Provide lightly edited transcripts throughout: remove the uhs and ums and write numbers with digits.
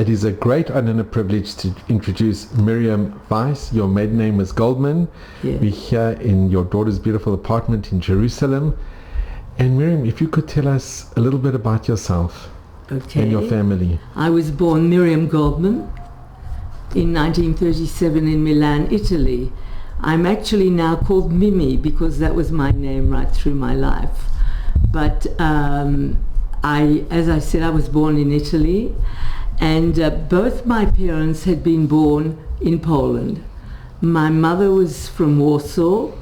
It is a great honor and a privilege to introduce Miryam Weiss. Your maiden name was Goldman. Yes. We're here in your daughter's beautiful apartment in Jerusalem. And Miryam, if you could tell us a little bit about yourself and your family. I was born Miryam Goldman in 1937 in Milan, Italy. I'm actually now called Mimi because that was my name right through my life. But as I said, I was born in Italy, and both my parents had been born in Poland. My mother was from Warsaw.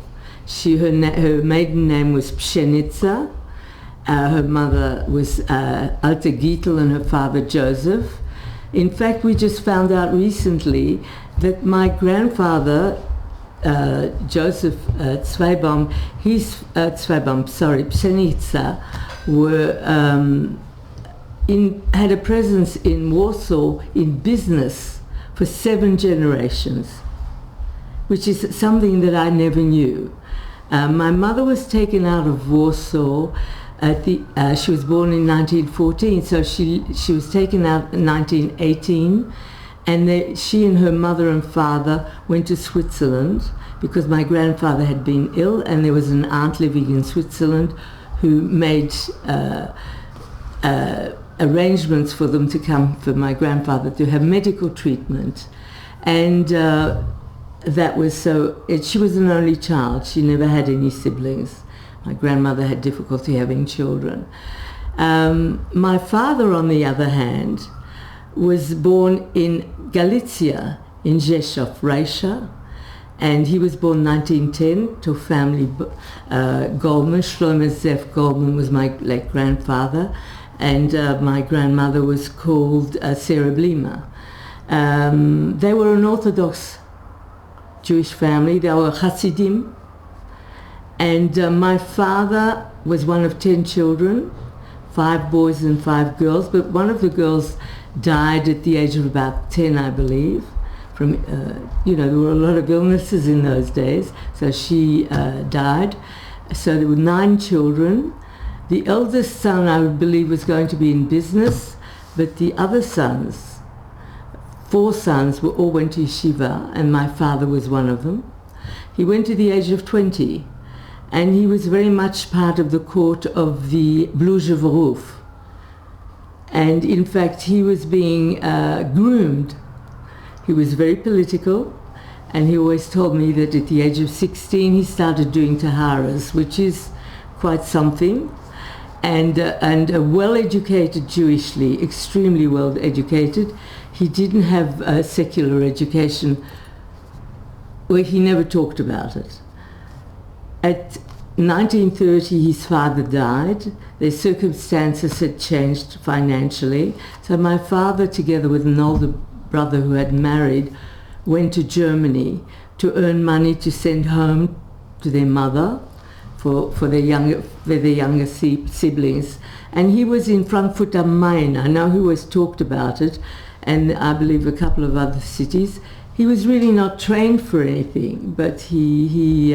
Her maiden name was Pszenica. Her mother was Alte Gietel and her father Joseph. In fact, we just found out recently that my grandfather, Joseph Pszenica, had a presence in Warsaw in business for 7 generations, which is something that I never knew. My mother was taken out of Warsaw she was born in 1914, so she was taken out in 1918, and she and her mother and father went to Switzerland because my grandfather had been ill, and there was an aunt living in Switzerland who made arrangements for them to come, for my grandfather to have medical treatment. And that was so, she was an only child. She never had any siblings. My grandmother had difficulty having children. My father, on the other hand, was born in Galicia, in Rzeszów, Russia, and he was born 1910 to a family, Goldman. Shlomo Zef Goldman was my late grandfather, and my grandmother was called Sarah Blima. They were an Orthodox Jewish family. They were Hasidim. And my father was one of 10 children, 5 boys and 5 girls, but one of the girls died at the age of about 10, I believe. From, there were a lot of illnesses in those days, so she died. So there were 9 children. The eldest son, I believe, was going to be in business, but the other sons, 4 sons, all went to yeshiva, and my father was one of them. He went to the age of 20. And he was very much part of the court of the Blucherov. And in fact, he was being groomed. He was very political, and he always told me that at the age of 16 he started doing taharas, which is quite something. And a well-educated Jewishly, extremely well-educated. He didn't have a secular education. Well, he never talked about it. At 1930, his father died. Their circumstances had changed financially. So my father, together with an older brother who had married, went to Germany to earn money to send home to their mother for their younger siblings. And he was in Frankfurt am Main. I know he always talked about it, and I believe a couple of other cities. He was really not trained for anything, but he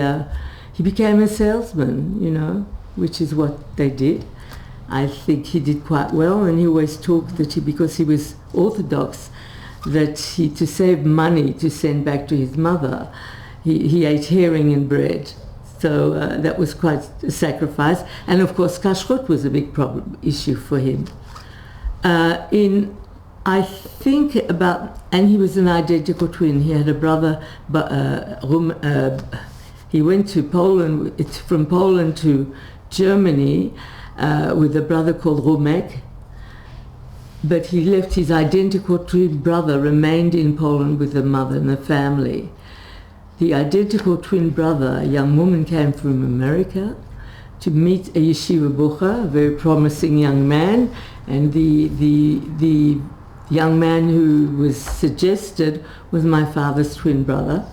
became a salesman, which is what they did. I think he did quite well, and he always talked that because he was Orthodox, that to save money to send back to his mother, he ate herring and bread. So that was quite a sacrifice. And of course, kashrut was a big issue for him. And he was an identical twin. He had a brother, he went to Poland, from Poland to Germany with a brother called Rumek, but he left his identical twin brother, remained in Poland with the mother and the family. The identical twin brother, a young woman, came from America to meet a yeshiva bucher, a very promising young man, and the young man who was suggested was my father's twin brother,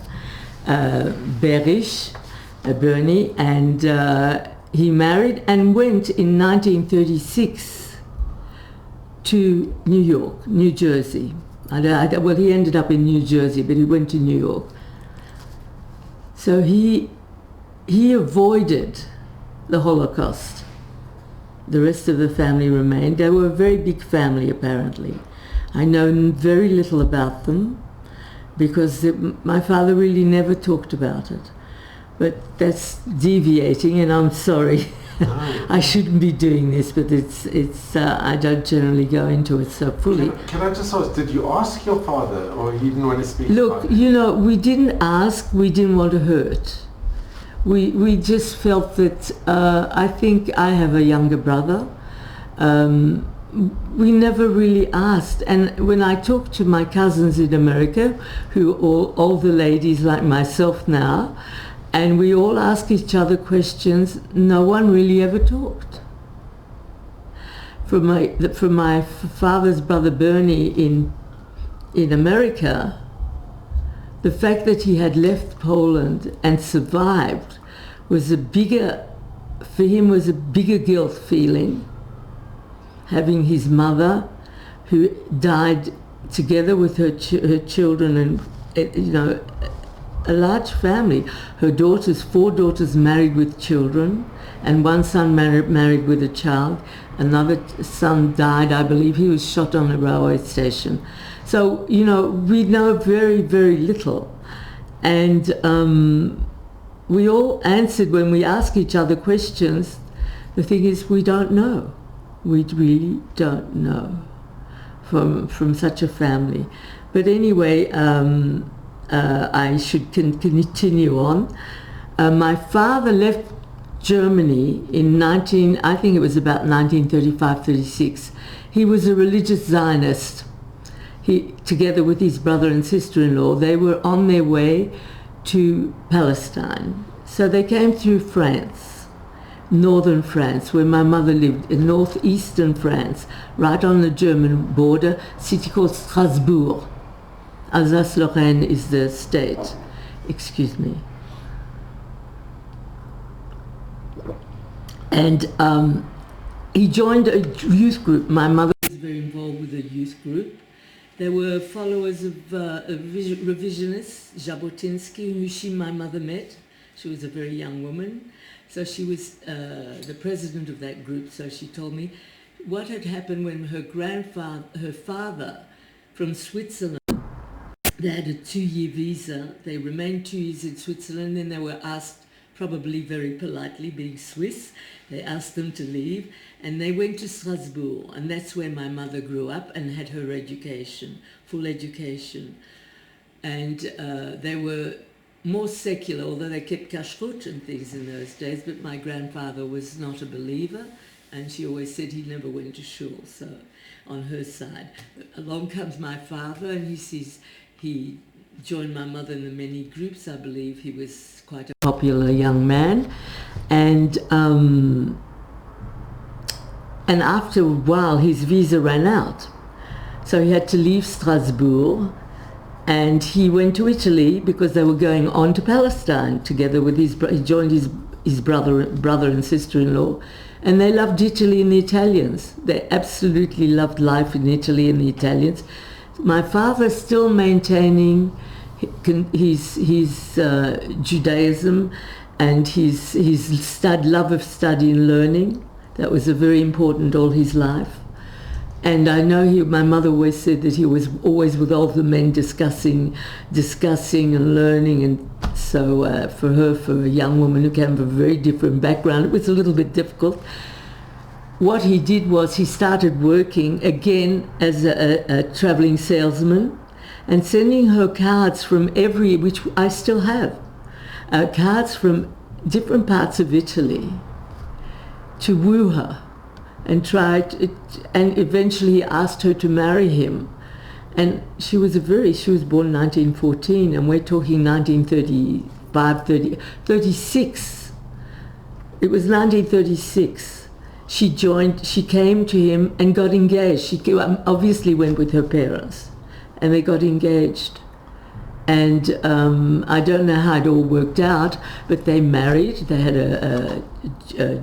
Bernie, and he married and went in 1936 to New Jersey. Well, he ended up in New Jersey, but he went to New York. So he avoided the Holocaust. The rest of the family remained. They were a very big family, apparently. I know very little about them because my father really never talked about it. But that's deviating, and I'm sorry. I shouldn't be doing this, but it's I don't generally go into it so fully. Can I just ask, did you ask your father, or he didn't want to speak Look, about it? you know, we didn't ask, we didn't want to hurt. We just felt that, I think I have a younger brother. We never really asked. And when I talk to my cousins in America, who are all older ladies like myself now, and we all ask each other questions, no one really ever talked. From my father's brother Bernie in America, the fact that he had left Poland and survived was a bigger guilt feeling, having his mother, who died together with her children, and you know, a large family. Her daughters, 4 daughters married with children, and one son married with a child. Another son died, I believe he was shot on a railway station. So, you know, we know very, very little. And we all answered when we ask each other questions, the thing is, we don't know. We really don't know from such a family. But anyway, I should continue on. My father left Germany in I think it was about 1935-36. He was a religious Zionist. He, together with his brother and sister-in-law, they were on their way to Palestine. So they came through France, northern France, where my mother lived, in northeastern France, right on the German border, a city called Strasbourg. Alsace-Lorraine is the state. Excuse me. And he joined a youth group. My mother was very involved with a youth group. They were followers of revisionists, Jabotinsky, who my mother met. She was a very young woman. So she was the president of that group. So she told me what had happened when her father from Switzerland, they had a 2-year visa. They remained 2 years in Switzerland, then they were asked, probably very politely, being Swiss, they asked them to leave, and they went to Strasbourg, and that's where my mother grew up and had her education, full education. And they were more secular, although they kept kashrut and things in those days, but my grandfather was not a believer, and she always said he never went to shul, so on her side. Along comes my father, and he joined my mother in the many groups. I believe he was quite a popular young man, and after a while his visa ran out, so he had to leave Strasbourg, and he went to Italy because they were going on to Palestine together with he joined his brother and sister-in-law, and they loved Italy and the Italians. They absolutely loved life in Italy and the Italians. My father still maintaining his Judaism and his love of study and learning. That was very important all his life. And I know my mother always said that he was always with older men discussing and learning. And so for a young woman who came from a very different background, it was a little bit difficult. What he did was he started working again as a traveling salesman and sending her cards from which I still have, cards from different parts of Italy to woo her, and and eventually he asked her to marry him. And she was born in 1914, and we're talking 36. It was 1936. She came to him and got engaged. She obviously went with her parents, and they got engaged. And I don't know how it all worked out, but they married. They had a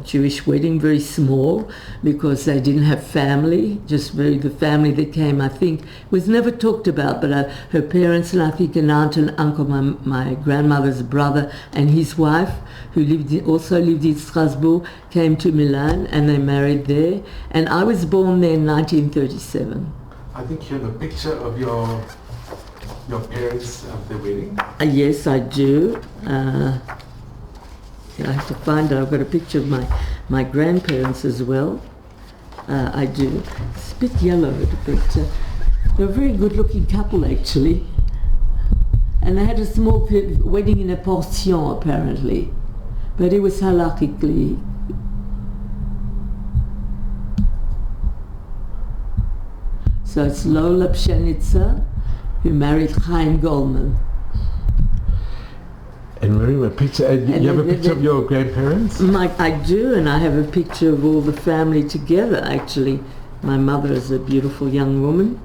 Jewish wedding, very small, because they didn't have family. The family that came, I think, was never talked about, but her parents and I think an aunt and uncle, my grandmother's brother and his wife, who also lived in Strasbourg, came to Milan, and they married there. And I was born there in 1937. I think you have a picture of your parents at their wedding. Yes, I do. I have to find it. I've got a picture of my grandparents as well. I do. It's a bit yellowed, but they're a very good-looking couple, actually. And they had a small wedding in a pension, apparently. But it was halakhically. So it's Lola Pshenitsa, who married Chaim Goldman. And Miriam, a picture. You have a picture of your grandparents? I do, and I have a picture of all the family together, actually. My mother is a beautiful young woman.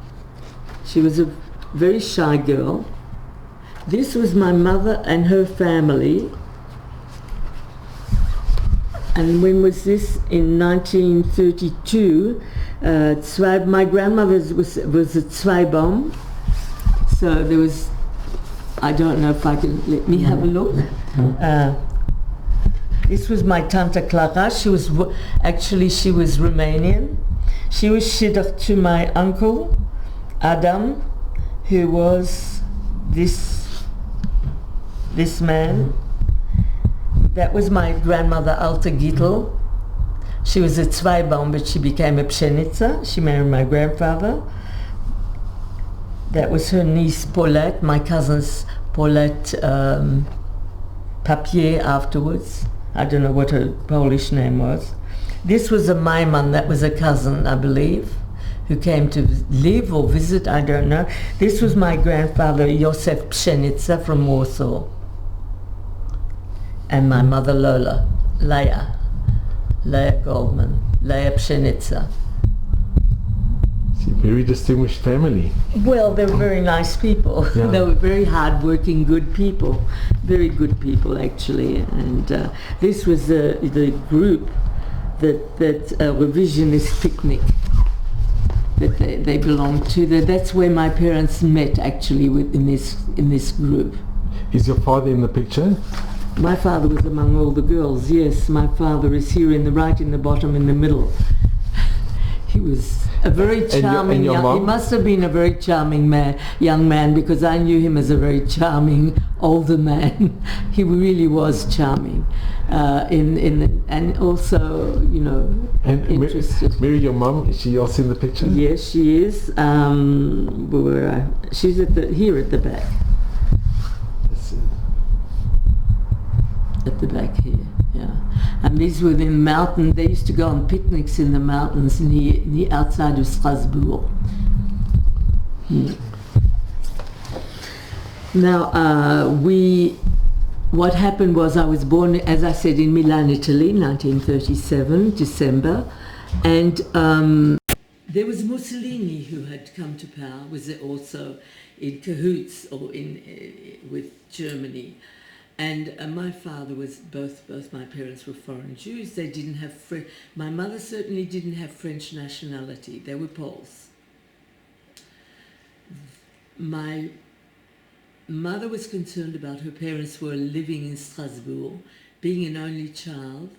She was a very shy girl. This was my mother and her family. And when was this? In 1932. My grandmother's was a Zweibaum. So there was, I don't know if I can, let me have a look. This was my Tante Clara. She was Romanian. She was shidduch to my uncle, Adam, who was this man. That was my grandmother, Alta Gittel. She was a Zweibaum, but she became a Pshenitsa. She married my grandfather. That was her niece, Paulette, my cousin's Paulette Papier afterwards. I don't know what her Polish name was. This was a Maiman, that was a cousin, I believe, who came to live or visit, I don't know. This was my grandfather, Yosef Pshenitsa from Warsaw. And my mother, Lola, Leah Goldman, Leah Pshenitsa. Very distinguished family. Well, they were very nice people. Yeah. They were very hard-working, good people. Very good people, actually. And this was the group that revisionist picnic that they belonged to. That's where my parents met, actually, in this group. Is your father in the picture? My father was among all the girls. Yes, my father is here in the right, in the bottom, in the middle. He was a very charming he must have been a very charming young man, because I knew him as a very charming older man. He really was charming, and also, you know, and interested. Miri, your mom, is she also in the picture? Yes, she is. She's here at the back. At the back here, yeah. And these were the mountains. They used to go on picnics in the mountains near outside of Strasbourg. Now, what happened was, I was born, as I said, in Milan, Italy, 1937, December, and there was Mussolini who had come to power, was also in cahoots or with Germany. And my father was, both my parents were foreign Jews. They didn't have my mother certainly didn't have French nationality. They were Poles. My mother was concerned about her parents were living in Strasbourg. Being an only child,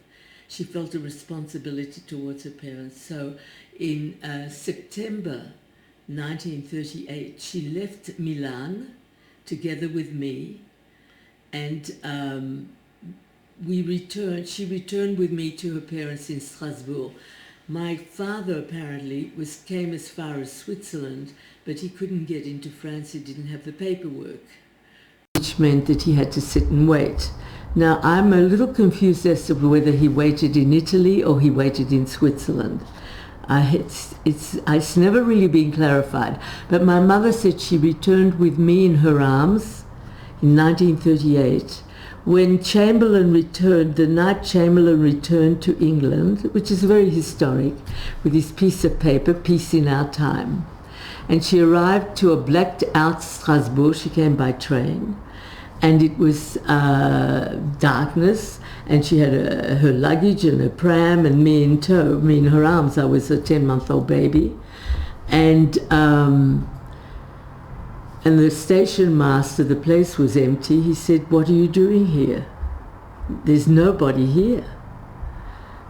she felt a responsibility towards her parents. So in September 1938, she left Milan together with me. And she returned with me to her parents in Strasbourg. My father apparently came as far as Switzerland, but he couldn't get into France. He didn't have the paperwork, which meant that he had to sit and wait. Now, I'm a little confused as to whether he waited in Italy or he waited in Switzerland. It's never really been clarified. But my mother said she returned with me in her arms in 1938, when the night Chamberlain returned to England, which is very historic, with his piece of paper, Peace in Our Time. And she arrived to a blacked out Strasbourg. She came by train, and it was darkness, and she had her luggage and her pram and me in tow, me in her arms. I was a 10-month-old baby. And the station master, the place was empty. He said, "What are you doing here? There's nobody here."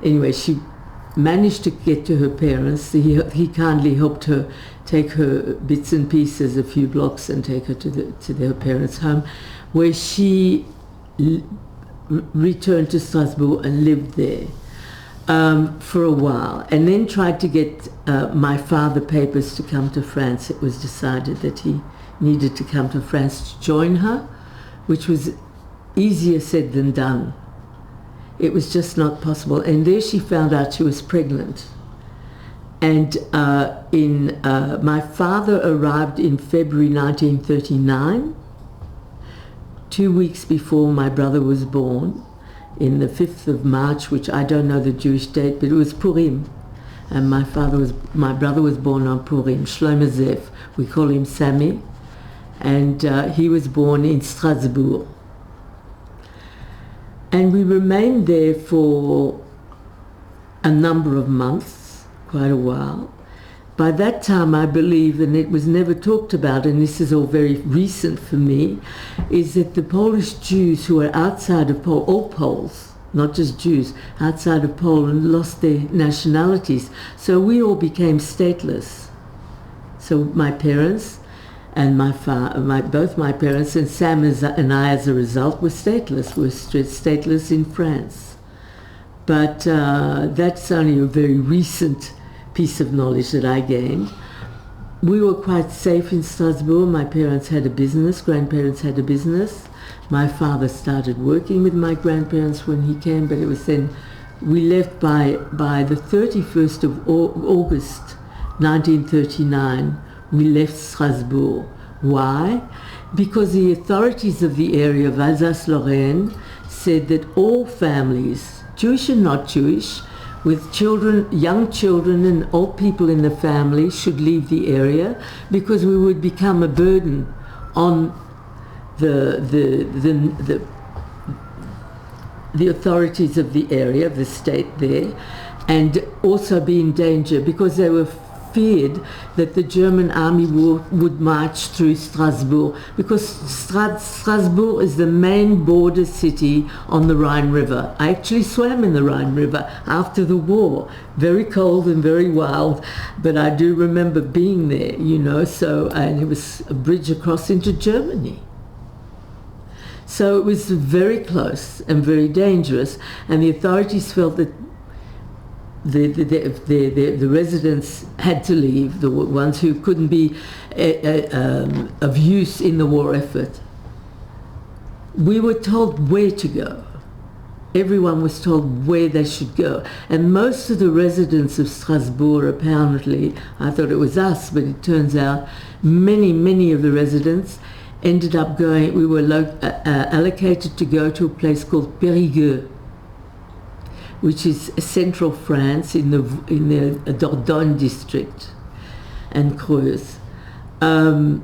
Anyway, she managed to get to her parents. He kindly helped her take her bits and pieces a few blocks and take her to their parents' home, where she returned to Strasbourg and lived there for a while, and then tried to get my father papers to come to France. It was decided that he needed to come to France to join her, which was easier said than done. It was just not possible. And there she found out she was pregnant. And my father arrived in February 1939, 2 weeks before my brother was born, in the 5th of March, which I don't know the Jewish date, but it was Purim. And my brother was born on Purim, Shlomo Zef. We call him Sammy. And he was born in Strasbourg. And we remained there for a number of months, quite a while. By that time, I believe, and it was never talked about, and this is all very recent for me, is that the Polish Jews who are outside of Poland, all Poles, not just Jews, outside of Poland, lost their nationalities. So we all became stateless. So my parents and both my parents and Sam and I, as a result, were stateless. We were stateless in France. But that's only a very recent piece of knowledge that I gained. We were quite safe in Strasbourg. My parents had a business, grandparents had a business. My father started working with my grandparents when he came, but it was then we left by the 31st of August 1939. We left Strasbourg. Why? Because the authorities of the area of Alsace-Lorraine said that all families, Jewish and not Jewish, with children, young children and old people in the family should leave the area because we would become a burden on the authorities of the area, of the state there, and also be in danger because they were feared that the German army would march through Strasbourg, because Strasbourg is the main border city on the Rhine River. I actually swam in the Rhine River after the war. Very cold and very wild, but I do remember being there, and it was a bridge across into Germany. So it was very close and very dangerous, and the authorities felt that the residents had to leave, the ones who couldn't be of use in the war effort. We were told where to go. Everyone was told where they should go. And most of the residents of Strasbourg, apparently, I thought it was us, but it turns out many of the residents ended up going, we were allocated to go to a place called Périgueux, which is central France in the Dordogne district and Creuse. And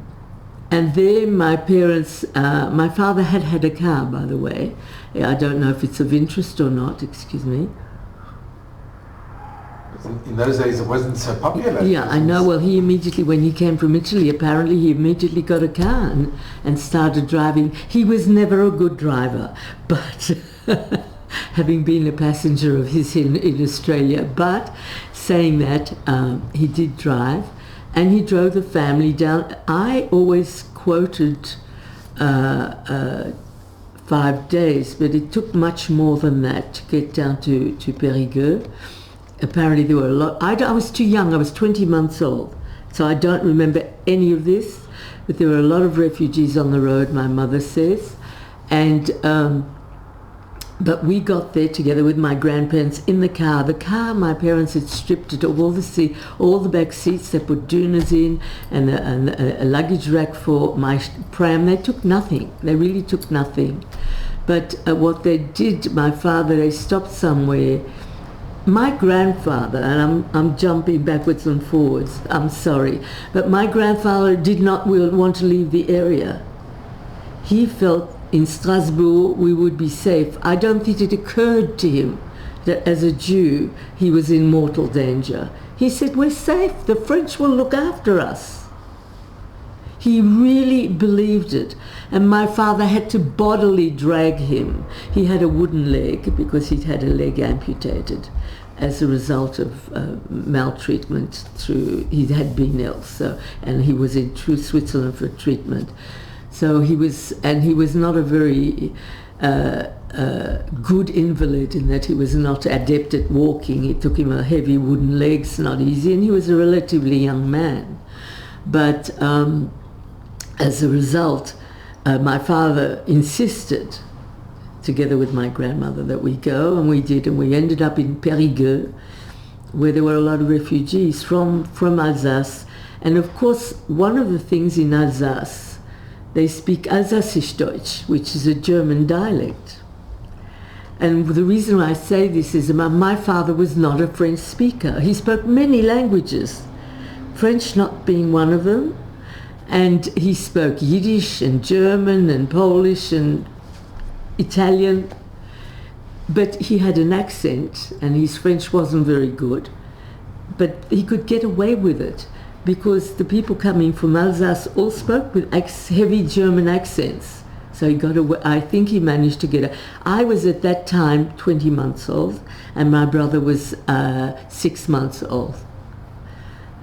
there my parents, my father had a car, by the way. I don't know if it's of interest or not, excuse me. In those days it wasn't so popular. Yeah, I know. Well, he immediately, when he came from Italy, apparently he immediately got a car and started driving. He was never a good driver, but having been a passenger of his in Australia, but saying that, he did drive, and he drove the family down. I always quoted 5 days, but it took much more than that to get down to Périgueux. Apparently there were a lot. I was too young. I was 20 months old, so I don't remember any of this, but there were a lot of refugees on the road, my mother says, and but we got there together with my grandparents in the car. The car, my parents had stripped it of all the back seats. They put dunas in and a luggage rack for my pram. They took nothing. They really took nothing. But what they did, my father, they stopped somewhere. My grandfather, and I'm jumping backwards and forwards, I'm sorry, but my grandfather did not want to leave the area. He felt in Strasbourg we would be safe. I don't think it occurred to him that as a Jew he was in mortal danger. He said, we're safe, the French will look after us. He really believed it, and my father had to bodily drag him. He had a wooden leg because he'd had a leg amputated, as a result of maltreatment. He had been ill, and he was in Switzerland for treatment. So he was not a very good invalid in that he was not adept at walking. It took him a heavy wooden legs, not easy, and he was a relatively young man. But as a result, my father insisted, together with my grandmother, that we go, and we did, and we ended up in Périgueux, where there were a lot of refugees from Alsace. And of course, one of the things in Alsace, they speak Alsacisch Deutsch, which is a German dialect. And the reason why I say this is my father was not a French speaker. He spoke many languages, French not being one of them. And he spoke Yiddish and German and Polish and Italian. But he had an accent, and his French wasn't very good. But he could get away with it, because the people coming from Alsace all spoke with heavy German accents. So he got away. I think he managed to get it. I was at that time 20 months old, and my brother was 6 months old.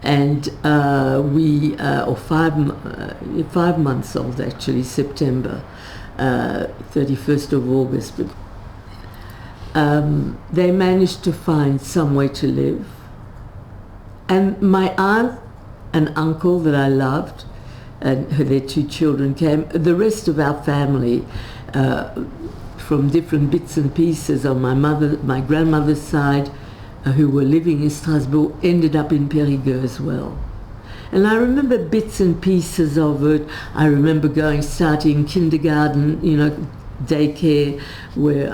And or 5 months old actually, September, 31st of August. But they managed to find some way to live. And my aunt and uncle that I loved, and their 2 children came. The rest of our family, from different bits and pieces on my grandmother's side, who were living in Strasbourg, ended up in Périgueux as well. And I remember bits and pieces of it. I remember starting kindergarten, daycare, where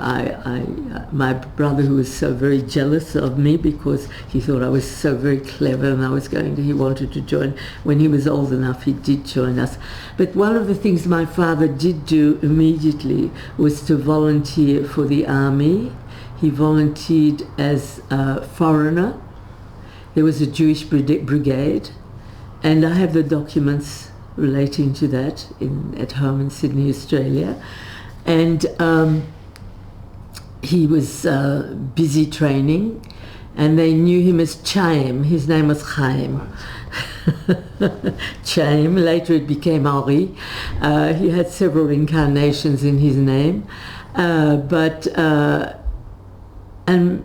my brother, who was so very jealous of me because he thought I was so very clever and he wanted to join. When he was old enough, he did join us. But one of the things my father did do immediately was to volunteer for the army. He volunteered as a foreigner. There was a Jewish brigade, and I have the documents relating to that at home in Sydney, Australia. And he was busy training, and they knew him as Chaim. His name was Chaim. Chaim. Later it became Henri. He had several incarnations in his name. And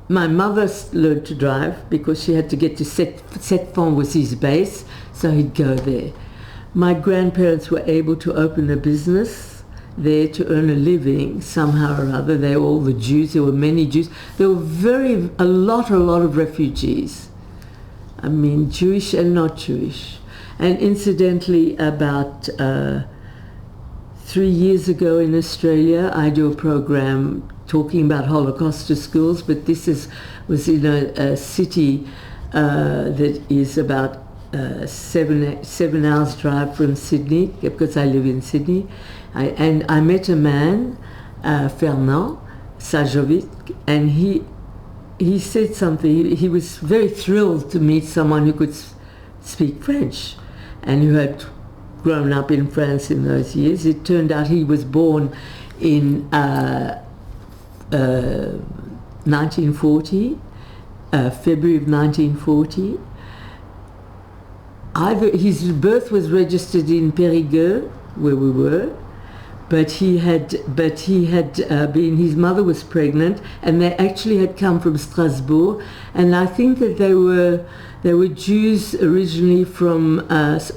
my mother learned to drive because she had to get to Setfond was his base, so he'd go there. My grandparents were able to open a business there to earn a living somehow or other. They were all the Jews. There were many Jews. There were a lot of refugees. I mean, Jewish and not Jewish. And incidentally, about 3 years ago in Australia, I do a program talking about Holocaust to schools, but this was in a city that is about 7 hours drive from Sydney, because I live in Sydney. And I met a man, Fernand Sajovic, and he said something. He was very thrilled to meet someone who could speak French and who had grown up in France in those years. It turned out he was born in 1940, February of 1940. His birth was registered in Périgueux, where we were, but his mother was pregnant, and they actually had come from Strasbourg, and I think that they were Jews originally from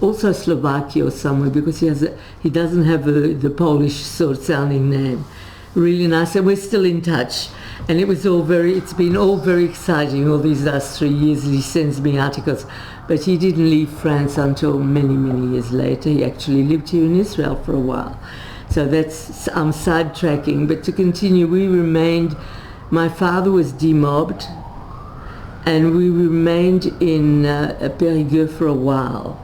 also Slovakia or somewhere, because he doesn't have the Polish sort of sounding name. Really nice, and we're still in touch. And it's been all very exciting all these last 3 years. He sends me articles, but he didn't leave France until many, many years later. He actually lived here in Israel for a while. So I'm sidetracking, but to continue, my father was demobbed, and we remained in Périgueux for a while.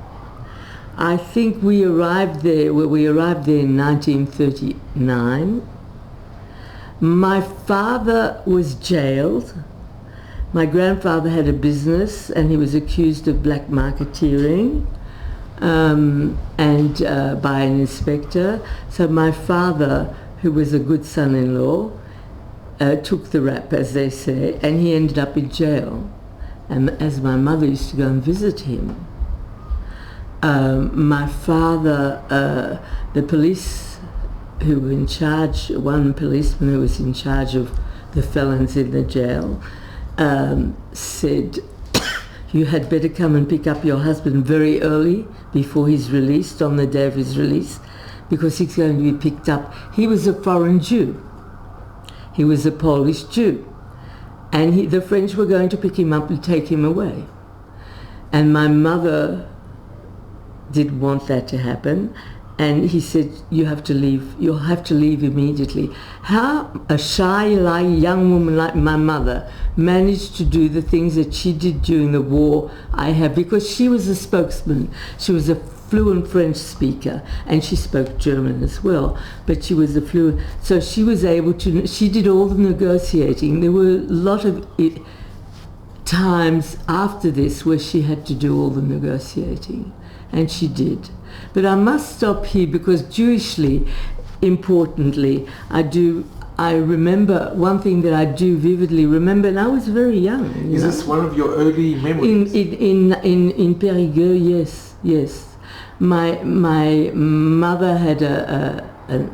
I think we arrived there in 1939. My father was jailed. My grandfather had a business, and he was accused of black marketeering by an inspector. So my father, who was a good son-in-law, took the rap, as they say, and he ended up in jail. And as my mother used to go and visit him, my father, the police who were in charge, one policeman who was in charge of the felons in the jail, said, you had better come and pick up your husband very early before he's released, on the day of his release, because he's going to be picked up. He was a foreign Jew. He was a Polish Jew. And the French were going to pick him up and take him away. And my mother didn't want that to happen. And he said, you have to leave. You'll have to leave immediately. How a shy, young woman like my mother managed to do the things that she did during the war, because she was a spokesman. She was a fluent French speaker, and she spoke German as well, but she was a fluent. So she was able to, she did all the negotiating. There were a lot of times after this where she had to do all the negotiating, and she did. But I must stop here because Jewishly, importantly, I remember one thing that I do vividly remember, and I was very young. Is this one of your early memories? In Périgueux, yes. My mother had an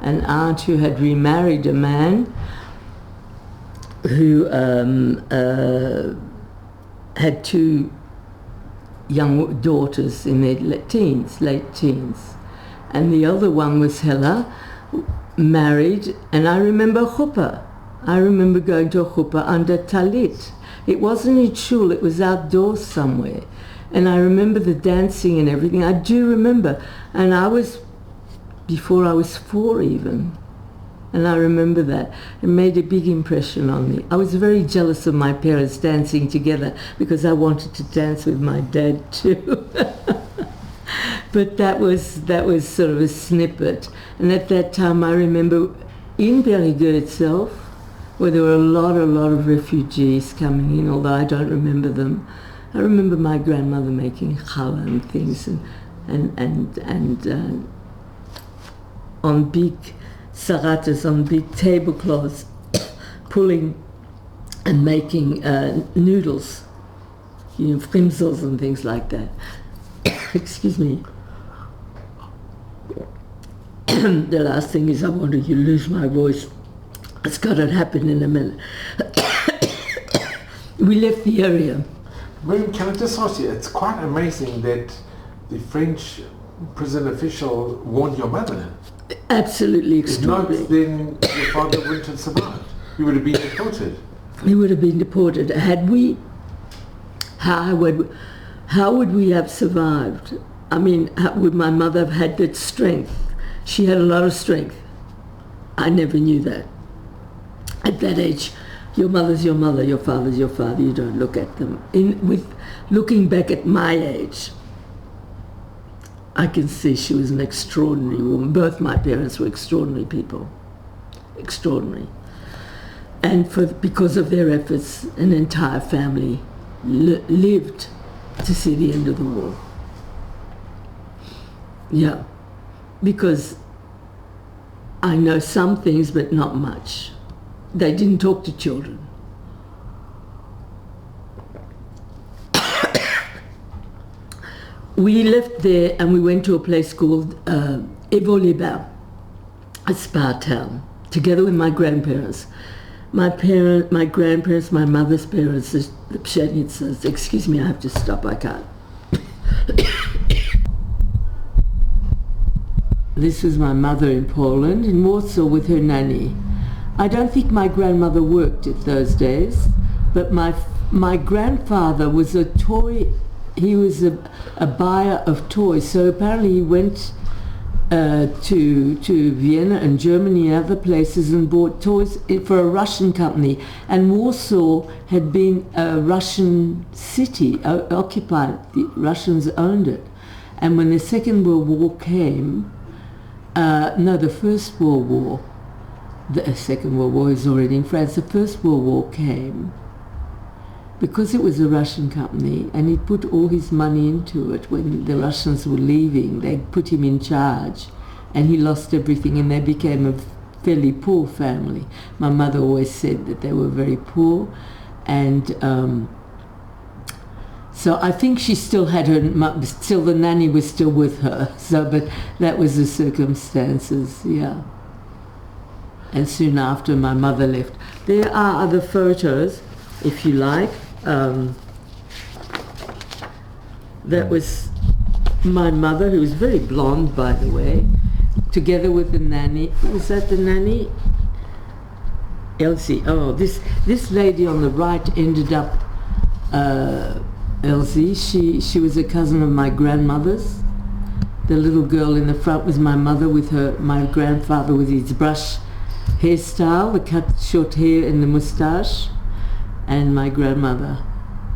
aunt who had remarried a man who had two young daughters in their late teens. And the other one was Hella, married, and I remember chuppah. I remember going to a chuppah under talit. It wasn't in shul, it was outdoors somewhere. And I remember the dancing and everything. I do remember. And I was, before I was 4 even. And I remember that. It made a big impression on me. I was very jealous of my parents dancing together because I wanted to dance with my dad too. But that was sort of a snippet. And at that time I remember in Périgueux itself, where there were a lot of refugees coming in, although I don't remember them. I remember my grandmother making challah and things, and on big saratas, on big tablecloths, pulling and making noodles, frimsels and things like that. Excuse me. The last thing is I want to lose my voice. It's got to happen in a minute. We left the area. Miryam, can I just ask you, it's quite amazing that the French prison official warned your mother. Absolutely extraordinary. If not, then your father wouldn't have survived. He would have been deported. He would have been deported. Had we, how would we have survived? I mean, how would my mother have had that strength? She had a lot of strength. I never knew that. At that age, your mother's your mother, your father's your father. You don't look at them. With looking back at my age, I can see she was an extraordinary woman. Both my parents were extraordinary people. Extraordinary. And because of their efforts, an entire family lived to see the end of the war. Yeah. Because I know some things, but not much. They didn't talk to children. We left there and we went to a place called Evo-les-Bains, a spa town, together with my grandparents. My grandparents, my mother's parents, the Pshenitsas. Excuse me, I have to stop, I can't. This was my mother in Poland, in Warsaw with her nanny. I don't think my grandmother worked at those days, but my grandfather was he was a buyer of toys, so apparently he went to Vienna and Germany and other places and bought toys for a Russian company. And Warsaw had been a Russian city, occupied. The Russians owned it. And when the Second World War came, the First World War, the Second World War is already in France, the First World War came, because it was a Russian company and he put all his money into it. When the Russians were leaving, they put him in charge and he lost everything, and they became a fairly poor family. My mother always said that they were very poor, and so I think she still had still the nanny was still with her. So, but that was the circumstances, yeah. And soon after, my mother left. There are other photos, if you like. That was my mother, who was very blonde, by the way, together with the nanny. Was that the nanny? Elsie. Oh, this lady on the right ended up Elsie. She was a cousin of my grandmother's. The little girl in the front was my mother with my grandfather with his brush hairstyle, the cut short hair and the moustache, and my grandmother.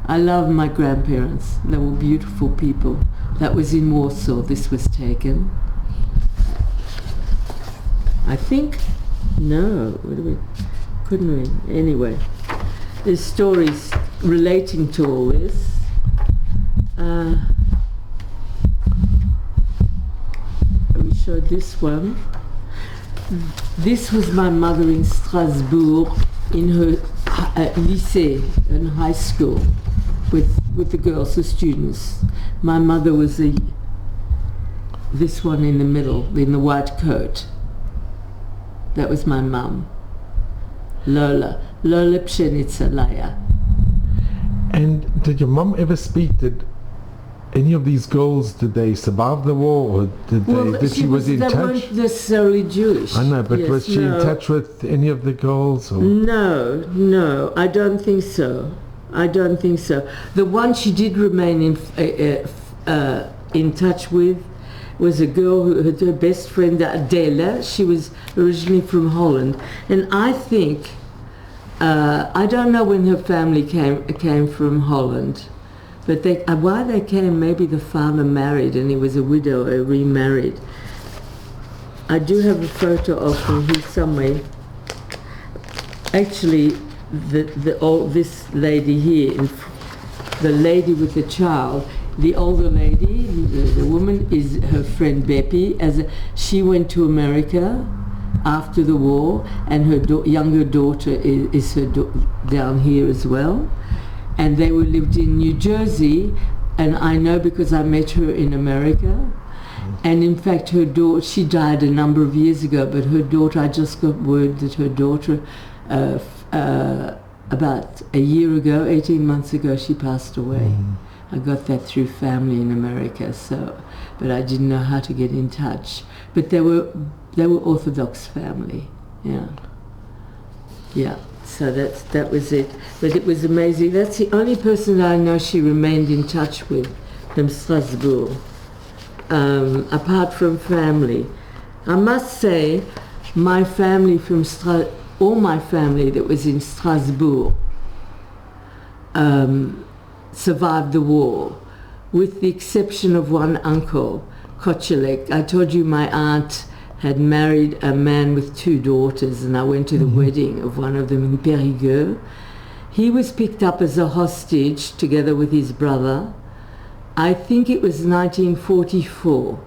I love my grandparents. They were beautiful people. That was in Warsaw. This was taken. I think, no, couldn't we? Anyway, there's stories relating to all this. We showed this one. This was my mother in Strasbourg in her lycée, in high school, with the girls, the students. My mother was this one in the middle, in the white coat. That was my mum. Lola Pshenica Laya. And did your mum ever speak? Did any of these girls, did they survive the war, or did she was in touch? They weren't necessarily Jewish. I know, but yes, was she in touch with any of the girls? Or? No, I don't think so. The one she did remain in touch with was a girl who had her best friend Adela. She was originally from Holland, and I think I don't know when her family came from Holland, but why they came, maybe the father married and he was a widower, remarried. I do have a photo of him here somewhere. Actually, this lady here, the lady with the child, the older lady, the woman, is her friend Beppy. She went to America after the war, and her younger daughter is down here as well. And they lived in New Jersey, and I know because I met her in America. And in fact, her daughter, she died a number of years ago, but her daughter, I just got word that her daughter, about a year ago, 18 months ago, she passed away. I got that through family in America, but I didn't know how to get in touch. But they were Orthodox family, yeah. So that was it. But it was amazing. That's the only person that I know she remained in touch with from Strasbourg, apart from family. I must say, my family all my family that was in Strasbourg survived the war, with the exception of one uncle, Kochelek. I told you my aunt had married a man with 2 daughters, and I went to the wedding of one of them in Périgueux. He was picked up as a hostage together with his brother. I think it was 1944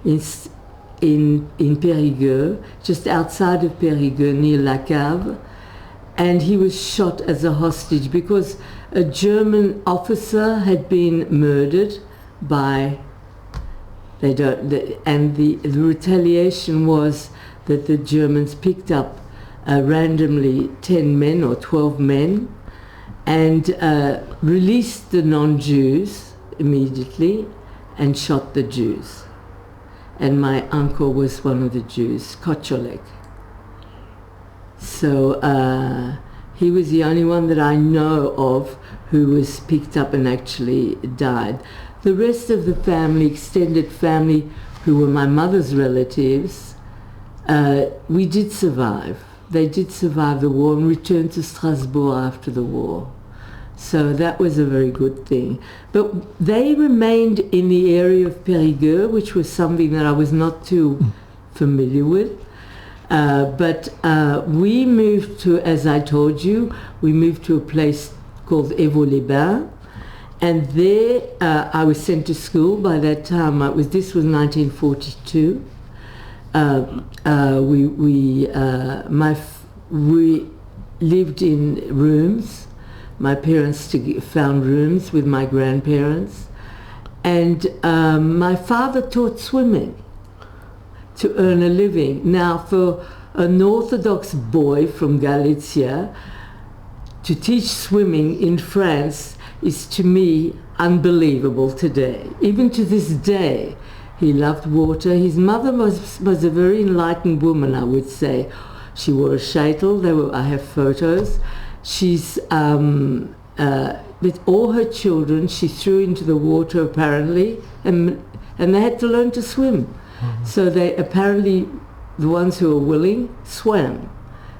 in Périgueux, just outside of Périgueux, near La Cave, and he was shot as a hostage because a German officer had been murdered by and the retaliation was that the Germans picked up randomly 10 men or 12 men and released the non-Jews immediately and shot the Jews. And my uncle was one of the Jews, Kochelek. So he was the only one that I know of who was picked up and actually died. The rest of the family, extended family, who were my mother's relatives, we did survive. They did survive the war and returned to Strasbourg after the war. So that was a very good thing. But they remained in the area of Périgueux, which was something that I was not too familiar with. But we moved to, as I told you, we moved to a place called Évaux-les-Bains. And there I was sent to school. By that time, this was 1942. we lived in rooms. My parents found rooms with my grandparents, and my father taught swimming to earn a living. Now, for an Orthodox boy from Galicia to teach swimming in France is, to me, unbelievable today. Even to this day, he loved water. His mother was a very enlightened woman, I would say. She wore a sheitel. I have photos. She's with all her children, she threw into the water apparently, and they had to learn to swim. Mm-hmm. So they apparently, the ones who were willing, swam,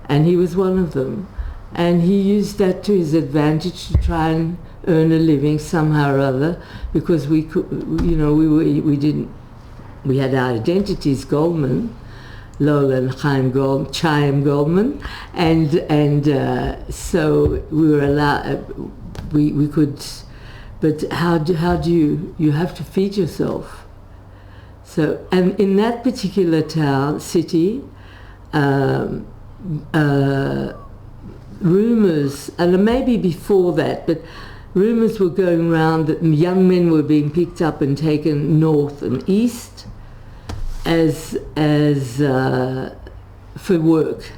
and he was one of them. And he used that to his advantage to try and earn a living somehow or other, because we could, we had our identities, Goldman, Lola and Chaim Goldman, and so we were allowed, we could, but how do you have to feed yourself. So, and in that particular city, rumors, and maybe before that, but rumors were going around that young men were being picked up and taken north and east as for work,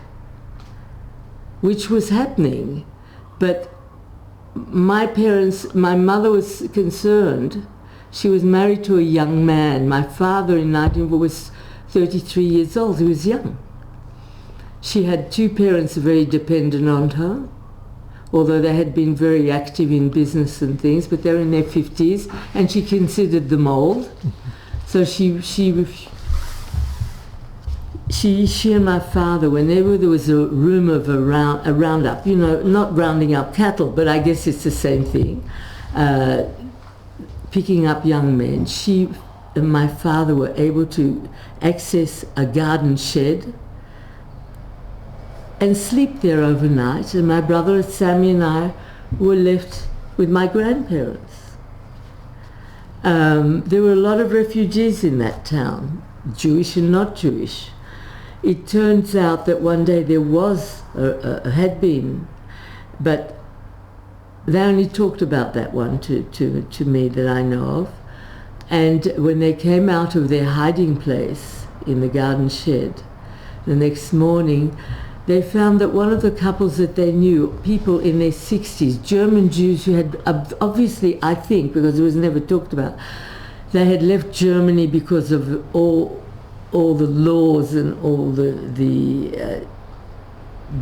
which was happening. But my mother was concerned. She was married to a young man. My father in 1940 was 33 years old. He was young. She had two parents very dependent on her, although they had been very active in business and things, but they were in their 50s, and she considered them old. So she and my father, whenever there was a rumor of a roundup, not rounding up cattle, but I guess it's the same thing, picking up young men, she and my father were able to access a garden shed and sleep there overnight, and my brother Sammy and I were left with my grandparents. There were a lot of refugees in that town, Jewish and not Jewish. It turns out that one day there had been, but they only talked about that one to me that I know of. And when they came out of their hiding place in the garden shed, the next morning, they found that one of the couples that they knew, people in their 60s, German Jews who had, obviously, I think, because it was never talked about, they had left Germany because of all the laws and all the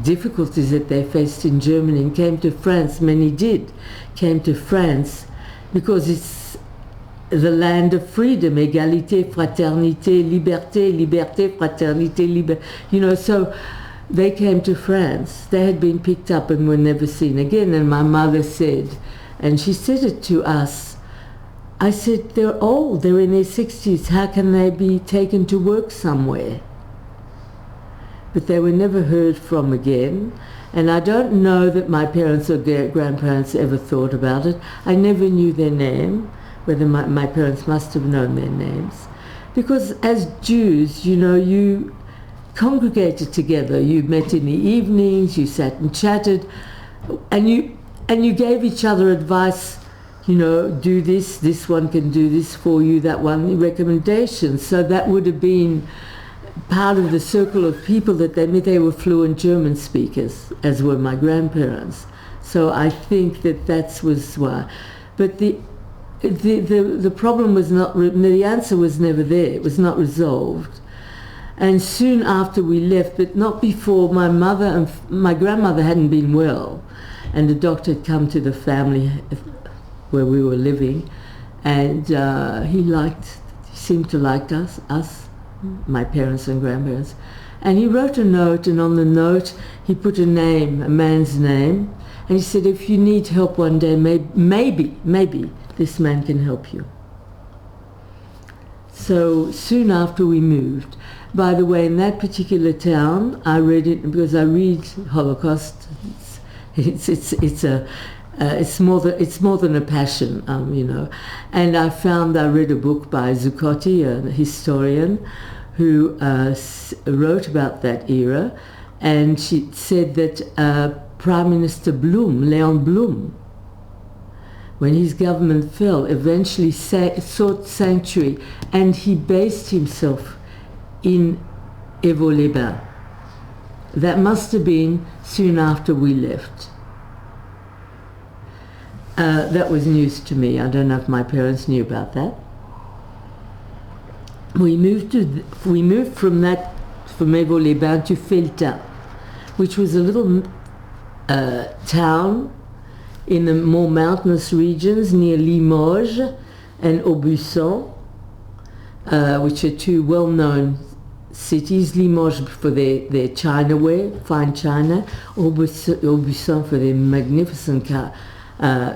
difficulties that they faced in Germany, and came to France. Many came to France because it's the land of freedom, égalité, fraternité, liberté, liberté, fraternité, liberté. So they came to France. They had been picked up and were never seen again. And my mother said, and she said it to us, I said, they're old, they're in their 60s, how can they be taken to work somewhere? But they were never heard from again. And I don't know that my parents or grandparents ever thought about it. I never knew their name, whether my parents must have known their names. Because as Jews, you congregated together, you met in the evenings, you sat and chatted, and you gave each other advice, do this one can do this for you, that one, recommendations. So that would have been part of the circle of people that they met. They were fluent German speakers, as were my grandparents. So I think that was why. But the problem was not, the answer was never there. It was not resolved. And soon after we left, but not before, my mother and my grandmother hadn't been well, and the doctor had come to the family where we were living, and he seemed to like us, my parents and grandparents, and he wrote a note, and on the note he put a man's name, and he said, if you need help one day, maybe this man can help you. So soon after we moved. By the way, in that particular town, I read it because I read Holocaust. It's more than a passion, And I read a book by Zuccotti, a historian, who wrote about that era, and she said that Prime Minister Leon Blum, when his government fell, eventually sought sanctuary, and he based himself in Évaux-les-Bains. That must have been soon after we left. That was news to me. I don't know if my parents knew about that. We moved from Évaux-les-Bains to Felletin, which was a little town in the more mountainous regions near Limoges and Aubusson, which are two well-known cities. Limoges for their chinaware, fine china, Aubusson for their magnificent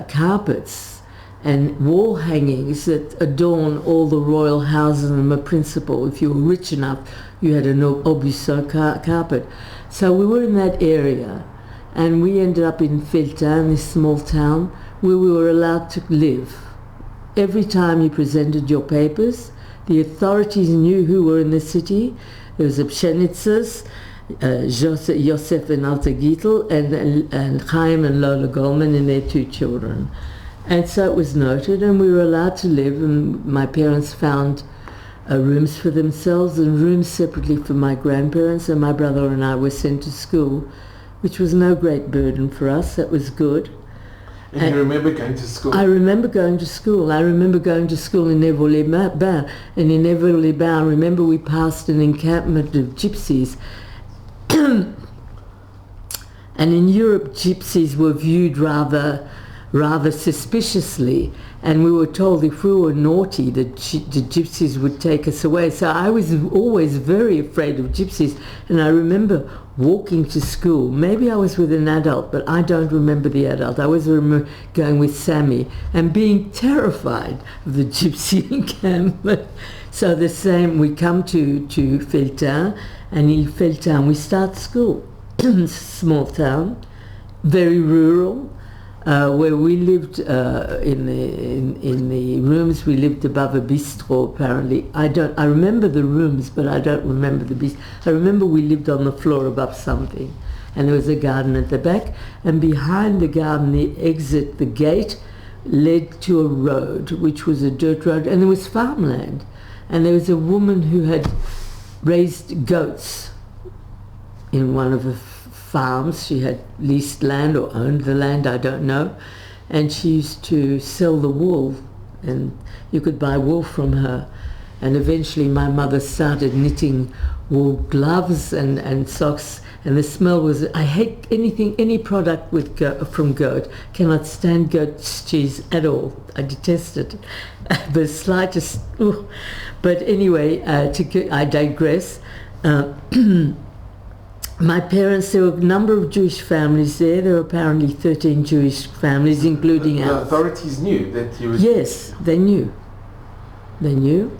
carpets and wall hangings that adorn all the royal houses and the principal. If you were rich enough, you had an Aubusson carpet. So we were in that area, and we ended up in Felletin, this small town, where we were allowed to live. Every time you presented your papers, the authorities knew who were in the city. There was a Pshenitzers, Yosef and Alta Gittel, and Chaim and Lola Goldman and their two children. And so it was noted, and we were allowed to live, and my parents found rooms for themselves and rooms separately for my grandparents, and my brother and I were sent to school, which was no great burden for us. That was good. And you remember going to school? I remember going to school. I remember going to school in Évaux-les-Bains, and in Évaux-les-Bains, I remember we passed an encampment of gypsies. And in Europe, gypsies were viewed rather suspiciously, and we were told if we were naughty, the gypsies would take us away. So I was always very afraid of gypsies, and I remember walking to school. Maybe I was with an adult, but I don't remember the adult. I always remember going with Sammy and being terrified of the gypsy encampment. So the same, we come to Felletin, and in Felletin we start school. Small town, very rural, where we lived in the rooms. We lived above a bistro. Apparently, I remember the rooms, but I don't remember the bistro. I remember we lived on the floor above something, and there was a garden at the back. And behind the garden, the exit, the gate, led to a road, which was a dirt road, and there was farmland. And there was a woman who had raised goats in one of the farms. She had leased land or owned the land, I don't know, and she used to sell the wool, and you could buy wool from her. And eventually my mother started knitting wool gloves and socks, and the smell was, I hate any product with from goat. Cannot stand goat's cheese at all. I detest it. The slightest, but anyway, I digress. My parents, there were a number of Jewish families there. There were apparently 13 Jewish families, including ours. The authorities knew that you were... Yes, they knew. They knew.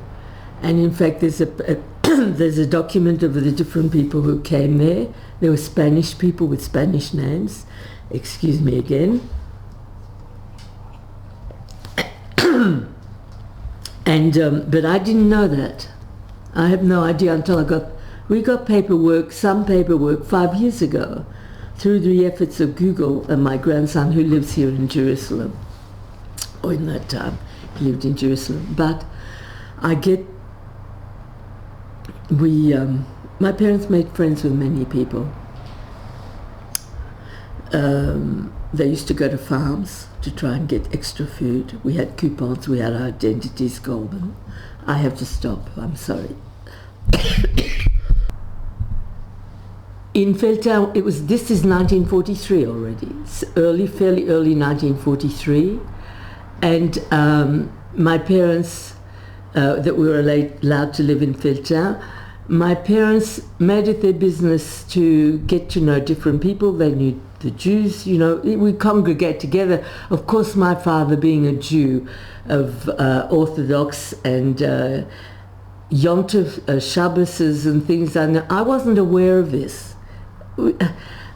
And in fact, there's a document of the different people who came there. There were Spanish people with Spanish names. Excuse me again. And but I didn't know that. I have no idea until we got some paperwork 5 years ago through the efforts of Google and my grandson who lives here in Jerusalem, or in that time he lived in Jerusalem. But my parents made friends with many people. They used to go to farms to try and get extra food. We had coupons, we had our identities golden. I have to stop, I'm sorry. In Felletin, this is 1943 already. It's fairly early 1943, and my parents, that we were allowed to live in Felletin, my parents made it their business to get to know different people. They knew the Jews, we congregate together. Of course, my father being a Jew of Orthodox and Yom Tov, Shabbos and things, I wasn't aware of this.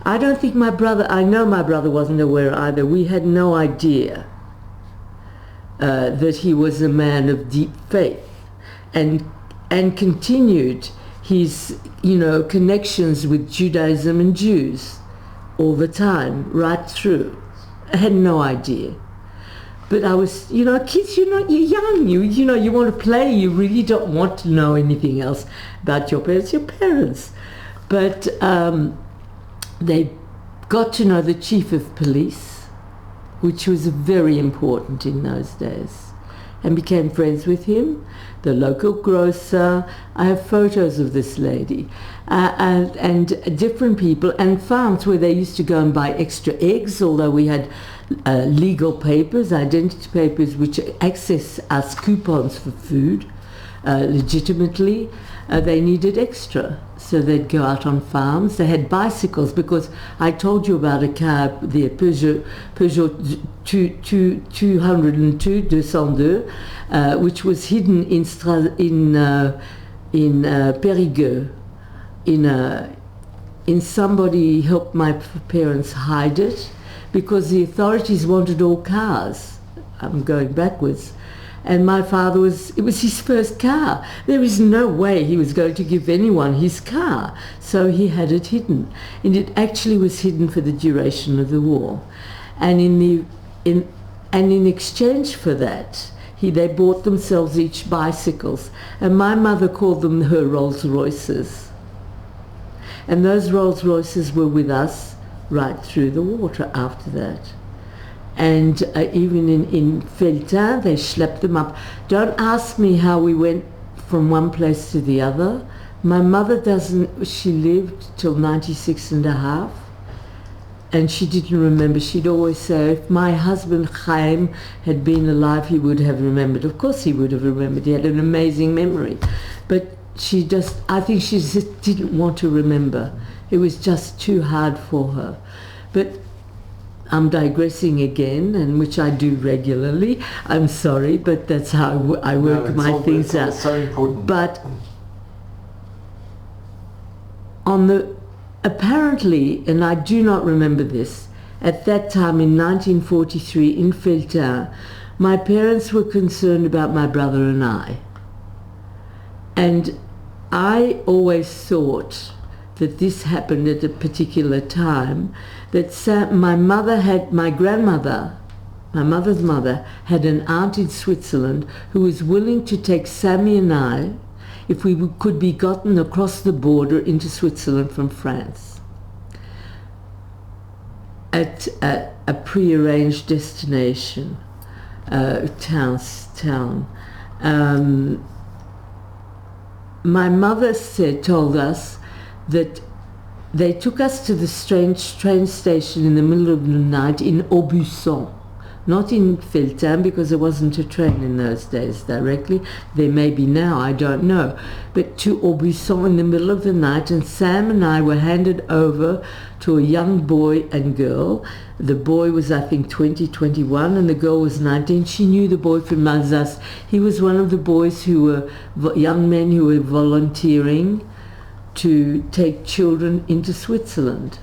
I don't think I know my brother wasn't aware either. We had no idea that he was a man of deep faith. And and continued his, connections with Judaism and Jews all the time, right through. I had no idea. But I was, kids, you're young, you want to play, you really don't want to know anything else about your parents. But they got to know the chief of police, which was very important in those days, and became friends with him, the local grocer. I have photos of this lady, and different people, and farms where they used to go and buy extra eggs, although we had legal papers, identity papers, which access us coupons for food legitimately. They needed extra, so they'd go out on farms. They had bicycles, because I told you about a car, the Peugeot 202, which was hidden in Périgueux. In somebody helped my parents hide it, because the authorities wanted all cars. I'm going backwards. And my father it was his first car. There is no way he was going to give anyone his car. So he had it hidden. And it actually was hidden for the duration of the war. And in exchange for that, they bought themselves each bicycles. And my mother called them her Rolls Royces. And those Rolls Royces were with us right through the water after that. And even in Feltin, they schlepped them up. Don't ask me how we went from one place to the other. My mother she lived till 96 and a half, and she didn't remember. She'd always say, if my husband Chaim had been alive, he would have remembered. Of course he would have remembered. He had an amazing memory. But I think she just didn't want to remember. It was just too hard for her. But I'm digressing again, and which I do regularly. I'm sorry, but that's how I work my things out. It's so important. But apparently, and I do not remember this, at that time in 1943 in Feltin, my parents were concerned about my brother and I. And I always thought that this happened at a particular time, that my mother's mother had an aunt in Switzerland who was willing to take Sammy and I if we could be gotten across the border into Switzerland from France at a prearranged destination, town. My mother told us that they took us to the strange train station in the middle of the night in Aubusson, not in Feltin, because there wasn't a train in those days directly. There may be now, I don't know. But to Aubusson in the middle of the night, and Sam and I were handed over to a young boy and girl. The boy was, I think, 20, 21, and the girl was 19. She knew the boy from Alsace. He was one of the boys young men who were volunteering to take children into Switzerland,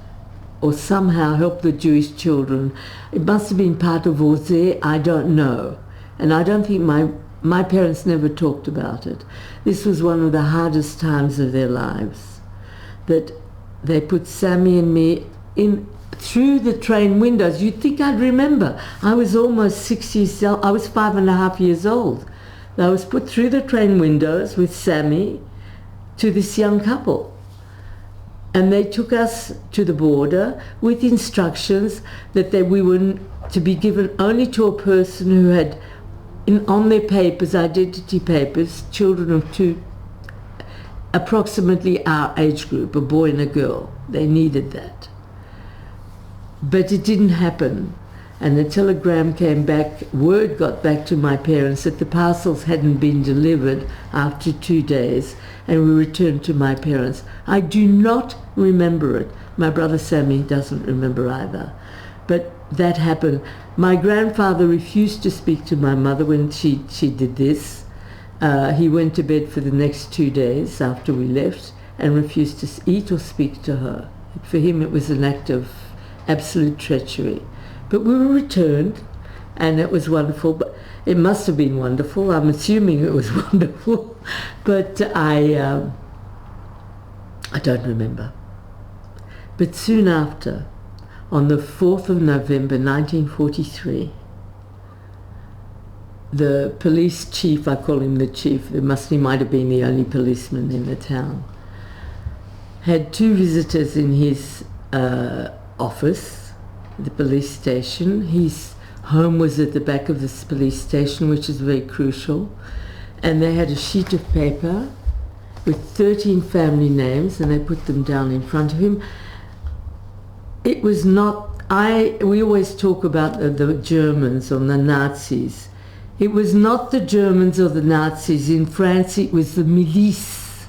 or somehow help the Jewish children. It must have been part of Orsay, I don't know. And I don't think my parents never talked about it. This was one of the hardest times of their lives, that they put Sammy and me in through the train windows. You'd think I'd remember. I was almost 6 years old. I was 5.5 years old. I was put through the train windows with Sammy to this young couple. And they took us to the border with instructions that we were to be given only to a person who had, on their papers, identity papers, children of two, approximately our age group, a boy and a girl. They needed that. But it didn't happen. And the telegram came back, word got back to my parents that the parcels hadn't been delivered after 2 days, and we returned to my parents. I do not remember it. My brother Sammy doesn't remember either. But that happened. My grandfather refused to speak to my mother when she did this. He went to bed for the next 2 days after we left and refused to eat or speak to her. For him it was an act of absolute treachery. But we were returned, and it was wonderful. But it must have been wonderful. I'm assuming it was wonderful. But I don't remember. But soon after, on the 4th of November 1943, the police chief, I call him the chief, he might have been the only policeman in the town, had two visitors in his office, the police station. His home was at the back of this police station, which is very crucial. And they had a sheet of paper with 13 family names, and they put them down in front of him. It was not, we always talk about the Germans or the Nazis. It was not the Germans or the Nazis. In France, it was the milice.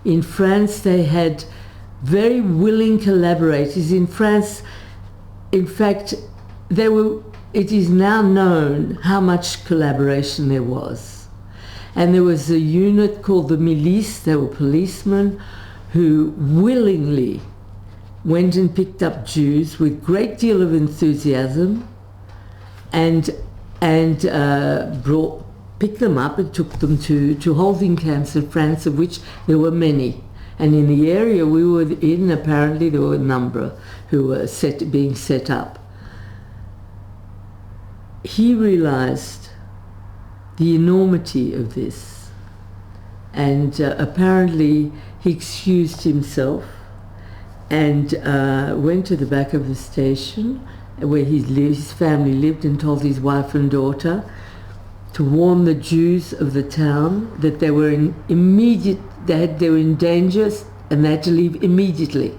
In France, they had very willing collaborators. In France, in fact, it is now known how much collaboration there was. And there was a unit called the milice. They were policemen who willingly went and picked up Jews with great deal of enthusiasm and picked them up and took them to holding camps in France, of which there were many. And in the area we were in, apparently there were a number who were being set up. He realized the enormity of this, and apparently he excused himself and went to the back of the station where his family lived, and told his wife and daughter to warn the Jews of the town that they were in danger and they had to leave immediately.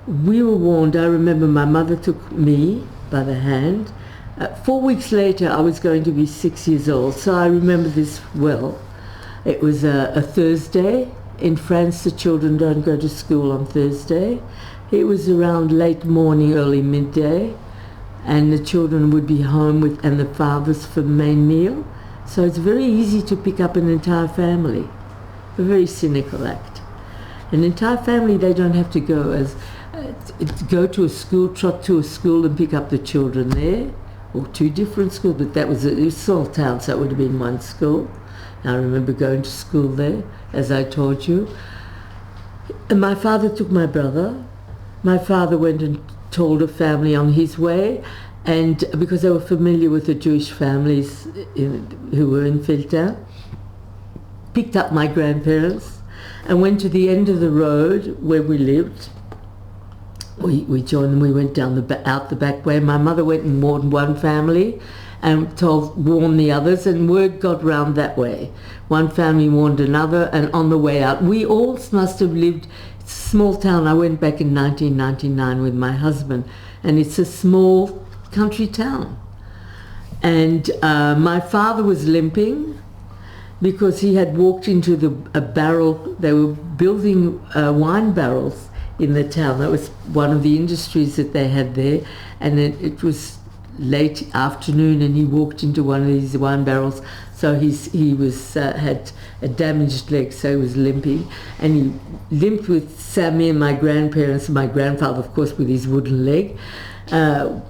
We were warned. I remember my mother took me by the hand. 4 weeks later, I was going to be 6 years old, so I remember this well. It was a Thursday. In France, the children don't go to school on Thursday. It was around late morning, early midday, and the children would be home and the fathers for the main meal. So it's very easy to pick up an entire family. A very cynical act. An entire family, they don't have to go to a school, trot to a school and pick up the children there, or two different schools, but it was a small town, so it would have been one school. I remember going to school there, as I told you. And my father took my brother. My father went and told a family on his way, and because they were familiar with the Jewish families who were in Filter, picked up my grandparents and went to the end of the road where we lived. We joined them. We went down out the back way. My mother went and warned one family and warned the others, and word got round that way. One family warned another, and on the way out, we all must have lived. It's a small town. I went back in 1999 with my husband, and it's a small country town. And my father was limping because he had walked into a barrel. They were building wine barrels in the town. That was one of the industries that they had there, and it was late afternoon, and he walked into one of these wine barrels. So he had a damaged leg, so he was limping, and he limped with Sammy and my grandparents, and my grandfather, of course, with his wooden leg.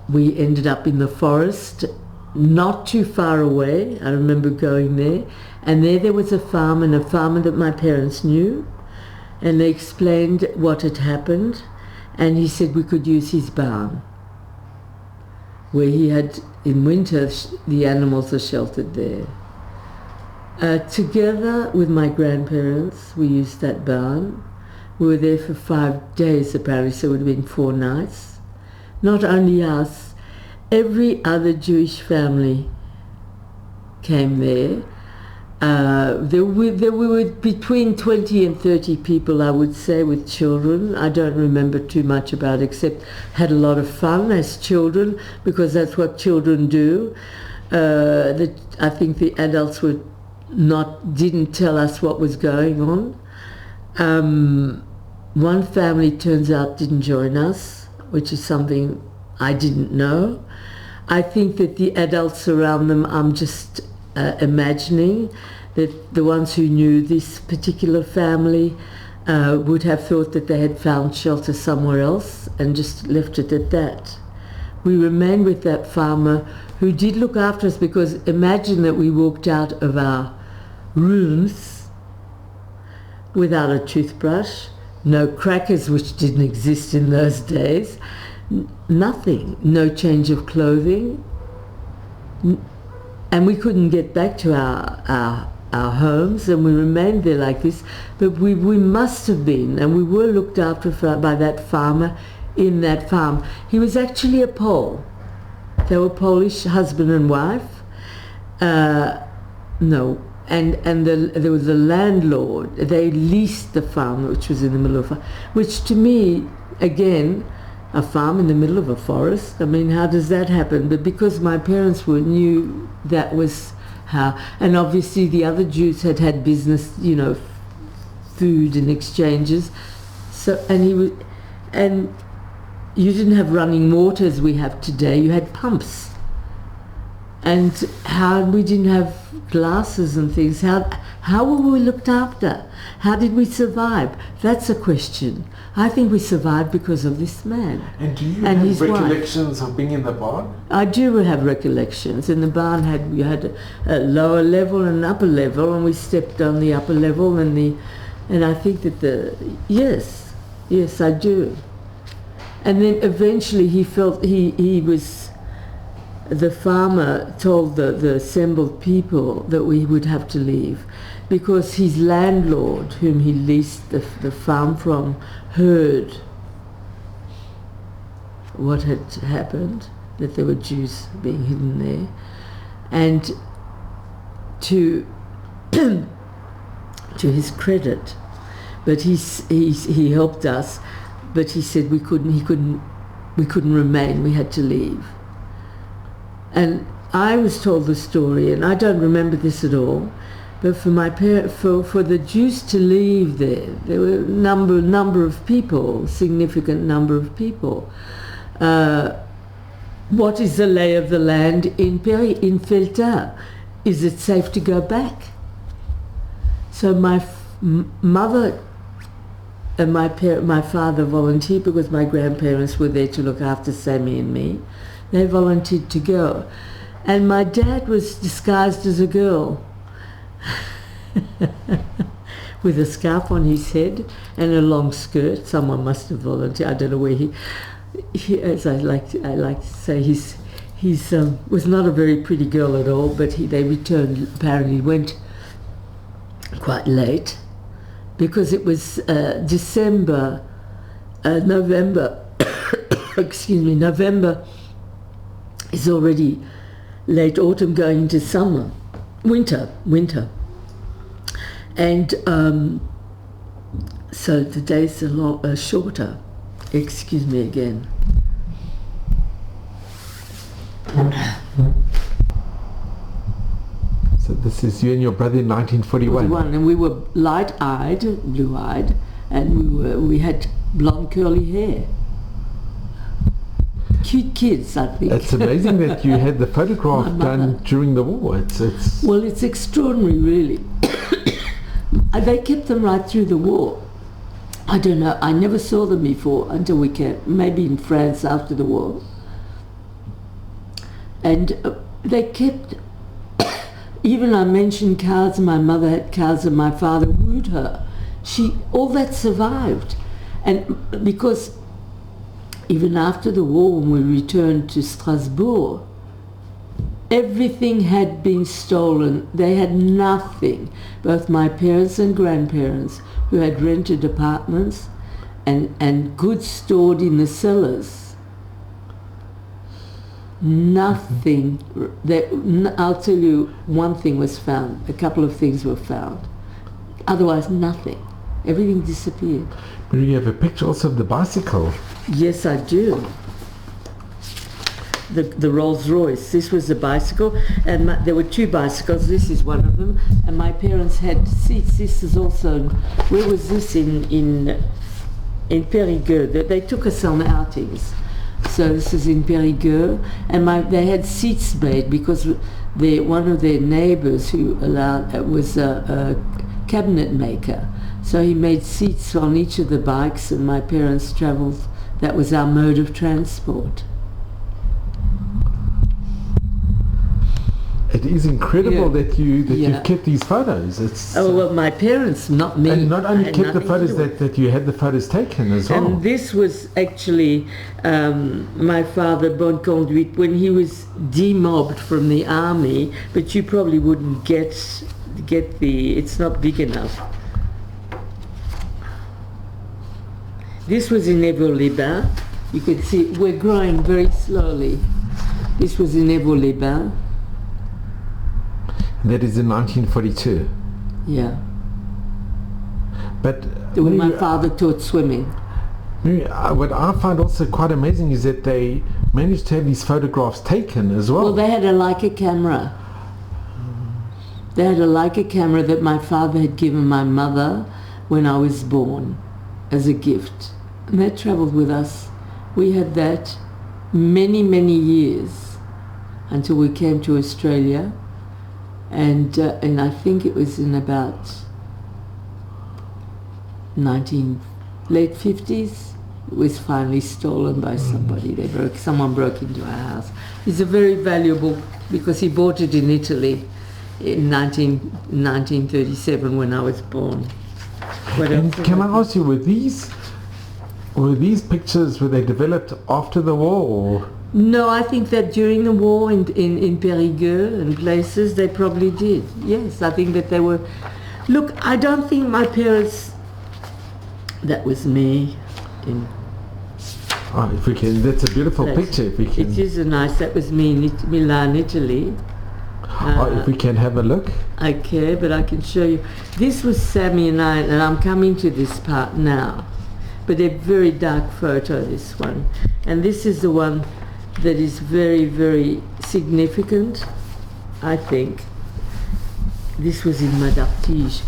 We ended up in the forest, not too far away. I remember going there, and there was a farm, and a farmer that my parents knew, and they explained what had happened, and he said we could use his barn, where he had, in winter, the animals are sheltered there. Together with my grandparents, we used that barn. We were there for 5 days, apparently, so it would have been 4 nights. Not only us, every other Jewish family came there. There were between 20 and 30 people, I would say, with children. I don't remember too much about it, except had a lot of fun as children, because that's what children do. I think the adults didn't tell us what was going on. One family, turns out, didn't join us, which is something I didn't know. I think that the adults around them, I'm just imagining that the ones who knew this particular family would have thought that they had found shelter somewhere else and just left it at that. we remained with that farmer who did look after us, because imagine that we walked out of our rooms without a toothbrush, no crackers, which didn't exist in those days, nothing, no change of clothing, and we couldn't get back to our homes, and we remained there like this. But we must have been, and we were looked after by that farmer in that farm. He was actually a Pole. They were Polish, husband and wife. There was a landlord. They leased the farm, which was in the middle of, which to me, again, a farm in the middle of a forest. I mean, how does that happen? But because my parents knew that was how, and obviously the other Jews had business, food and exchanges. So, and you didn't have running water as we have today. You had pumps. And we didn't have glasses and things. How were we looked after? How did we survive? That's a question. I think we survived because of this man. And do you and have his recollections of being in the barn? I do have recollections. In the barn you had a lower level and an upper level, and we stepped on the upper level, and I think that yes, I do. And then eventually he felt the farmer told the assembled people that we would have to leave, because his landlord, whom he leased the farm from, heard what had happened, that there were Jews being hidden there, and to his credit, but he helped us, but he said we couldn't remain, we had to leave. And I was told the story, and I don't remember this at all, but for the Jews to leave there were a number of people, significant number of people. What is the lay of the land in Felta? Is it safe to go back? So my mother and my father volunteered, because my grandparents were there to look after Sammy and me. They volunteered to go. And my dad was disguised as a girl with a scarf on his head and a long skirt. Someone must have volunteered. I don't know where he as I like to say, he was not a very pretty girl at all, but they returned, apparently went quite late, because it was November, excuse me, November is already late autumn going into summer, winter. And so the days are shorter. Excuse me again. So this is you and your brother in 1941. And we were light-eyed, blue-eyed, and we had blonde curly hair. Cute kids, I think. It's amazing that you had the photograph done during the war. Well, it's extraordinary, really. They kept them right through the war. I don't know, I never saw them before until we came, maybe in France after the war. And they kept, even I mentioned cows, and my mother had cows, and my father wooed her. All that survived. And because even after the war, when we returned to Strasbourg, everything had been stolen. They had nothing. Both my parents and grandparents, who had rented apartments and goods stored in the cellars. Nothing. I'll tell you, one thing was found. A couple of things were found. Otherwise, nothing. Everything disappeared. Miri, you have a picture also of the bicycle. Yes, I do. The Rolls Royce. This was the bicycle, and there were two bicycles. This is one of them, and my parents had seats. This is also, where was this? In Périgueux. They took us on outings. So this is in Périgueux, and they had seats made because one of their neighbors who was a cabinet maker. So he made seats on each of the bikes, and my parents travelled. That was our mode of transport. It is incredible that you've kept these photos. Well, my parents, not me. And not only kept the photos, that you had the photos taken as well. And this was actually my father, Bon Conduite, when he was demobbed from the army, but you probably wouldn't get it's not big enough. This was in Évaux-les-Bains. You could see we're growing very slowly. This was in Évaux-les-Bains. That is in 1942. Yeah. But when my father taught swimming. What I find also quite amazing is that they managed to have these photographs taken as well. Well, they had a Leica camera. They had a Leica camera that my father had given my mother when I was born as a gift. And that travelled with us. We had that many, many years until we came to Australia. And I think it was in about late 50s. It was finally stolen by somebody. Someone broke into our house. It's a very valuable, because he bought it in Italy in 1937 when I was born. And can I ask you, were these pictures, were they developed after the war? Or? No, I think that during the war in Périgueux and places, they probably did. Yes, I think that they were... Look, I don't think my parents... That was me in... Oh, if we can, that's a beautiful picture. If we can. It is that was me in Milan, Italy. If we can have a look. Okay, but I can show you. This was Sammy and I, and I'm coming to this part now. But a very dark photo, this one. And this is the one that is very, very significant, I think. This was in Madartige.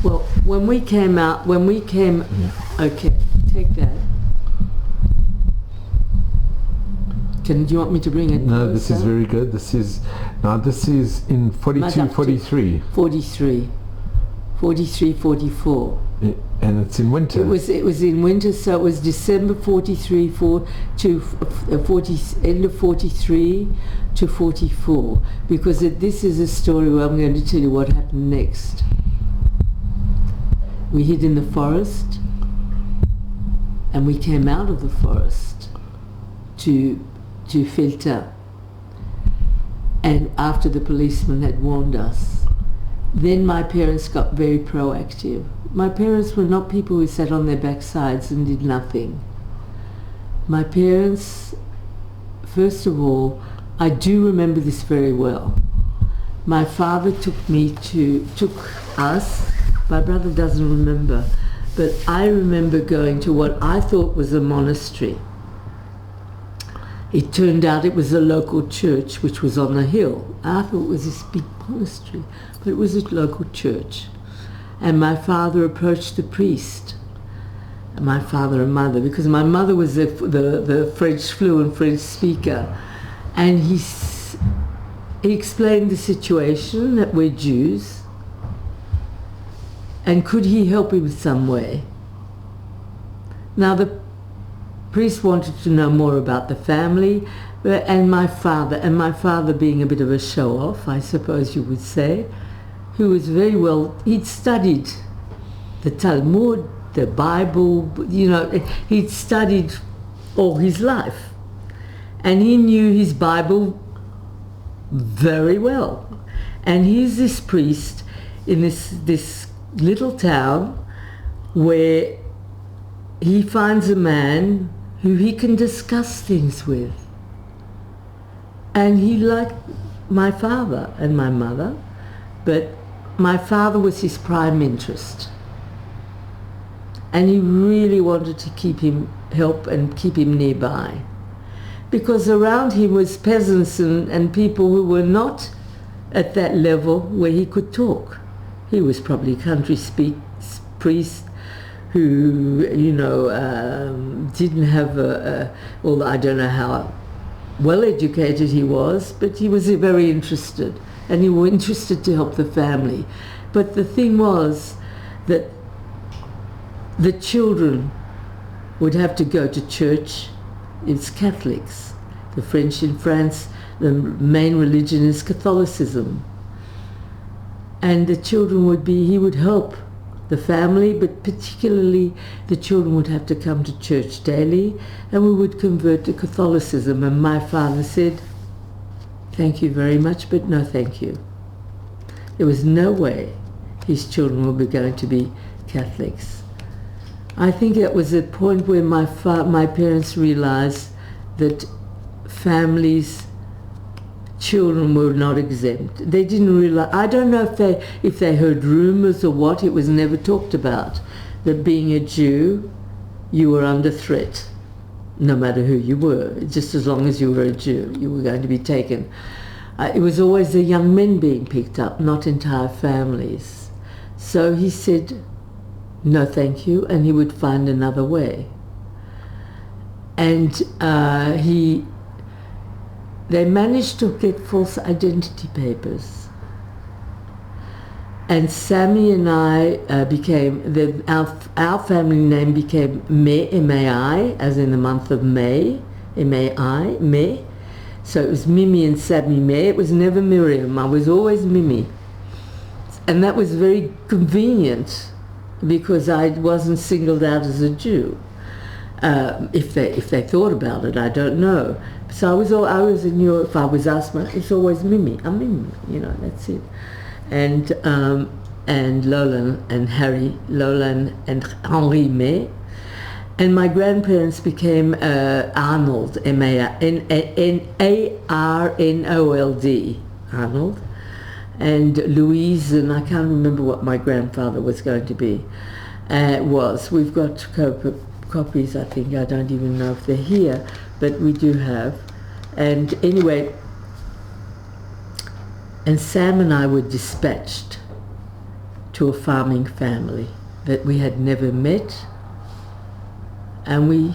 Well, when we came... Okay, take that. Do you want me to bring it No, closer? this is very good. This is in 42, 43. 43, 44. And it's in winter. It was in winter, so it was December 43 to end of 43 to 44, because this is a story where I'm going to tell you what happened next. We hid in the forest, and we came out of the forest to Feltin. And after the policeman had warned us, then my parents got very proactive. My parents were not people who sat on their backsides and did nothing. My parents, first of all, I do remember this very well. My father took us, my brother doesn't remember, but I remember going to what I thought was a monastery. It turned out it was a local church which was on the hill. I thought it was this big monastery, but it was a local church. And my father approached the priest, my father and mother, because my mother was the fluent French speaker, and he explained the situation, that we're Jews, and could he help him some way. Now the priest wanted to know more about the family, and my father being a bit of a show-off, I suppose you would say, who was very well, he'd studied the Talmud, the Bible, he'd studied all his life. And he knew his Bible very well. And he's this priest in this little town where he finds a man who he can discuss things with. And he liked my father and my mother, but my father was his prime interest. And he really wanted to help and keep him nearby. Because around him was peasants and people who were not at that level where he could talk. He was probably a country priest who, didn't have although I don't know how well educated he was, but he was very interested, and he was interested to help the family. But the thing was that the children would have to go to church. It's Catholics. The French in France the main religion is Catholicism. And the children he would help the family, but particularly the children would have to come to church daily, and we would convert to Catholicism. And my father said, "Thank you very much, but no thank you." There was no way his children would be going to be Catholics. I think it was a point where my parents realized that families, children were not exempt. They didn't realize, I don't know if they heard rumors or what, it was never talked about, that being a Jew, you were under threat, no matter who you were. Just as long as you were a Jew, you were going to be taken. It was always the young men being picked up, not entire families. So he said, no thank you, and he would find another way. And they managed to get false identity papers. And Sammy and I our family name became M-A-I, as in the month of May, M-A-I, May. So it was Mimi and Sammy May. It was never Miryam. I was always Mimi. And that was very convenient because I wasn't singled out as a Jew. If they thought about it, I don't know. So I was in Europe. If I was asked, it's always Mimi. I'm Mimi. That's it. And Lola and Harry, Lola and Henri May. And my grandparents became Arnold, M-A-R-N-O-L-D, Arnold, and Louise, and I can't remember what my grandfather was going to be. We've got copies, I think. I don't even know if they're here, but we do have. And anyway, and Sam and I were dispatched to a farming family that we had never met, and we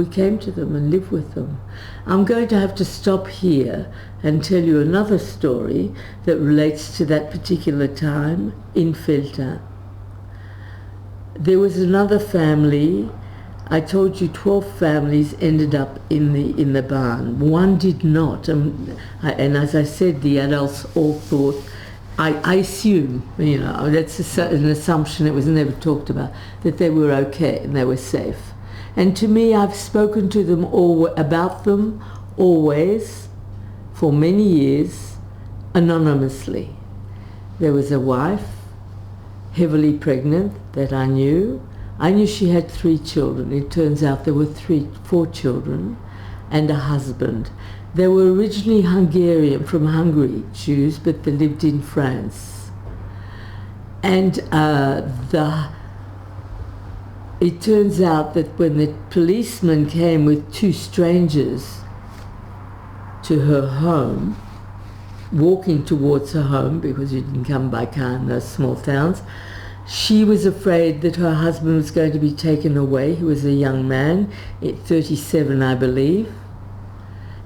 came to them and lived with them. I'm going to have to stop here and tell you another story that relates to that particular time in Felta. There was another family. I told you 12 families ended up in the barn. One did not, and as I said, the adults all thought, I assume, that's an assumption, it was never talked about, that they were okay and they were safe. And to me, I've spoken to them about them always, for many years, anonymously. There was a wife, heavily pregnant, that I knew. I knew she had 3 children. It turns out there were 4 children and a husband. They were originally Hungarian, from Hungary, Jews, but they lived in France. And it turns out that when the policeman came with 2 strangers to her home, walking towards her home, because you didn't come by car in those small towns, she was afraid that her husband was going to be taken away. He was a young man, 37, I believe.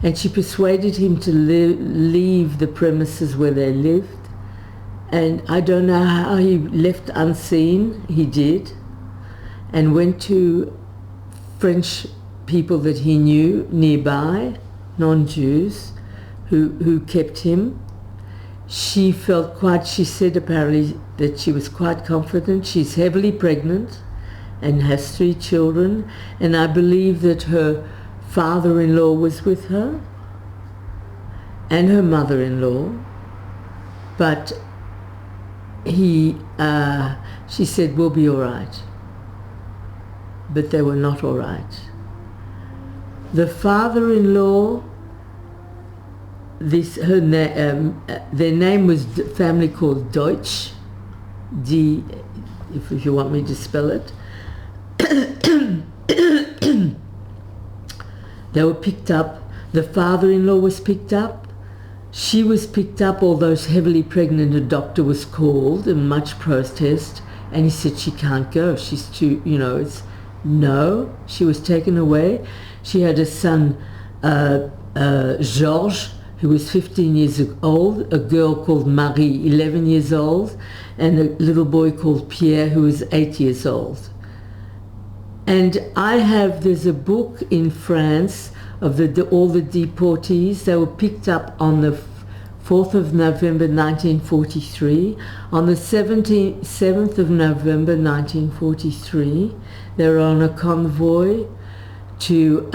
And she persuaded him to leave the premises where they lived. And I don't know how he left unseen. He did. And went to French people that he knew nearby, non-Jews, who kept him. She said apparently that she was quite confident. She's heavily pregnant and has 3 children. And I believe that her father-in-law was with her and her mother-in-law, but she said, we'll be all right. But they were not all right. The father-in-law, their name was a family called Deutsch, D, if you want me to spell it. They were picked up. The father-in-law was picked up. She was picked up, although heavily pregnant. A doctor was called and much protest, and he said she can't go. She's too, no. She was taken away. She had a son, Georges, who was 15 years old, a girl called Miri, 11 years old, and a little boy called Pierre, who was 8 years old. And there's a book in France of all the deportees. They were picked up on the 4th of November 1943. On the 7th of November 1943, they were on a convoy to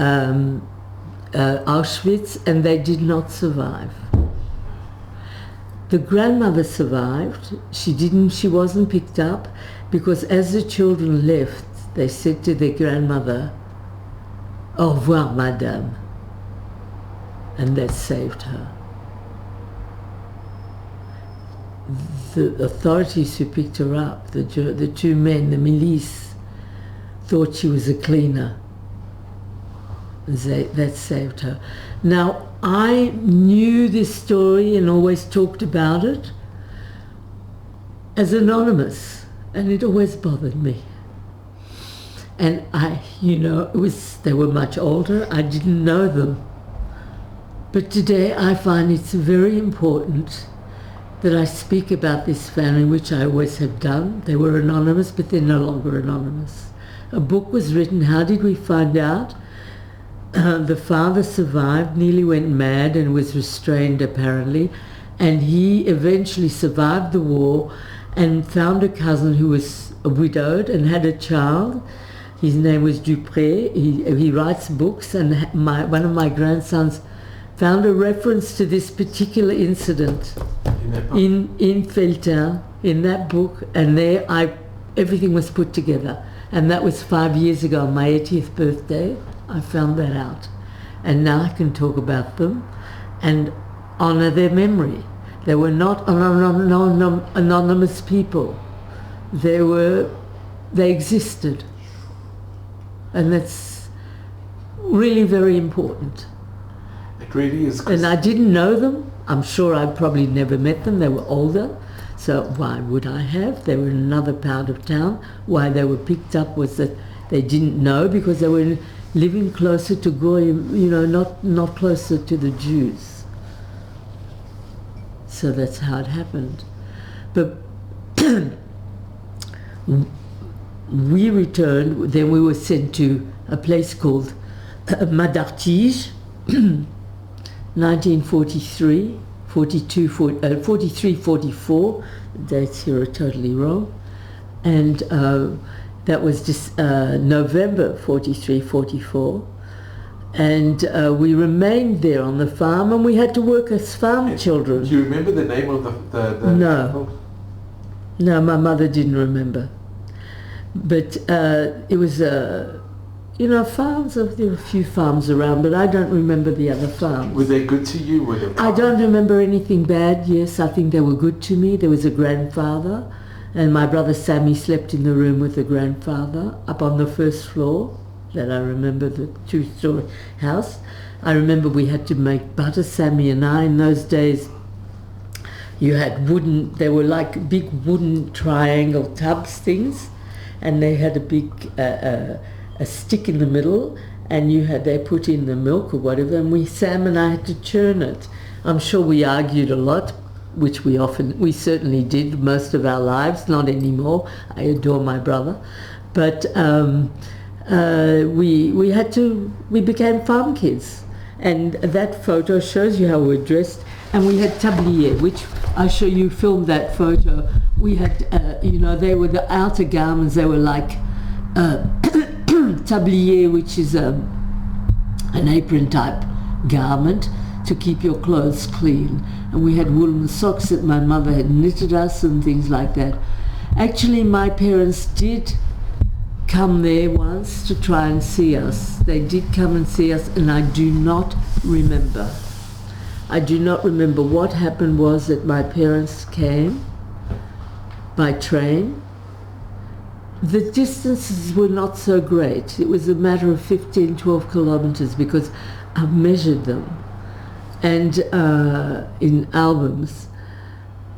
Auschwitz, and they did not survive. The grandmother survived. She wasn't picked up because as the children left, they said to their grandmother, "Au revoir, madame," and that saved her. The authorities who picked her up, the two men, the milice, thought she was a cleaner. That saved her. Now, I knew this story and always talked about it as anonymous, and it always bothered me. And they were much older. I didn't know them. But today I find it's very important that I speak about this family, which I always have done. They were anonymous, but they're no longer anonymous. A book was written, How Did We Find Out? The father survived, nearly went mad and was restrained apparently, and he eventually survived the war and found a cousin who was widowed and had a child. His name was Dupré. He writes books, and one of my grandsons found a reference to this particular incident in Feltin, in that book, and there everything was put together. And that was 5 years ago, on my 80th birthday. I found that out, and now I can talk about them and honor their memory. They were not anonymous people. They existed, and that's really very important. It really is. And I didn't know them. I'm sure I probably never met them. They were older, so why would I have? They were in another part of town. Why they were picked up was that they didn't know, because they were living closer to Goyim, not closer to the Jews. So that's how it happened. But we returned, then we were sent to a place called Madartige, 1943, 43, 44, the dates here are totally wrong, and that was just November 43, 44. And we remained there on the farm, and we had to work as farm children. Do you remember the name of the No. No, my mother didn't remember. But it was, farms. There were a few farms around, but I don't remember the other farms. Were they good to you? I don't remember anything bad. Yes, I think they were good to me. There was a grandfather, and my brother Sammy slept in the room with the grandfather up on the first floor. That I remember, the two-story house. I remember we had to make butter, Sammy and I. In those days, you had they were like big wooden triangle tubs things, and they had a big a stick in the middle, and they put in the milk or whatever, and Sam and I had to churn it. I'm sure we argued a lot, which we certainly did most of our lives, not anymore. I adore my brother. But we became farm kids. And that photo shows you how we were dressed. And we had tablier, which I show you, filmed that photo. We had, they were the outer garments. They were like tablier, which is an apron type garment to keep your clothes clean. And we had woolen socks that my mother had knitted us and things like that. Actually, my parents did come there once to try and see us. They did come and see us, and I do not remember. I do not remember. What happened was that my parents came by train. The distances were not so great. It was a matter of 15, 12 kilometers because I measured them. And in albums.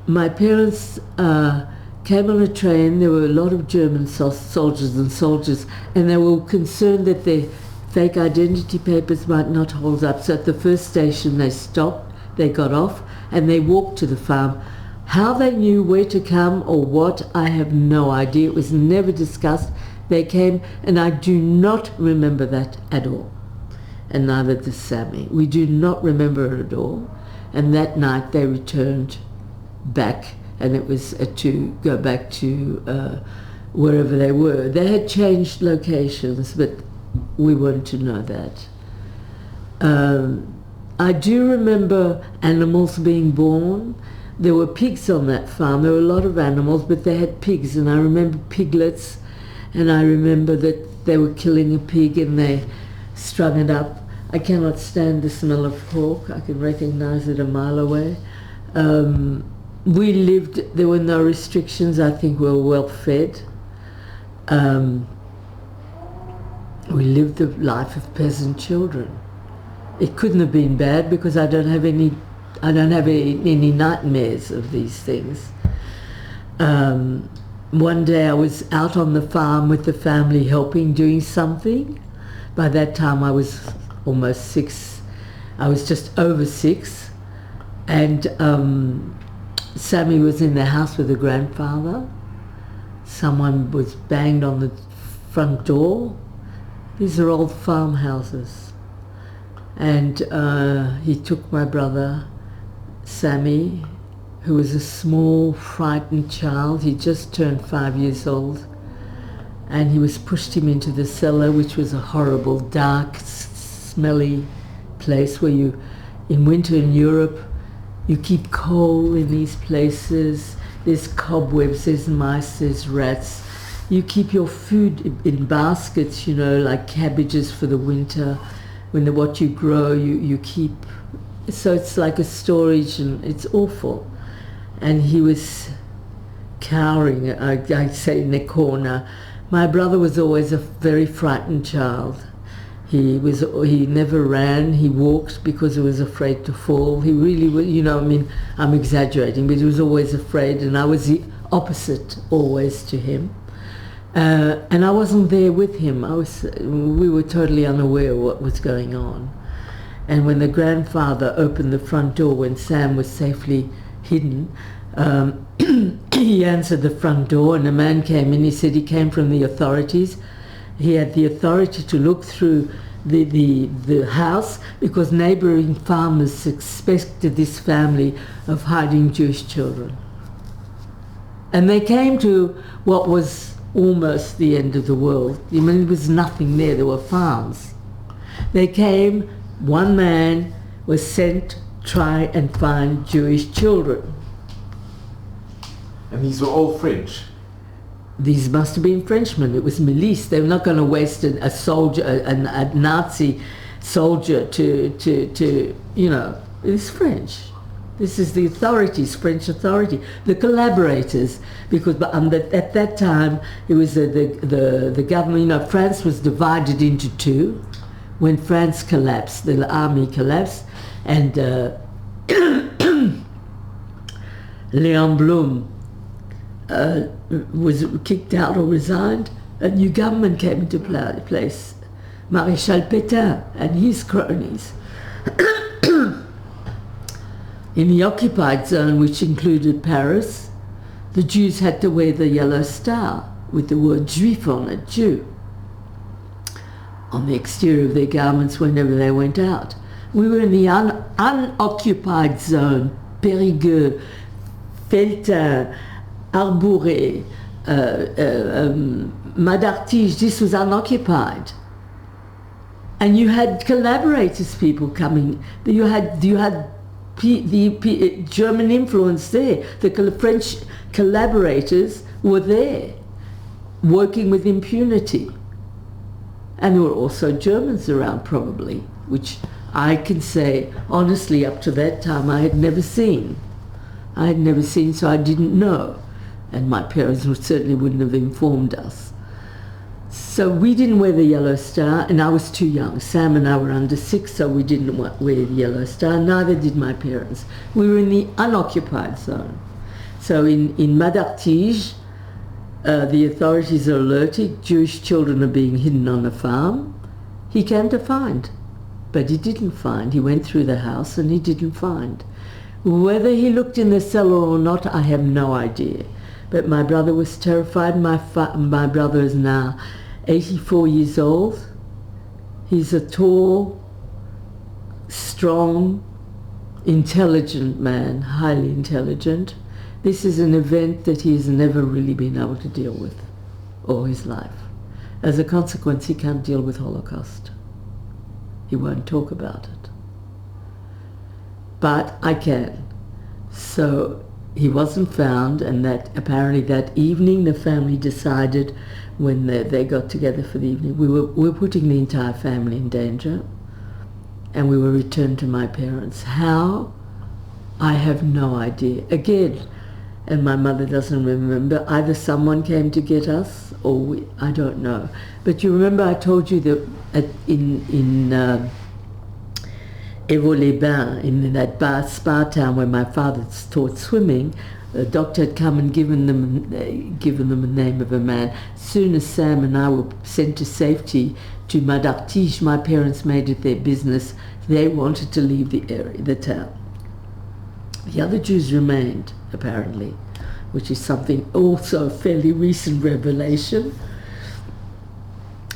My parents came on a train. There were a lot of German soldiers, and they were concerned that their fake identity papers might not hold up. So at the first station they stopped, they got off, and they walked to the farm. How they knew where to come or what, I have no idea. It was never discussed. They came, and I do not remember that at all. and neither does Sammy. We do not remember it at all. And that night they returned back, and it was to go back to wherever they were. They had changed locations, but we weren't to know that. I do remember animals being born. There were pigs on that farm. There were a lot of animals, but they had pigs, and I remember piglets, and I remember that they were killing a pig and they strung it up. I cannot stand the smell of pork. I can recognize it a mile away. We lived, there were no restrictions. I think we were well fed. We lived the life of peasant children. It couldn't have been bad because I don't have any nightmares of these things. One day I was out on the farm with the family helping, doing something. By that time I was almost 6. I was just over 6. And Sammy was in the house with the grandfather. Someone was banged on the front door. These are old farmhouses. And he took my brother, Sammy, who was a small, frightened child. He just turned 5 years old. And he pushed him into the cellar, which was a horrible, dark, smelly place where you, in winter in Europe, you keep coal in these places. There's cobwebs, there's mice, there's rats. You keep your food in baskets, you know, like cabbages for the winter. What you grow, you keep. So it's like a storage, and it's awful. And he was cowering, I'd say, in the corner. My brother was always a very frightened child. He never ran. He walked because he was afraid to fall. He really was, you know, I mean, I'm exaggerating, but he was always afraid, and I was the opposite always to him. And I wasn't there with him. We were totally unaware of what was going on. And when the grandfather opened the front door, when Sam was safely hidden, he answered the front door, and a man came in. He said he came from the authorities. He had the authority to look through the house because neighboring farmers suspected this family of hiding Jewish children. And they came to what was almost the end of the world. I mean, there was nothing there. There were farms. They came. One man was sent to try and find Jewish children. And these were all French? These must have been Frenchmen. It was milice. They were not going to waste a soldier, a Nazi soldier to you know, it's French. This is the authorities, French authority, the collaborators, because at that time it was the government. You know, France was divided into two. When France collapsed, the army collapsed, and Léon Blum was kicked out or resigned. A new government came into place, Maréchal Pétain and his cronies. In the occupied zone, which included Paris, the Jews had to wear the yellow star with the word Juif on it, Jew, on the exterior of their garments whenever they went out. We were in the unoccupied zone, Périgueux, Feltin, Arbouré, Madartige. This was unoccupied. And you had collaborators, people coming. You had the German influence there. The French collaborators were there, working with impunity. And there were also Germans around, probably, which I can say, honestly, up to that time, I had never seen. So I didn't know. And my parents certainly wouldn't have informed us. So we didn't wear the yellow star, and I was too young. Sam and I were under 6, so we didn't wear the yellow star. Neither did my parents. We were in the unoccupied zone. So in Madartige, the authorities are alerted. Jewish children are being hidden on a farm. He came to find, but he didn't find. He went through the house and he didn't find. Whether he looked in the cellar or not, I have no idea. But my brother was terrified. My brother is now 84 years old. He's a tall, strong, intelligent man, highly intelligent. This is an event that he has never really been able to deal with all his life. As a consequence, he can't deal with Holocaust. He won't talk about it. But I can. So he wasn't found, and that apparently that evening the family decided, when they got together for the evening, we were putting the entire family in danger, and we were returned to my parents. How? I have no idea. Again, and my mother doesn't remember. Either someone came to get us, or I don't know. But you remember I told you that in Évaux-les-Bains, in that spa town where my father taught swimming, the doctor had come and given them the name of a man. As soon as Sam and I were sent to safety to Madartiche, my parents made it their business. They wanted to leave the area, the town. The other Jews remained, apparently, which is something also a fairly recent revelation.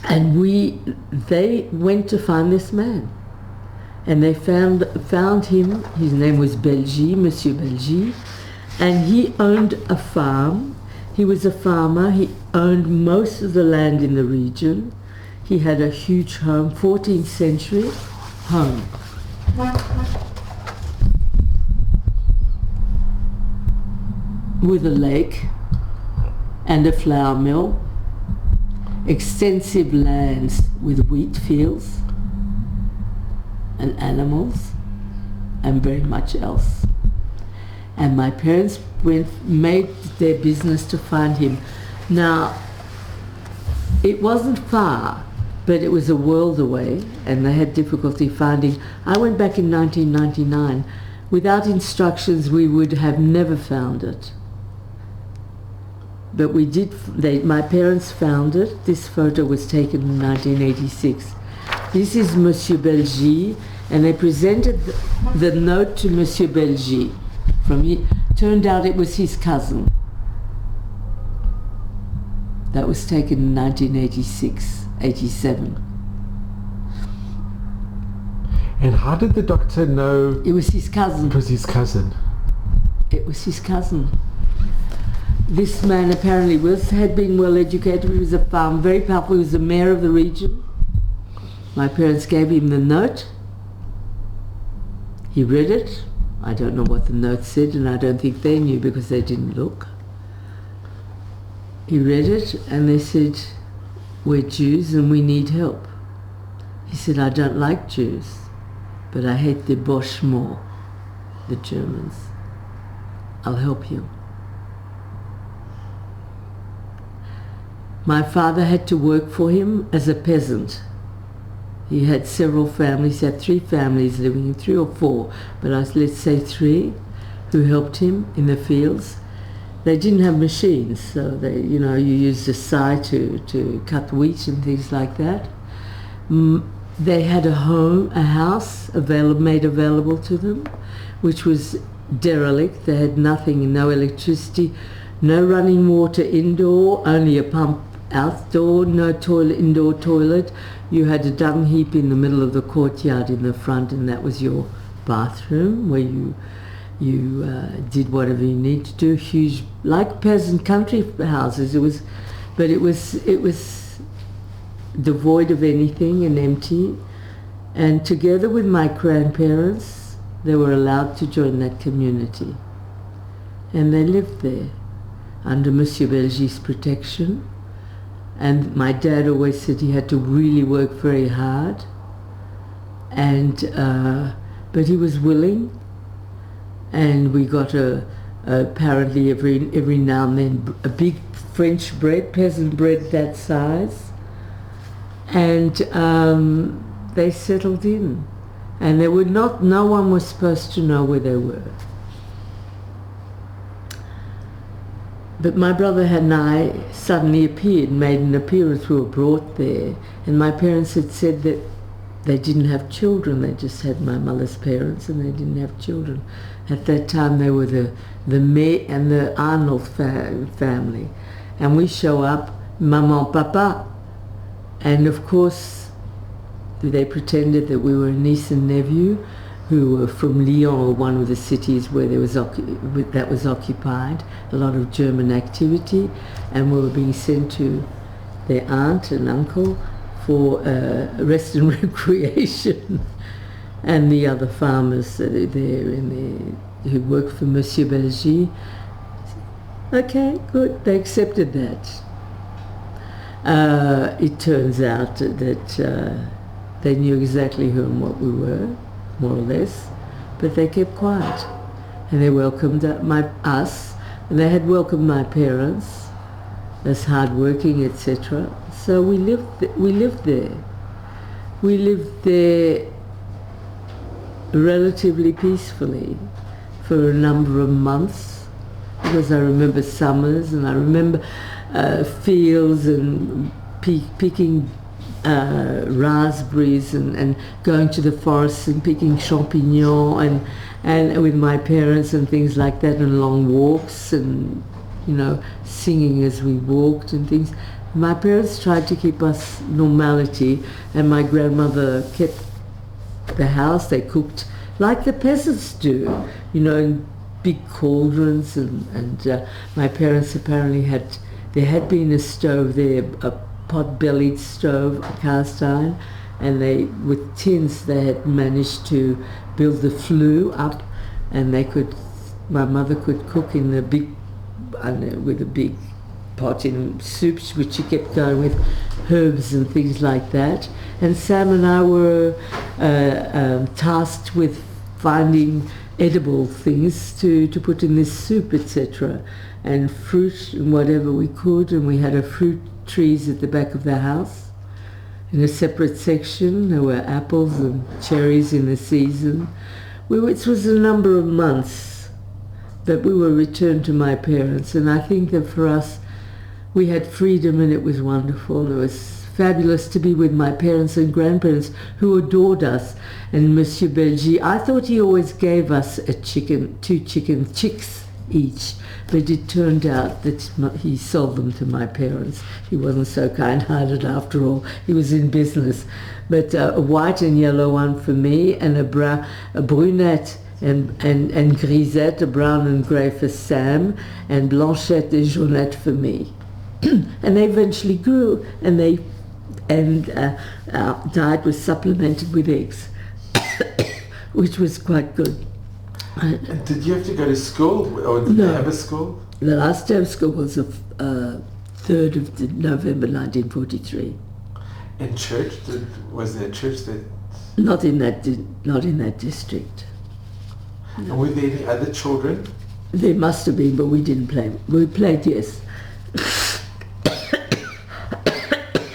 And they went to find this man. And they found him. His name was Belgi, Monsieur Belgi, and he owned a farm. He was a farmer. He owned most of the land in the region. He had a huge home, 14th century home. With a lake and a flour mill, extensive lands with wheat fields and animals and very much else. And my parents made their business to find him. Now, it wasn't far, but it was a world away, and they had difficulty finding. I went back in 1999. Without instructions, we would have never found it. But we did. My parents found it. This photo was taken in 1986. This is Monsieur Belgi, and they presented the note to Monsieur Belgi. Turned out it was his cousin. That was taken in 1986, 87. And how did the doctor know? It was his cousin. It was his cousin. It was his cousin. This man apparently had been well educated. He was a farmer, very powerful. He was the mayor of the region. My parents gave him the note. He read it. I don't know what the note said, and I don't think they knew because they didn't look. He read it, and they said, "We're Jews and we need help." He said, "I don't like Jews, but I hate the Bosch more, the Germans. I'll help you." My father had to work for him as a peasant. He had several families. He had 3 families living, 3 or 4, but let's say 3, who helped him in the fields. They didn't have machines, so you used a scythe to cut wheat and things like that. They had a house made available to them, which was derelict. They had nothing, no electricity, no running water indoor, only a pump outdoor, no indoor toilet. You had a dung heap in the middle of the courtyard in the front, and that was your bathroom where you did whatever you need to do. Huge, like peasant country houses. It was devoid of anything and empty. And together with my grandparents, they were allowed to join that community, and they lived there under Monsieur Belgi's protection. And my dad always said he had to really work very hard, but he was willing. And we got apparently every now and then a big French bread, peasant bread that size, and they settled in. And no one was supposed to know where they were. But my brother and I suddenly made an appearance. We were brought there, and my parents had said that they didn't have children. They just had my mother's parents, and they didn't have children. At that time, they were the May and the Arnold family, and we show up, Maman, Papa, and of course, they pretended that we were a niece and nephew who were from Lyon, or one of the cities where there was that was occupied, a lot of German activity, and we were being sent to their aunt and uncle for rest and recreation. And the other farmers there who worked for Monsieur Belgier, okay, good, they accepted that. It turns out that they knew exactly who and what we were, more or less, but they kept quiet, and they welcomed us, and they had welcomed my parents as hardworking, etc. So we lived there. We lived there relatively peacefully for a number of months, because I remember summers, and I remember fields and picking raspberries and going to the forests and picking champignons and with my parents and things like that, and long walks and, you know, singing as we walked and things. My parents tried to keep us normality, and my grandmother kept the house. They cooked like the peasants do, you know, in big cauldrons, and my parents apparently there had been a stove there, a pot-bellied stove, a cast iron, and with tins they had managed to build the flue up, and my mother could cook in the big, with a big pot in soups, which she kept going with herbs and things like that. And Sam and I were tasked with finding edible things to put in this soup, etc., and fruit and whatever we could. And we had a fruit trees at the back of the house in a separate section. There were apples and cherries in the season. It was a number of months that we were returned to my parents, and I think that for us we had freedom, and it was wonderful. It was fabulous to be with my parents and grandparents who adored us. And Monsieur Belgier, I thought he always gave us two chicken chicks each, but it turned out that he sold them to my parents. He wasn't so kind-hearted after all. He was in business. But a white and yellow one for me, and a brunette and grisette, a brown and grey for Sam, and blanchette and jaunette for me. And they eventually grew, and our diet was supplemented with eggs, which was quite good. And did you have to go to school, or did you have a school? The last day of school was the 3rd of November 1943. And church? Was there a church that? Not in that district. And were there any other children? There must have been, but we didn't play. We played, yes.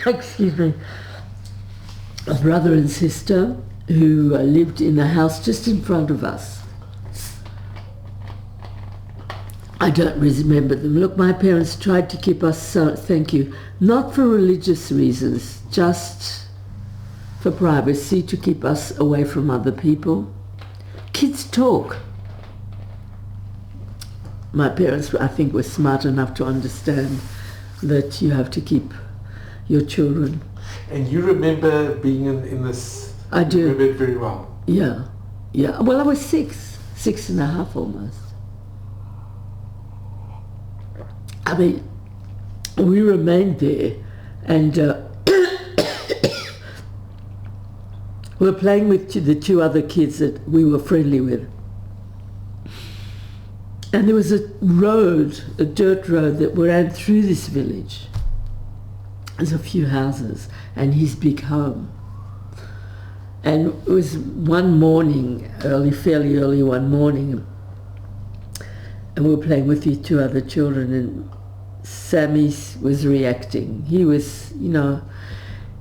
Excuse me. A brother and sister who lived in the house just in front of us. I don't remember them. Look, my parents tried to keep us, thank you, not for religious reasons, just for privacy, to keep us away from other people. Kids talk. My parents, I think, were smart enough to understand that you have to keep your children. And you remember being in this? I do. You remember it very well? Yeah. Well, I was 6 and a half almost. I mean, we remained there, and we were playing with the two other kids that we were friendly with. And there was a dirt road that ran through this village. There's a few houses and his big home. And it was one morning, fairly early one morning, and we were playing with the two other children, and Sammy was reacting. He was,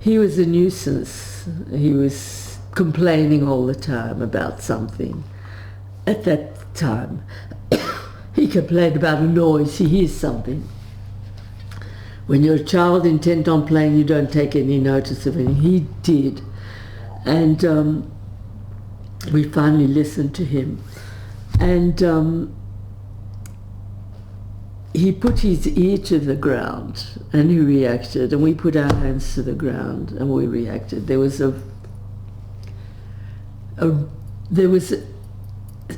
he was a nuisance. He was complaining all the time about something. At that time, he complained about a noise. He hears something. When you're a child intent on playing, you don't take any notice of it. He did. And we finally listened to him. And he put his ear to the ground, and he reacted, and we put our hands to the ground and we reacted. There was a there was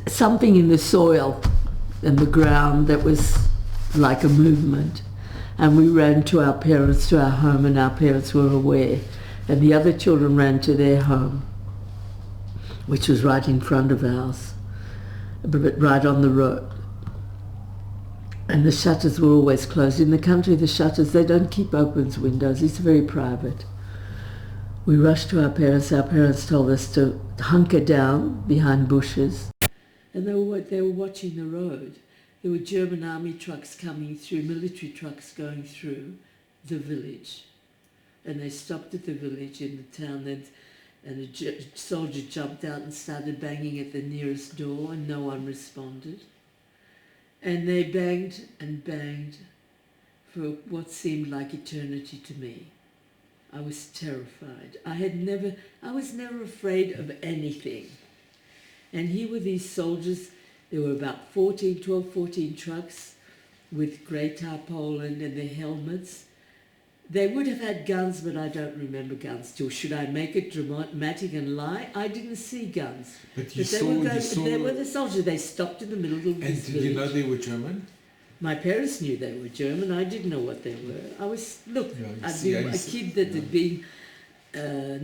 something in the soil and the ground that was like a movement. And we ran to our parents, to our home, and our parents were aware. And the other children ran to their home, which was right in front of ours, but right on the road. And the shutters were always closed. In the country, the shutters, they don't keep open windows. It's very private. We rushed to our parents. Our parents told us to hunker down behind bushes. And they were watching the road. There were German army trucks coming through, military trucks going through the village. And they stopped at the village in the town, and a soldier jumped out and started banging at the nearest door, and no one responded. And they banged and banged for what seemed like eternity to me. I was terrified. I was never afraid of anything. And here were these soldiers. There were about 12, 14 trucks with grey tarpaulin and their helmets. They would have had guns, but I don't remember guns. Should I make it dramatic and lie? I didn't see guns. But they were the soldiers. They stopped in the middle of this village. And did you know they were German? My parents knew they were German. I didn't know what they were. I'd been a kid that had been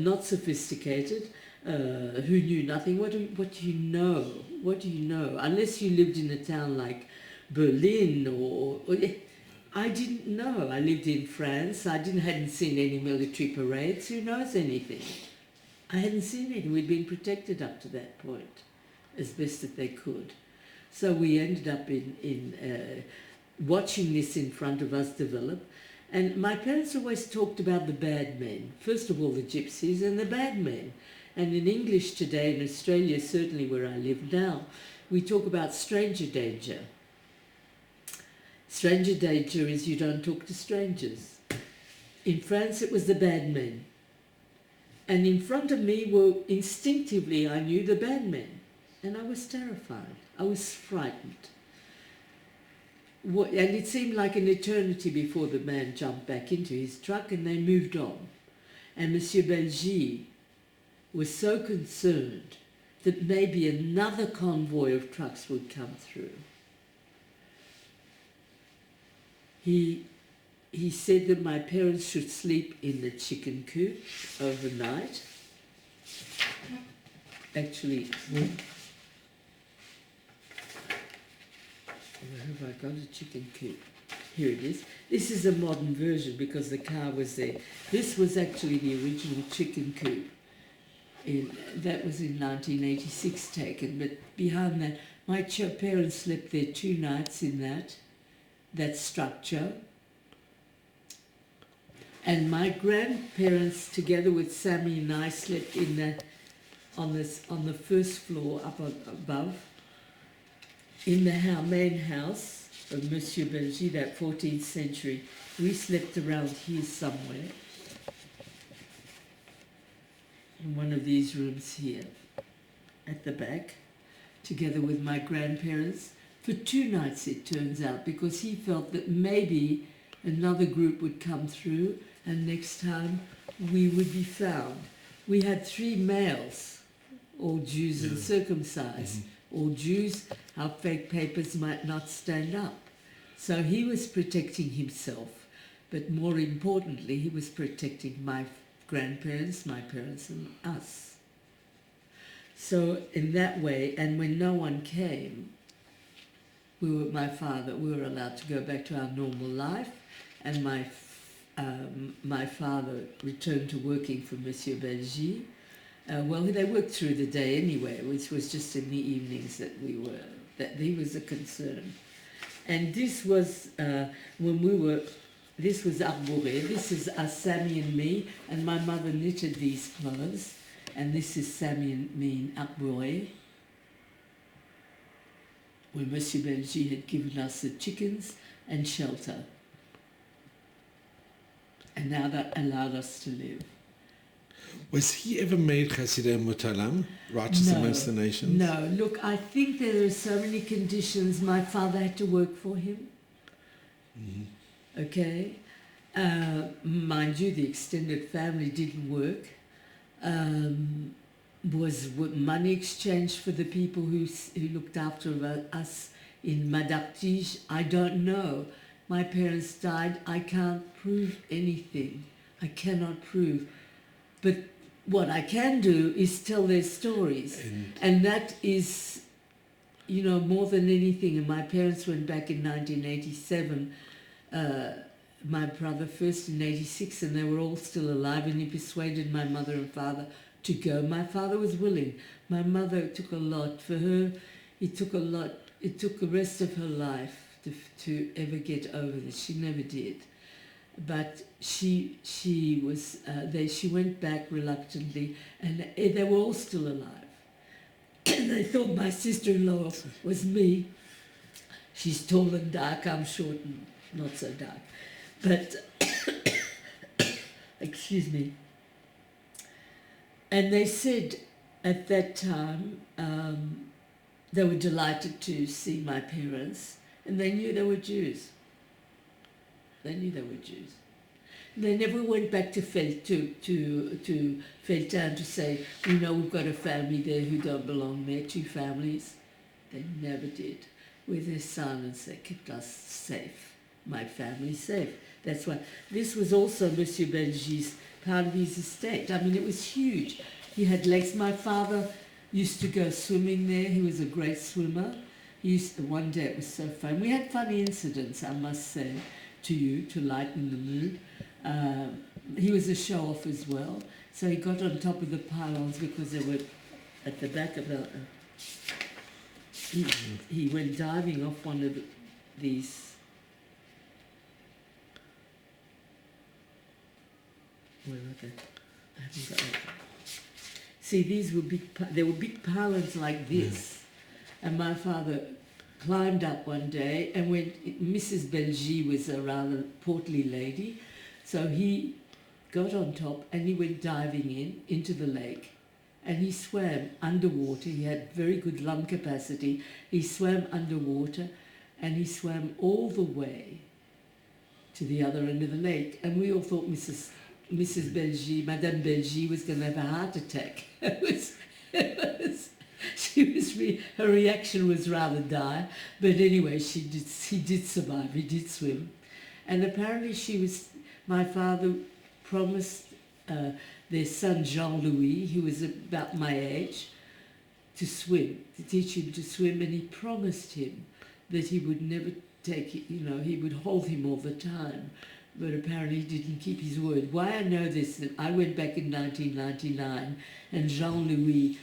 not sophisticated, who knew nothing. What do you know? What do you know? Unless you lived in a town like Berlin or I didn't know. I lived in France. Hadn't seen any military parades. Who knows anything? I hadn't seen anything. We'd been protected up to that point, as best that they could. So we ended up in watching this in front of us develop. And my parents always talked about the bad men. First of all, the gypsies and the bad men. And in English today, in Australia, certainly where I live now, we talk about stranger danger. Stranger danger is you don't talk to strangers. In France, it was the bad men. And in front of me were, instinctively, I knew the bad men. And I was terrified. I was frightened. And it seemed like an eternity before the man jumped back into his truck and they moved on. And Monsieur Belgy was so concerned that maybe another convoy of trucks would come through. He said that my parents should sleep in the chicken coop overnight. Actually, where have I got a chicken coop? Here it is. This is a modern version because the car was there. This was actually the original chicken coop. That was in 1986 taken, but behind that, my parents slept there 2 nights in that structure. And my grandparents, together with Sammy and I, slept in that on the first floor up above, in the main house of Monsieur Belgy, that 14th century. We slept around here somewhere, in one of these rooms here, at the back, together with my grandparents, for 2 nights, it turns out, because he felt that maybe another group would come through and next time we would be found. We had 3 males, all Jews and circumcised. All Jews, our fake papers might not stand up. So he was protecting himself, but more importantly, he was protecting my grandparents, my parents, and us. So in that way, and when no one came, we were allowed to go back to our normal life, and my father returned to working for Monsieur Belgy. Well, they worked through the day anyway, which was just in the evenings that he was a concern. And this was this was Arboré. This is Sammy and me, and my mother knitted these clothes, and this is Sammy and me in Arboré, where Monsieur Belgy had given us the chickens and shelter. And now that allowed us to live. Was he ever made Chasidei Mutalam, righteous amongst the nations? No. Look, I think there are so many conditions. My father had to work for him. Okay? Mind you, the extended family didn't work. was money exchanged for the people who looked after us in Madaptige? I don't know. My parents died. I can't prove anything. I cannot prove. But what I can do is tell their stories. And that is, you know, more than anything. And my parents went back in 1987. My brother first in 86, and they were all still alive, and he persuaded my mother and father to go. My father was willing. My mother took a lot. For her, it took a lot. It took the rest of her life to ever get over this. She never did. But she went back reluctantly, and they were all still alive. And they thought my sister-in-law was me. She's tall and dark. I'm short and not so dark. But, excuse me. And they said at that time they were delighted to see my parents, and they knew they were Jews. They knew they were Jews. They never went back to Feltown to say, we know we've got a family there who don't belong there, 2 families. They never did. With their silence, they kept us safe. My family safe. That's why this was also Monsieur Belgi's part of his estate. I mean, it was huge. He had lakes. My father used to go swimming there. He was a great swimmer. One day it was so fun. We had funny incidents, I must say, to you, to lighten the mood. He was a show-off as well. So he got on top of the pylons because they were at the back of the... He went diving off one of these... Where are they? I haven't got it. See, there were big pylons like this. And my father climbed up one day, and when Mrs. Belgi was a rather portly lady, so he got on top and he went diving into the lake, and he swam underwater. He had very good lung capacity. He swam underwater, and he swam all the way to the other end of the lake, and we all thought Mrs. Belgi, Madame Belgi, was going to have a heart attack. Her reaction was rather dire, but anyway, he did survive. He did swim, and apparently my father promised their son Jean-Louis, who was about my age, to teach him to swim, and he promised him that he would never take it, he would hold him all the time. But apparently he didn't keep his word. Why I know this, I went back in 1999, and Jean-Louis,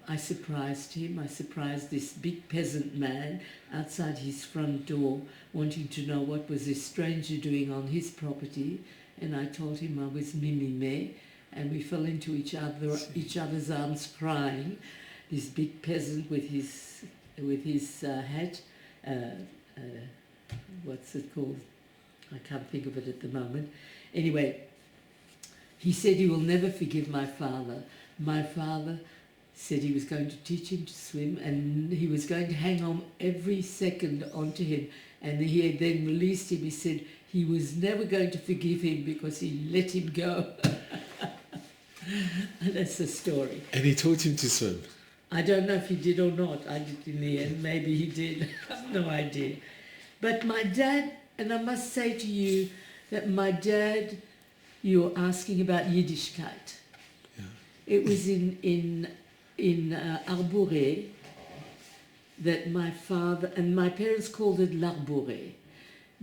I surprised him. I surprised this big peasant man outside his front door, wanting to know what was this stranger doing on his property. And I told him I was Mimime, and we fell into each other's arms crying. This big peasant with his hat, what's it called? I can't think of it at the moment. Anyway, he said he will never forgive my father. My father said he was going to teach him to swim, and he was going to hang on every second onto him. And he had then released him. He said he was never going to forgive him because he let him go. And that's the story. And he taught him to swim? I don't know if he did or not. I did in the end. Maybe he did. I have no idea. But my dad... And I must say to you that my dad, you're asking about Yiddishkeit. Yeah. It was in Arboré that my father, and my parents called it l'Arboré,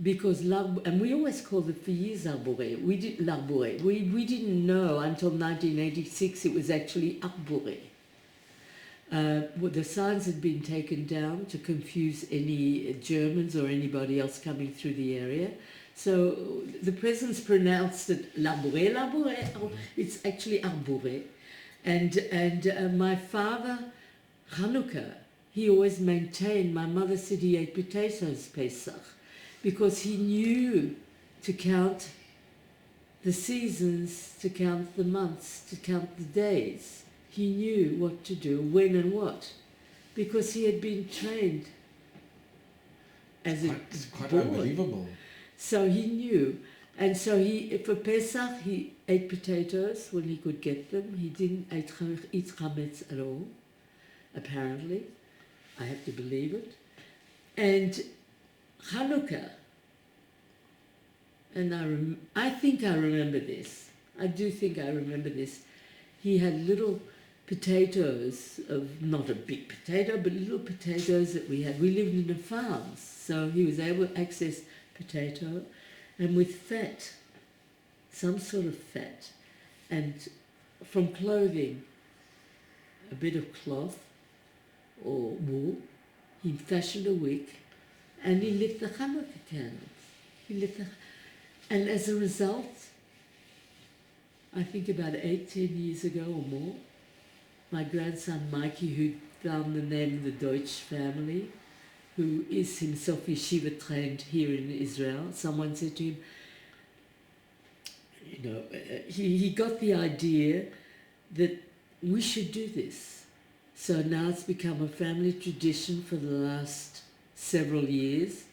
because and we always called it for years Arboré. We did l'Arboré. We didn't know until 1986 it was actually Arboré. The signs had been taken down to confuse any Germans or anybody else coming through the area. So the presence pronounced it Labouré. It's actually Arboré. And my father, Hanukkah, he always maintained, my mother said he ate potatoes Pesach, because he knew to count the seasons, to count the months, to count the days. He knew what to do, when and what, because he had been trained as a It's quite boy. unbelievable. So he knew. And so for Pesach, he ate potatoes when he could get them. He didn't eat chametz at all, apparently. I have to believe it. And Hanukkah, and I think I remember this. I do think I remember this. He had little potatoes, not a big potato, but little potatoes that we had. We lived in a farm, so he was able to access potato, and with fat, some sort of fat, and from clothing, a bit of cloth or wool. He fashioned a wick, and he lit the Hanukkah candles. And as a result, I think about 8-10 years ago or more, my grandson Mikey, who found the name of the Deutsch family, who is himself yeshiva trained here in Israel, someone said to him, he got the idea that we should do this. So now it's become a family tradition for the last several years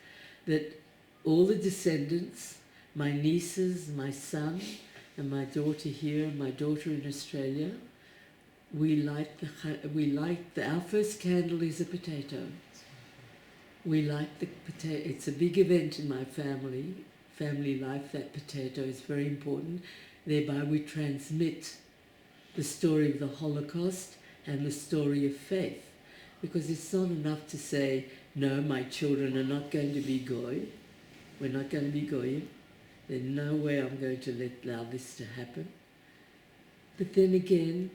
that all the descendants, my nieces, my son, and my daughter here, and my daughter in Australia, our first candle is a potato. We light the potato. It's a big event in my family life. That potato is very important. Thereby we transmit the story of the Holocaust and the story of faith. Because it's not enough to say, no, my children are not going to be goy. We're not going to be goyim. There's no way I'm going to allow this to happen. But then again,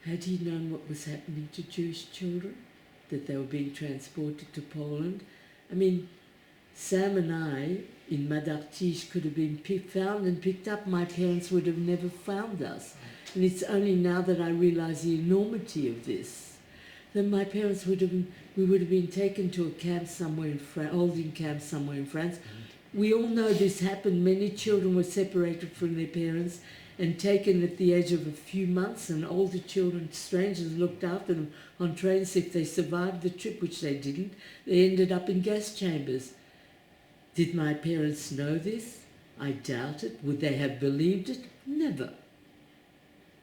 had he known what was happening to Jewish children, that they were being transported to Poland? I mean, Sam and I in Madartish could have been found and picked up. My parents would have never found us. And it's only now that I realise the enormity of this, that my parents we would have been taken to a camp somewhere in holding camp somewhere in France. We all know this happened. Many children were separated from their parents and taken at the age of a few months, and older children, strangers, looked after them on trains. If they survived the trip, which they didn't, they ended up in gas chambers. Did my parents know this? I doubt it. Would they have believed it? Never.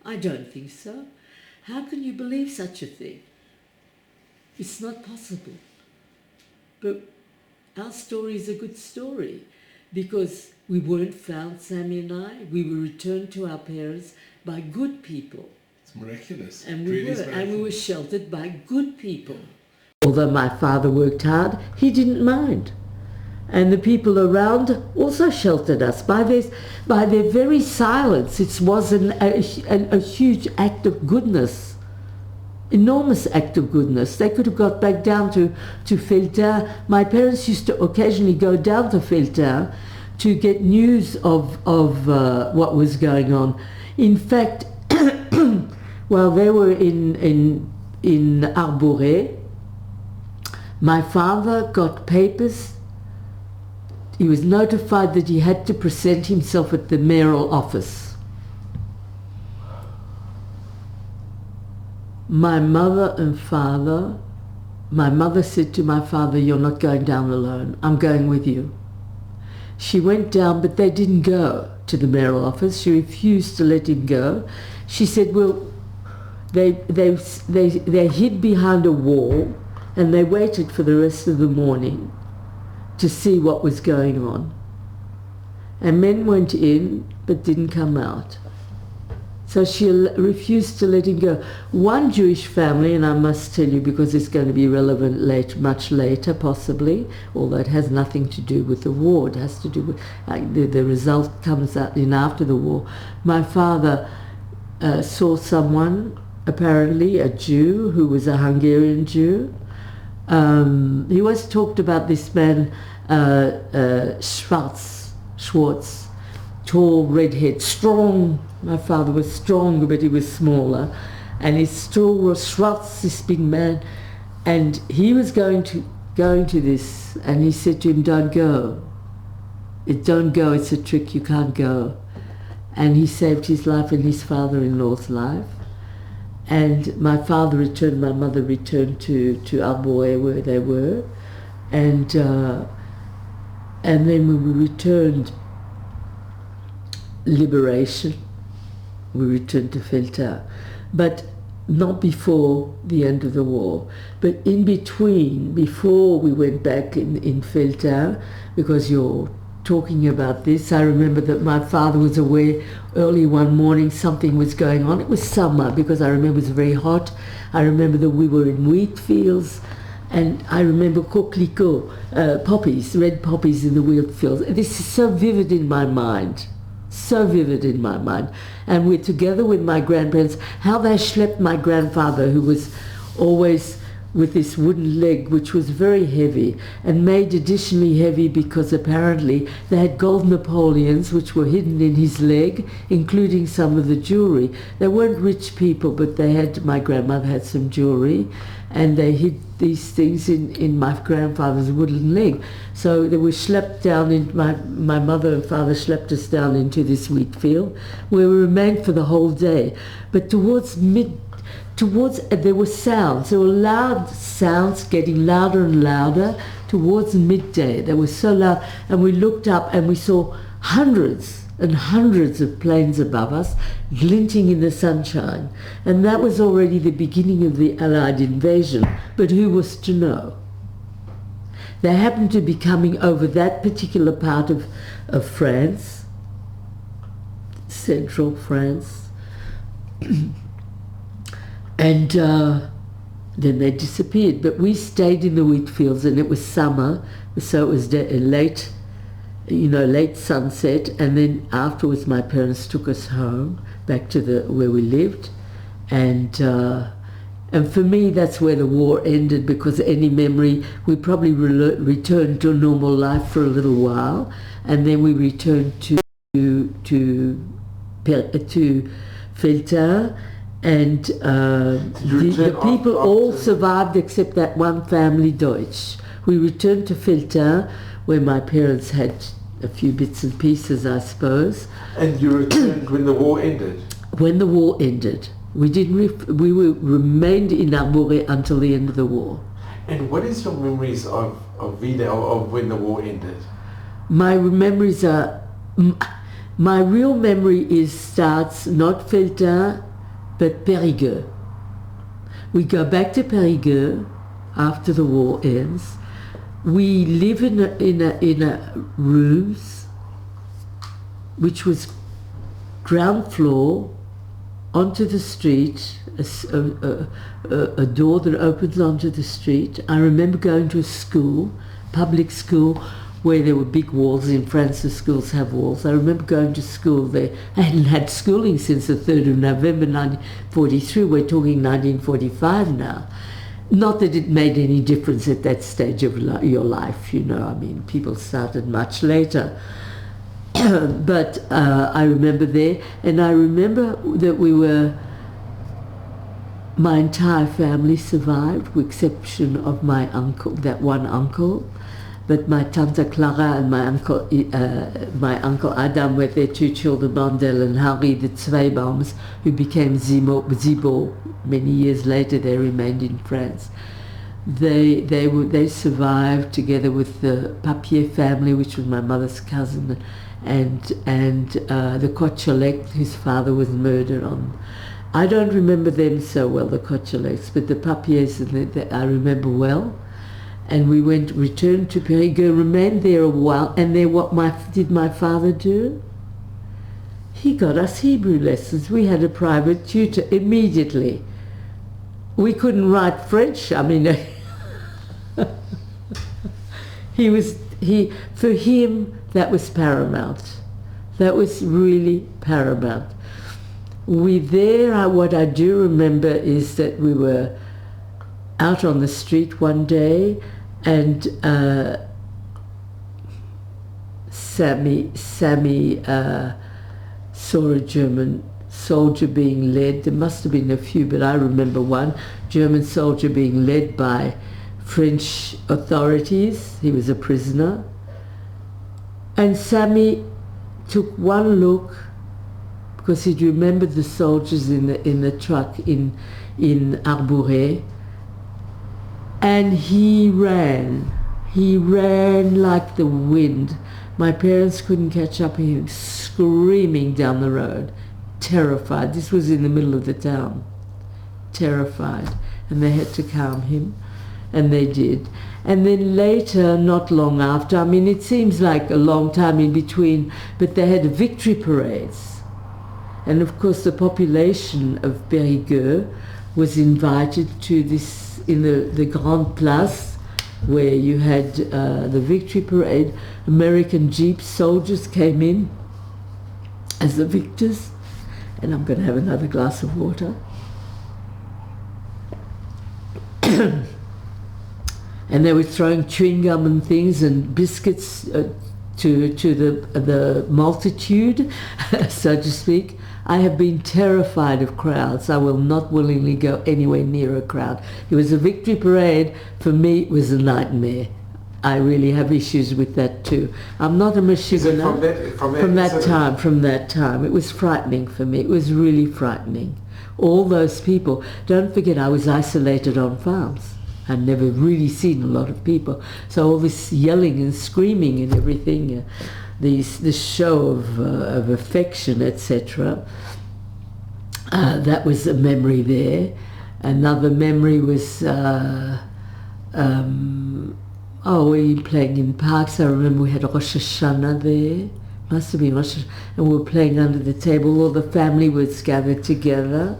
I don't think so. How can you believe such a thing? It's not possible. But our story is a good story because we weren't found, Sammy and I. We were returned to our parents by good people. It's miraculous. And we were sheltered by good people. Although my father worked hard, he didn't mind. And the people around also sheltered us by their very silence. It was a huge act of goodness. Enormous act of goodness. They could have got back down to Felter. My parents used to occasionally go down to Felter to get news of what was going on. In fact, while they were in Arboré, my father got papers. He was notified that he had to present himself at the mayoral office. My mother said to my father, "You're not going down alone. I'm going with you." She went down, but they didn't go to the mayoral office. She refused to let him go. She said, well, they hid behind a wall and they waited for the rest of the morning to see what was going on. And men went in but didn't come out. So she refused to let him go. One Jewish family, and I must tell you because it's going to be relevant much later possibly, although it has nothing to do with the war, it has to do with, the result comes out in after the war. My father saw someone, apparently a Jew, who was a Hungarian Jew. He always talked about this man, Schwartz, tall, redhead, strong. My father was stronger, but he was smaller. And he still was Schwartz, this big man. And he was going to this, and he said to him, don't go. Don't go, it's a trick, you can't go. And he saved his life and his father-in-law's life. And my father returned, my mother returned to Arboe where they were. And then when we returned, liberation, we returned to Felter, but not before the end of the war. But in between, before we went back in Felter, because you're talking about this, I remember that my father was aware early one morning something was going on. It was summer, because I remember it was very hot. I remember that we were in wheat fields, and I remember coquelicot, poppies, red poppies in the wheat fields. This is so vivid in my mind. So vivid in my mind. And we're together with my grandparents, how they schlepped my grandfather, who was always with this wooden leg, which was very heavy, and made additionally heavy because apparently they had gold Napoleons which were hidden in his leg, including some of the jewelry. They weren't rich people, but they had, my grandmother had some jewelry, and they hid these things in my grandfather's wooden leg. So they were schlepped down in, my mother and father schlepped us down into this wheat field, where we remained for the whole day. But there were sounds, there were loud sounds getting louder and louder towards midday. They were so loud, and we looked up and we saw hundreds and hundreds of planes above us glinting in the sunshine. And that was already the beginning of the Allied invasion, but who was to know? They happened to be coming over that particular part of France, central France, and then they disappeared. But we stayed in the wheat fields, and it was summer, so it was late sunset. And then afterwards, my parents took us home back to where we lived, and for me, that's where the war ended, because any memory, we probably returned to a normal life for a little while, and then we returned to Felter. And the people all survived except that one family, Deutsch. We returned to Felter, where my parents had a few bits and pieces, I suppose. And you returned when the war ended? When the war ended. We remained in Arboret until the end of the war. And what is your memories of Vida, of when the war ended? My memories are... My real memory starts not Felter, but Périgueux. We go back to Périgueux after the war ends. We live in a rooms, which was ground floor, onto the street, a door that opens onto the street. I remember going to a school, public school, where there were big walls. In France, the schools have walls. I remember going to school there. I hadn't had schooling since the 3rd of November 1943. We're talking 1945 now. Not that it made any difference at that stage of your life, I mean, people started much later. But I remember there, and I remember that my entire family survived, with exception of my uncle, that one uncle. But my Tante Clara and my uncle Adam, with their two children, Mandel and Harry, the Zweibaums, who became Zibo many years later, they remained in France. They survived together with the Papier family, which was my mother's cousin, and the Kocholek, whose father was murdered on. I don't remember them so well, the Kocholeks, but the Papiers I remember well. And we returned to Périgueux, remained there a while, and then what did my father do? He got us Hebrew lessons. We had a private tutor immediately. We couldn't write French. I mean, for him, that was paramount. That was really paramount. What I do remember is that we were out on the street one day, and Sammy saw a German soldier being led. There must have been a few, but I remember one German soldier being led by French authorities. He was a prisoner. And Sammy took one look, because he'd remembered the soldiers in the truck in Arboret, and he ran. He ran like the wind. My parents couldn't catch up with him, screaming down the road, terrified. This was in the middle of the town, terrified. And they had to calm him, and they did. And then later, not long after, I mean, it seems like a long time in between, but they had victory parades. And of course, the population of Périgueux was invited to this, in the Grande Place, where you had the victory parade. American Jeep soldiers came in as the victors. And I'm going to have another glass of water. And they were throwing chewing gum and things and biscuits to the multitude, so to speak. I have been terrified of crowds. I will not willingly go anywhere near a crowd. It was a victory parade. For me, it was a nightmare. I really have issues with that too. I'm not a Michiganer. From that time. It was frightening for me. It was really frightening. All those people. Don't forget, I was isolated on farms. I'd never really seen a lot of people. So all this yelling and screaming and everything, this show of affection, etc. That was a memory there. Another memory was, we were playing in parks. I remember we had Rosh Hashanah there. Must have been Rosh Hashanah. And we were playing under the table. All the family was gathered together.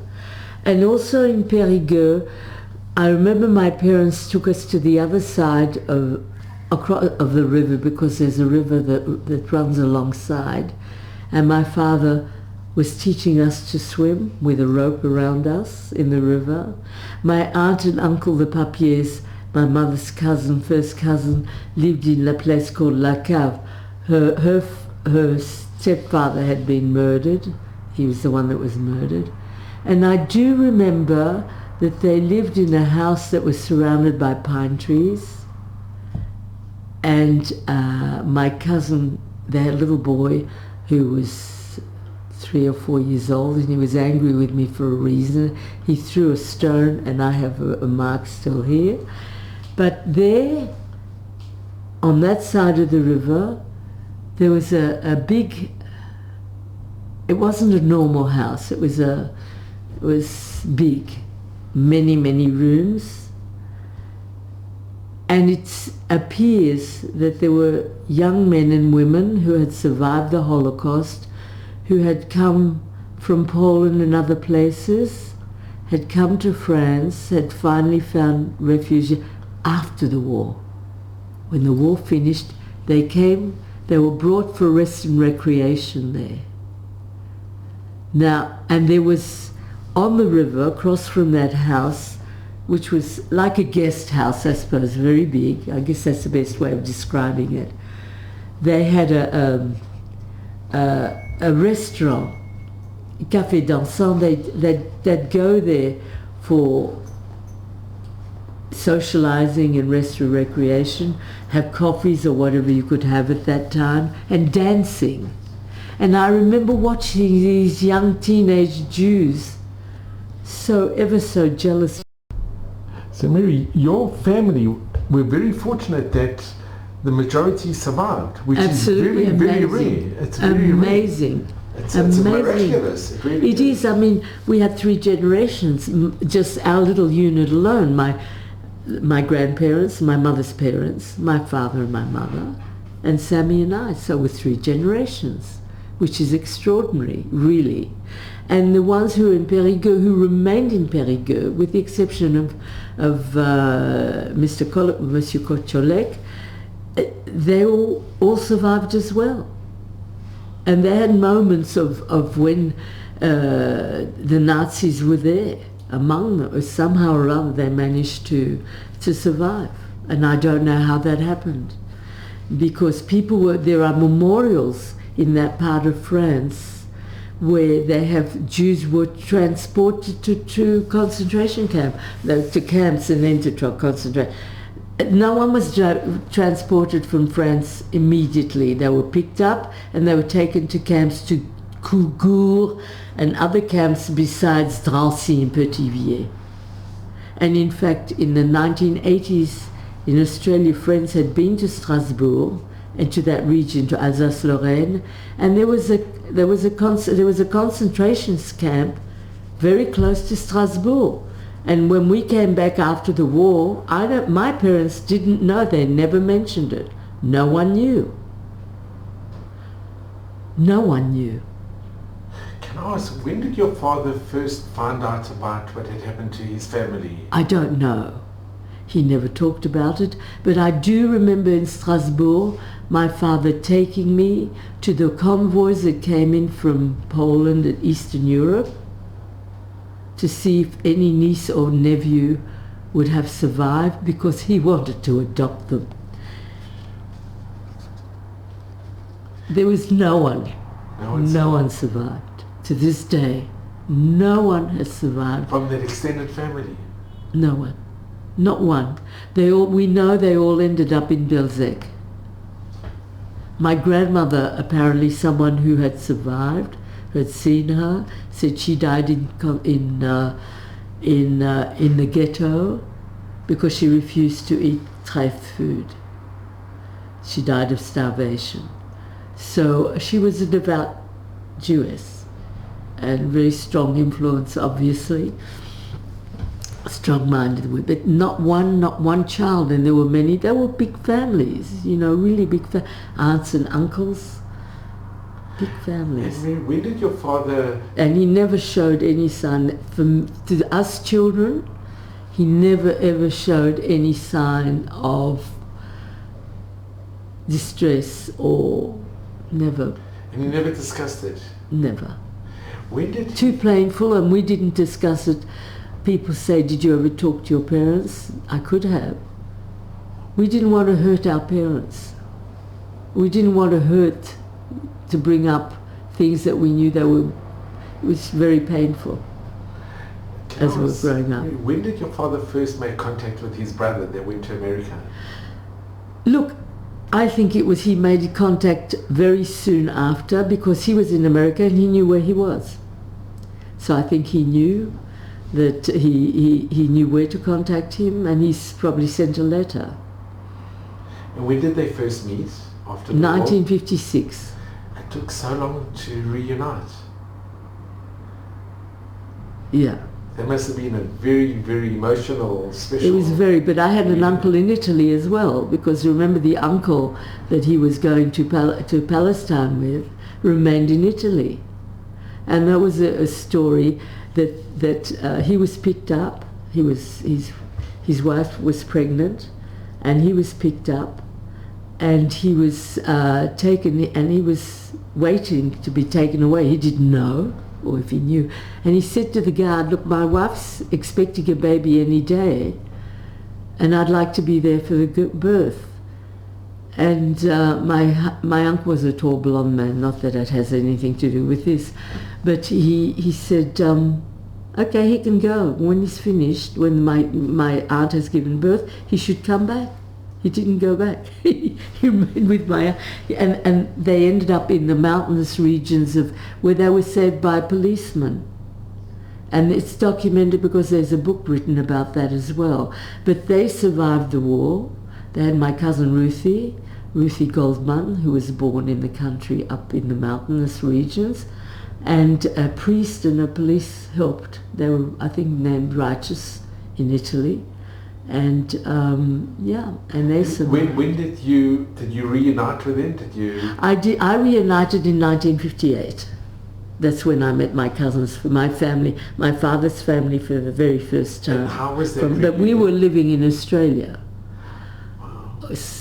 And also in Périgueux, I remember my parents took us to the other side of the river, because there's a river that runs alongside, and my father was teaching us to swim with a rope around us in the river. My aunt and uncle, the Papiers, my mother's cousin, first cousin, lived in a place called La Cave. Her stepfather had been murdered. He was the one that was murdered. And I do remember that they lived in a house that was surrounded by pine trees. And my cousin, they had a little boy who was 3 or 4 years old, and he was angry with me for a reason. He threw a stone, and I have a mark still here. But there, on that side of the river, there was a big, it wasn't a normal house, it was big, many rooms. And it appears that there were young men and women who had survived the Holocaust, who had come from Poland and other places, had come to France, had finally found refuge after the war. When the war finished, they were brought for rest and recreation there. Now, and there was on the river, across from that house, which was like a guest house, I suppose, very big. I guess that's the best way of describing it. They had a restaurant, Café Dansant. They'd go there for socializing and rest and recreation, have coffees or whatever you could have at that time, and dancing. And I remember watching these young teenage Jews ever so jealous. So Miri, your family were very fortunate that the majority survived, which Absolutely is very rare. It's very amazing. Rare. It's miraculous. It really is. I mean, we had 3 generations, just our little unit alone. My grandparents, my mother's parents, my father and my mother, and Sammy and I. So with 3 generations, which is extraordinary, really. And the ones who were in Périgueux, who remained in Périgueux, with the exception of Monsieur Kocholek, they all survived as well. And they had moments of when the Nazis were there among them. Somehow or other they managed to survive. And I don't know how that happened. Because there are memorials in that part of France where they have Jews were transported to concentration camps and then to concentrate. No one was transported from France immediately. They were picked up and they were taken to camps to Cougourde and other camps besides Drancy and Pithiviers. And in fact, in the 1980s in Australia, friends had been to Strasbourg and to that region, to Alsace-Lorraine, and there was a concentration camp very close to Strasbourg. And when we came back after the war, my parents didn't know. They never mentioned it. No one knew. No one knew. Can I ask, when did your father first find out about what had happened to his family? I don't know. He never talked about it, but I do remember in Strasbourg my father taking me to the convoys that came in from Poland and Eastern Europe to see if any niece or nephew would have survived, because he wanted to adopt them. There was no one. No one survived. To this day, no one has survived. From that extended family? No one. Not one. We know they all ended up in Belzec. My grandmother, apparently someone who had survived, who had seen her, said she died in the ghetto because she refused to eat treif food. She died of starvation. So she was a devout Jewess and very strong influence, obviously. Strong-minded, but not one child, and there were many. They were big families, really big aunts and uncles, big families. And when did your father? And he never showed any sign. To us children, he never ever showed any sign of distress, or never. And you never discussed it? Never. When did? Too painful, and we didn't discuss it. People say, did you ever talk to your parents? I could have. We didn't want to hurt our parents. We didn't want to bring up things that we knew it was very painful as we were growing up. When did your father first make contact with his brother that went to America? Look, I think he made contact very soon after, because he was in America and he knew where he was. So I think he knew that he knew where to contact him, and he's probably sent a letter. And when did they first meet? After the 1956. War? It took so long to reunite. Yeah. That must have been a very, very emotional, special... It was but I had an uncle in Italy as well, because remember the uncle that he was going to Palestine with remained in Italy. And that was a story that he was picked up. His wife was pregnant, and he was picked up, and he was taken, and he was waiting to be taken away. He didn't know, or if he knew, and he said to the guard, "Look, my wife's expecting a baby any day, and I'd like to be there for the birth." And my uncle was a tall blonde man, not that it has anything to do with this, but he said, okay, he can go. When he's finished, when my aunt has given birth, he should come back. He didn't go back. He remained with my aunt. And they ended up in the mountainous regions where they were saved by policemen. And it's documented because there's a book written about that as well. But they survived the war. They had my cousin Ruthie Goldman, who was born in the country up in the mountainous regions, and a priest and a police helped. They were, I think, named Righteous in Italy, and and they survived. When did you reunite with them? Did you? I reunited in 1958. That's when I met my cousins, my family, my father's family, for the very first time. And how was that? But we were living in Australia.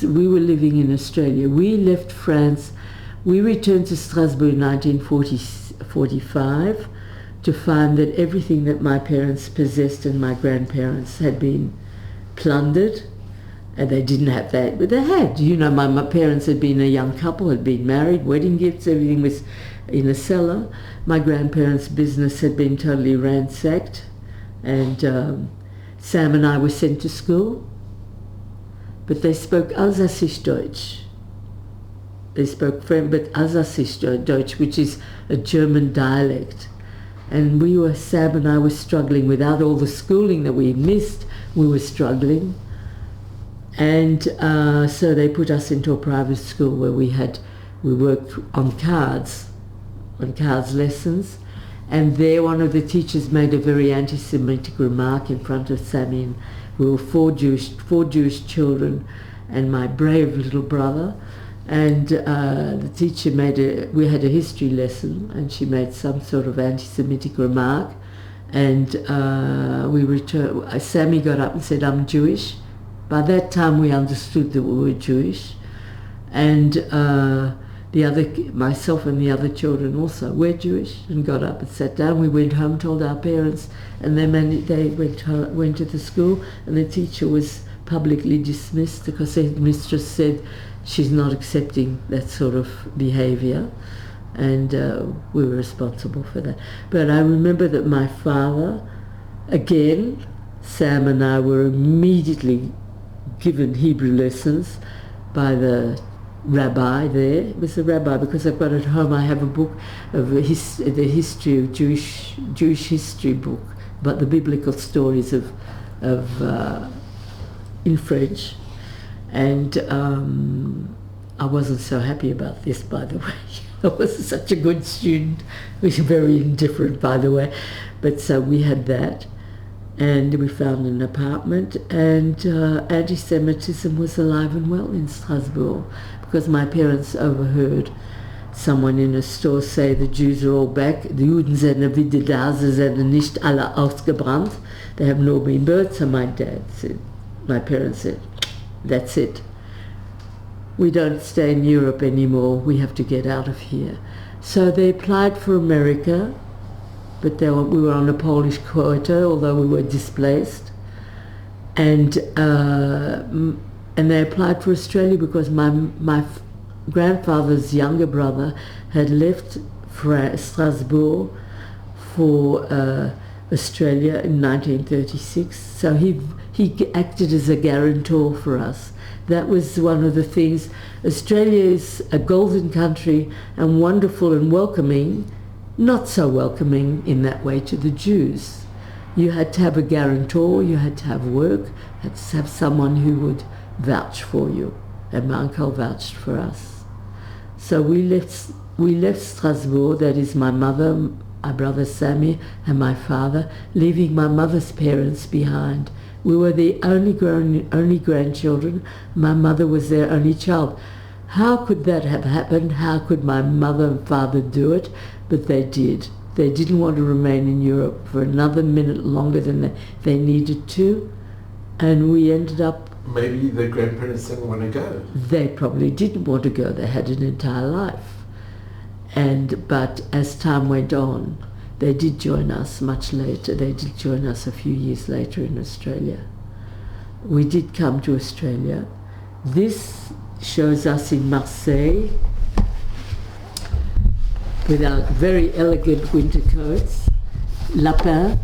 We were living in Australia. We left France. We returned to Strasbourg in 1945 to find that everything that my parents possessed and my grandparents had been plundered, and they didn't have that, but they had. My parents had been a young couple, had been married, wedding gifts, everything was in a cellar. My grandparents' business had been totally ransacked, and Sam and I were sent to school. But they spoke Alsacisch Deutsch. They spoke French, but Alsacisch Deutsch, which is a German dialect. And Sam and I were struggling without all the schooling that we missed. We were struggling. And so they put us into a private school where we worked on cards lessons. And there one of the teachers made a very anti-Semitic remark in front of Sammy, and we were four Jewish children and my brave little brother. And the teacher we had a history lesson, and she made some sort of anti-Semitic remark. And Sammy got up and said, "I'm Jewish." By that time we understood that we were Jewish. And myself and the other children also were Jewish, and got up and sat down. We went home, told our parents, and they went to the school, and the teacher was publicly dismissed because the mistress said she's not accepting that sort of behavior, and we were responsible for that. But I remember that my father, again, Sam and I were immediately given Hebrew lessons by the rabbi there. It was a rabbi because I've got at home, I have a book of the history of Jewish history book, but the biblical stories of in French. And I wasn't so happy about this, by the way. I wasn't such a good student. I was very indifferent, by the way. But so we had that, and we found an apartment, and anti-Semitism was alive and well in Strasbourg, because my parents overheard someone in a store say the Jews are all back, the Juden sind wieder da, sie sind nicht alle ausgebrannt, they have no been birth. So my parents said, that's it. We don't stay in Europe anymore, we have to get out of here. So they applied for America, but we were on a Polish quota, although we were displaced. And they applied for Australia because my grandfather's younger brother had left Strasbourg for Australia in 1936. So he acted as a guarantor for us. That was one of the things. Australia is a golden country and wonderful and welcoming, not so welcoming in that way to the Jews. You had to have a guarantor, you had to have work, had to have someone who would vouch for you. And my uncle vouched for us. So we left Strasbourg, that is my mother, my brother Sammy and my father, leaving my mother's parents behind. We were the only grandchildren. My mother was their only child. How could that have happened? How could my mother and father do it? But they did. They didn't want to remain in Europe for another minute longer than they needed to. And we ended up... Maybe the grandparents didn't want to go. They probably didn't want to go. They had an entire life. But as time went on, they did join us much later. They did join us a few years later in Australia. We did come to Australia. This shows us in Marseille with our very elegant winter coats, lapin,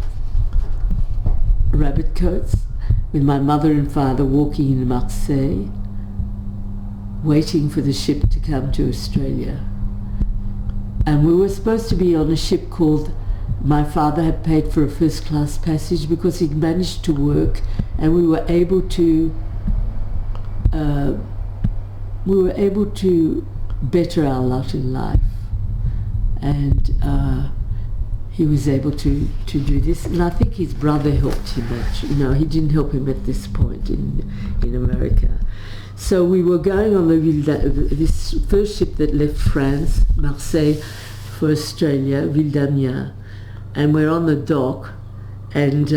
rabbit coats, with my mother and father walking in Marseille, waiting for the ship to come to Australia. And we were supposed to be on a ship called, my father had paid for a first-class passage because he'd managed to work, and we were able to better our lot in life. And he was able to do this, and I think his brother helped him. He didn't help him at this point in America. So we were going on this first ship that left France, Marseille, for Australia, Ville d'Amiens, and we're on the dock, and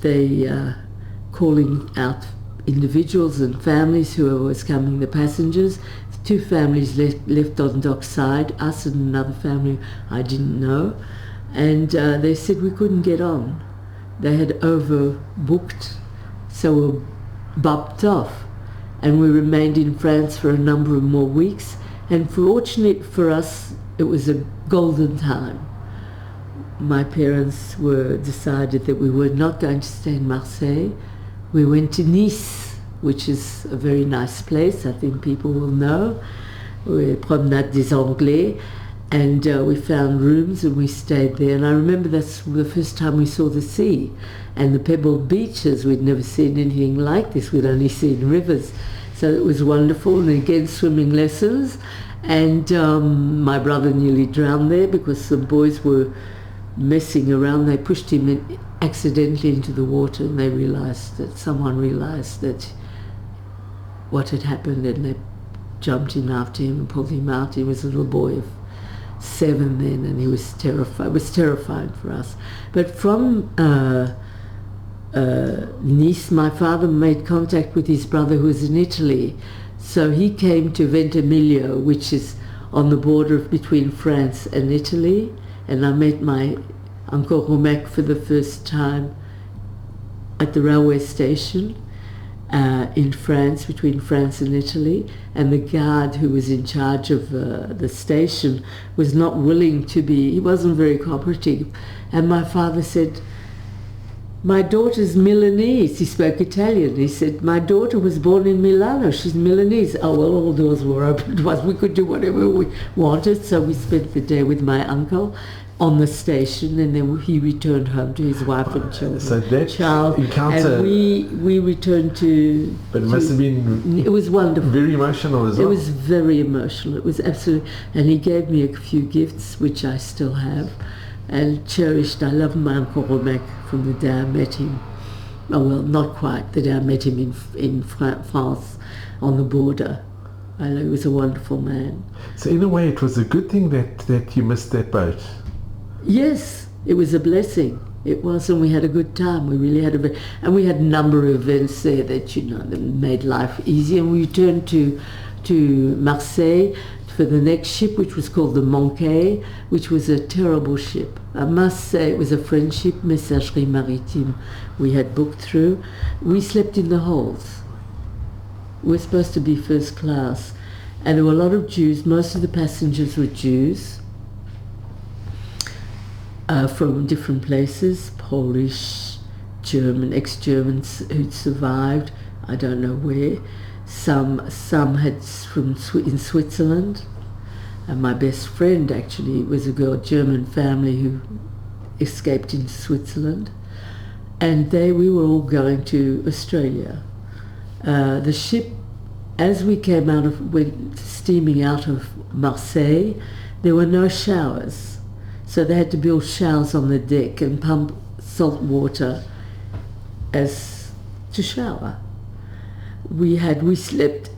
they calling out individuals and families who was coming, the passengers. 2 families left on dock side, us and another family I didn't know, and they said we couldn't get on. They had overbooked, so we were bumped off, and we remained in France for a number of more weeks, and fortunate for us, it was a golden time. My parents decided that we were not going to stay in Marseille. We went to Nice, which is a very nice place, I think people will know. Promenade des Anglais. And we found rooms and we stayed there. And I remember that's the first time we saw the sea and the pebbled beaches. We'd never seen anything like this. We'd only seen rivers. So it was wonderful. And again, swimming lessons. And my brother nearly drowned there because some boys were messing around. They pushed him accidentally into the water, and someone realized that what had happened, and they jumped in after him and pulled him out. He was a little boy of 7 then, and he was terrified. It was terrifying for us. But from Nice, my father made contact with his brother who was in Italy. So he came to Ventimiglia, which is on the border between France and Italy, and I met my Uncle Romek for the first time at the railway station in France, between France and Italy, and the guard who was in charge of the station was not willing to be, he wasn't very cooperative, and my father said, "My daughter's Milanese." He spoke Italian. He said, "My daughter was born in Milano. She's Milanese." Oh, well, all doors were open to us. We could do whatever we wanted. So we spent the day with my uncle on the station, and then he returned home to his wife and children. So that encounter... And we returned to... But it must have been... It was wonderful. Very emotional as well. It was very emotional. It was absolutely... And he gave me a few gifts, which I still have, and cherished. I love my Uncle Romek from the day I met him. Oh, well, not quite. The day I met him in France on the border. I know he was a wonderful man. So in a way, it was a good thing that you missed that boat. Yes, it was a blessing. It was, and we had a good time. We really had and we had a number of events there that, that made life easy. And we returned to Marseille for the next ship, which was called the Monkey, which was a terrible ship. I must say it was a French ship, Messagerie Maritime, we had booked through. We slept in the holds. We were supposed to be first class. And there were a lot of Jews. Most of the passengers were Jews. From different places, Polish, German, ex-Germans who'd survived, I don't know where. Some had in Switzerland. And my best friend actually was a German family who escaped into Switzerland. And we were all going to Australia. The ship, as we went steaming out of Marseille, there were no showers. So they had to build showers on the deck and pump salt water to shower. We slept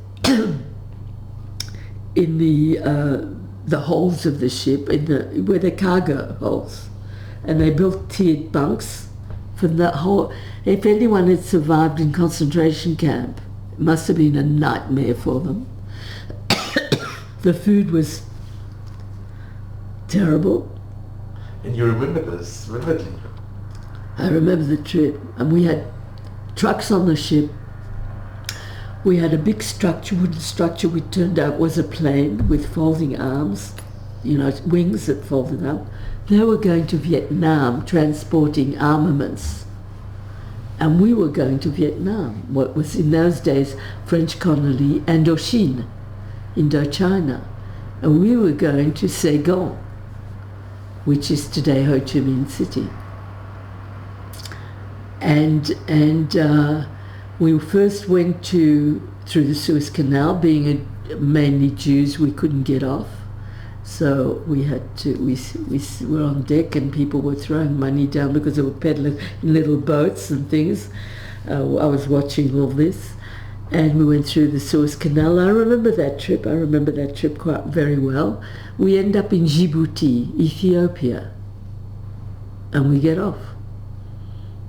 in the holes of the ship, where the cargo holes, and they built tiered bunks for the whole. If anyone had survived in concentration camp, it must have been a nightmare for them. The food was terrible. And you remember this vividly? I remember the trip, and we had trucks on the ship. We had a big wooden structure, which turned out was a plane with folding arms, wings that folded up. They were going to Vietnam, transporting armaments. And we were going to Vietnam, what was in those days French colony Indochine, Indochina. And we were going to Saigon, which is today Ho Chi Minh City. And we first went through the Suez Canal. Being mainly Jews, we couldn't get off. So we were on deck, and people were throwing money down because they were peddling in little boats and things. I was watching all this. And we went through the Suez Canal. I remember that trip. Quite very well. We end up in Djibouti, Ethiopia. And we get off.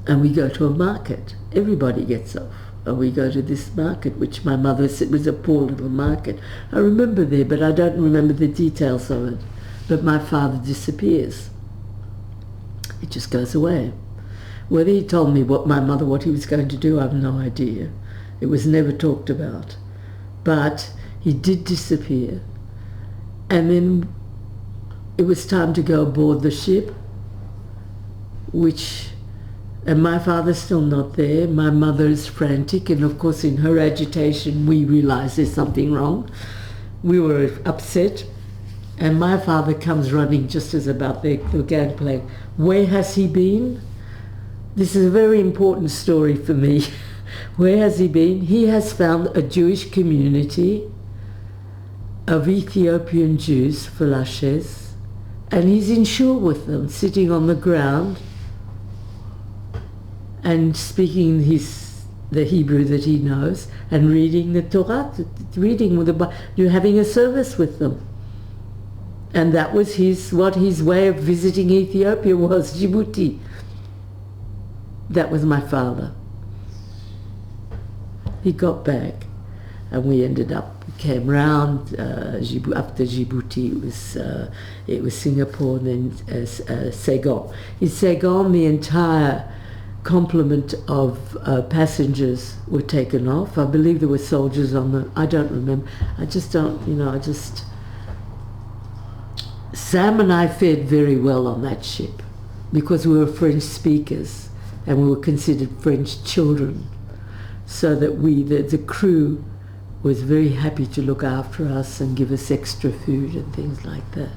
And we go to a market. Everybody gets off. And we go to this market, which my mother said was a poor little market. I remember there, but I don't remember the details of it. But my father disappears. He just goes away. Whether he told me what he was going to do, I have no idea. It was never talked about. But he did disappear. And then it was time to go aboard the ship, and my father's still not there. My mother is frantic, and of course in her agitation we realized there's something wrong. We were upset. And my father comes running just as about the gangplank. Where has he been? This is a very important story for me. Where has he been? He has found a Jewish community of Ethiopian Jews, Falashes, and he's in shul with them, sitting on the ground and speaking the Hebrew that he knows and reading the Torah, reading with you're having a service with them. And that was his way of visiting Ethiopia was, Djibouti. That was my father. He got back, and we came round after Djibouti. It was Singapore, and then Saigon. In Saigon, the entire complement of passengers were taken off. I believe there were soldiers on the. I don't remember. I just don't. Sam and I fared very well on that ship because we were French speakers and we were considered French children, so that the crew was very happy to look after us and give us extra food and things like that.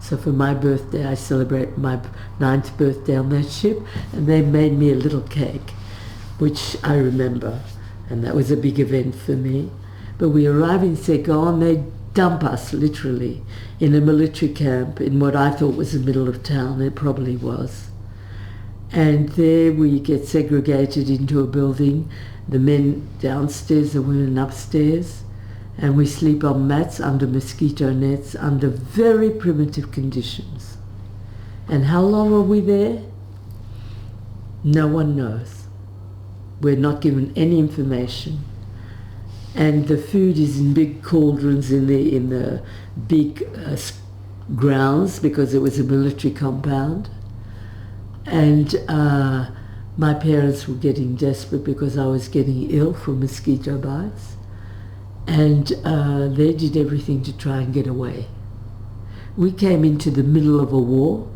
So for my birthday, I celebrate my 9th birthday on that ship, and they made me a little cake, which I remember, and that was a big event for me. But we arrive in Saigon, they dump us literally in a military camp in what I thought was the middle of town. It probably was. And there we get segregated into a building, the men downstairs, the women upstairs, and we sleep on mats under mosquito nets under very primitive conditions. And how long are we there? No one knows. We're not given any information. And the food is in big cauldrons in the big grounds, because it was a military compound. And my parents were getting desperate because I was getting ill from mosquito bites. And they did everything to try and get away. We came into the middle of a war.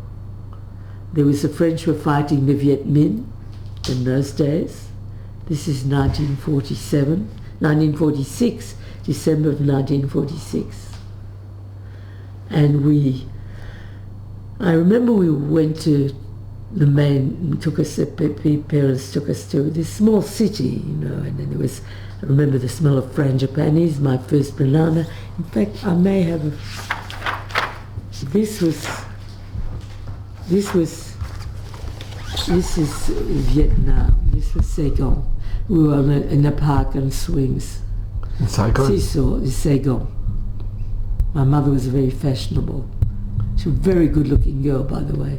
The French were fighting the Viet Minh in those days. This is 1946, December of 1946. And I remember we went to the main, parents took us to this small city, and then there was, I remember the smell of frangipanis, my first banana. In fact, I may have this is Vietnam, this was Saigon. We were in a park on swings. In Saigon? Seesaw, in Saigon. My mother was very fashionable. She was a very good looking girl, by the way.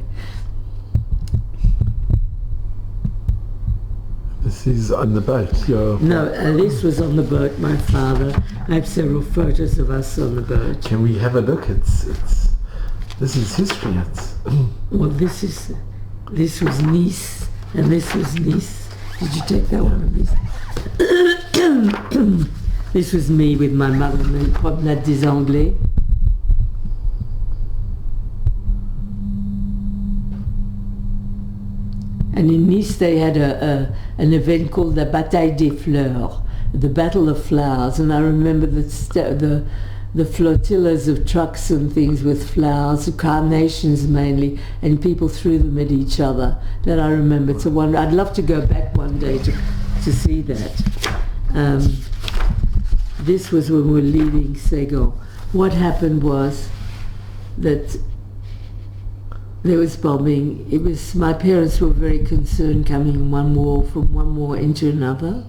This is on the boat? No, this was on the boat, my father. I have several photos of us on the boat. Can we have a look? This is history. Well, this was Nice, and this was Nice. Did you take that one of these? This was me with my mother on the Promenade des Anglais. And in Nice they had an event called the Bataille des Fleurs, the Battle of Flowers, and I remember the flotillas of trucks and things with flowers, carnations mainly, and people threw them at each other. That I remember. It's a wonder. I'd love to go back one day to see that. This was when we were leaving Saigon. What happened was that there was bombing. My parents were very concerned coming from one war into another,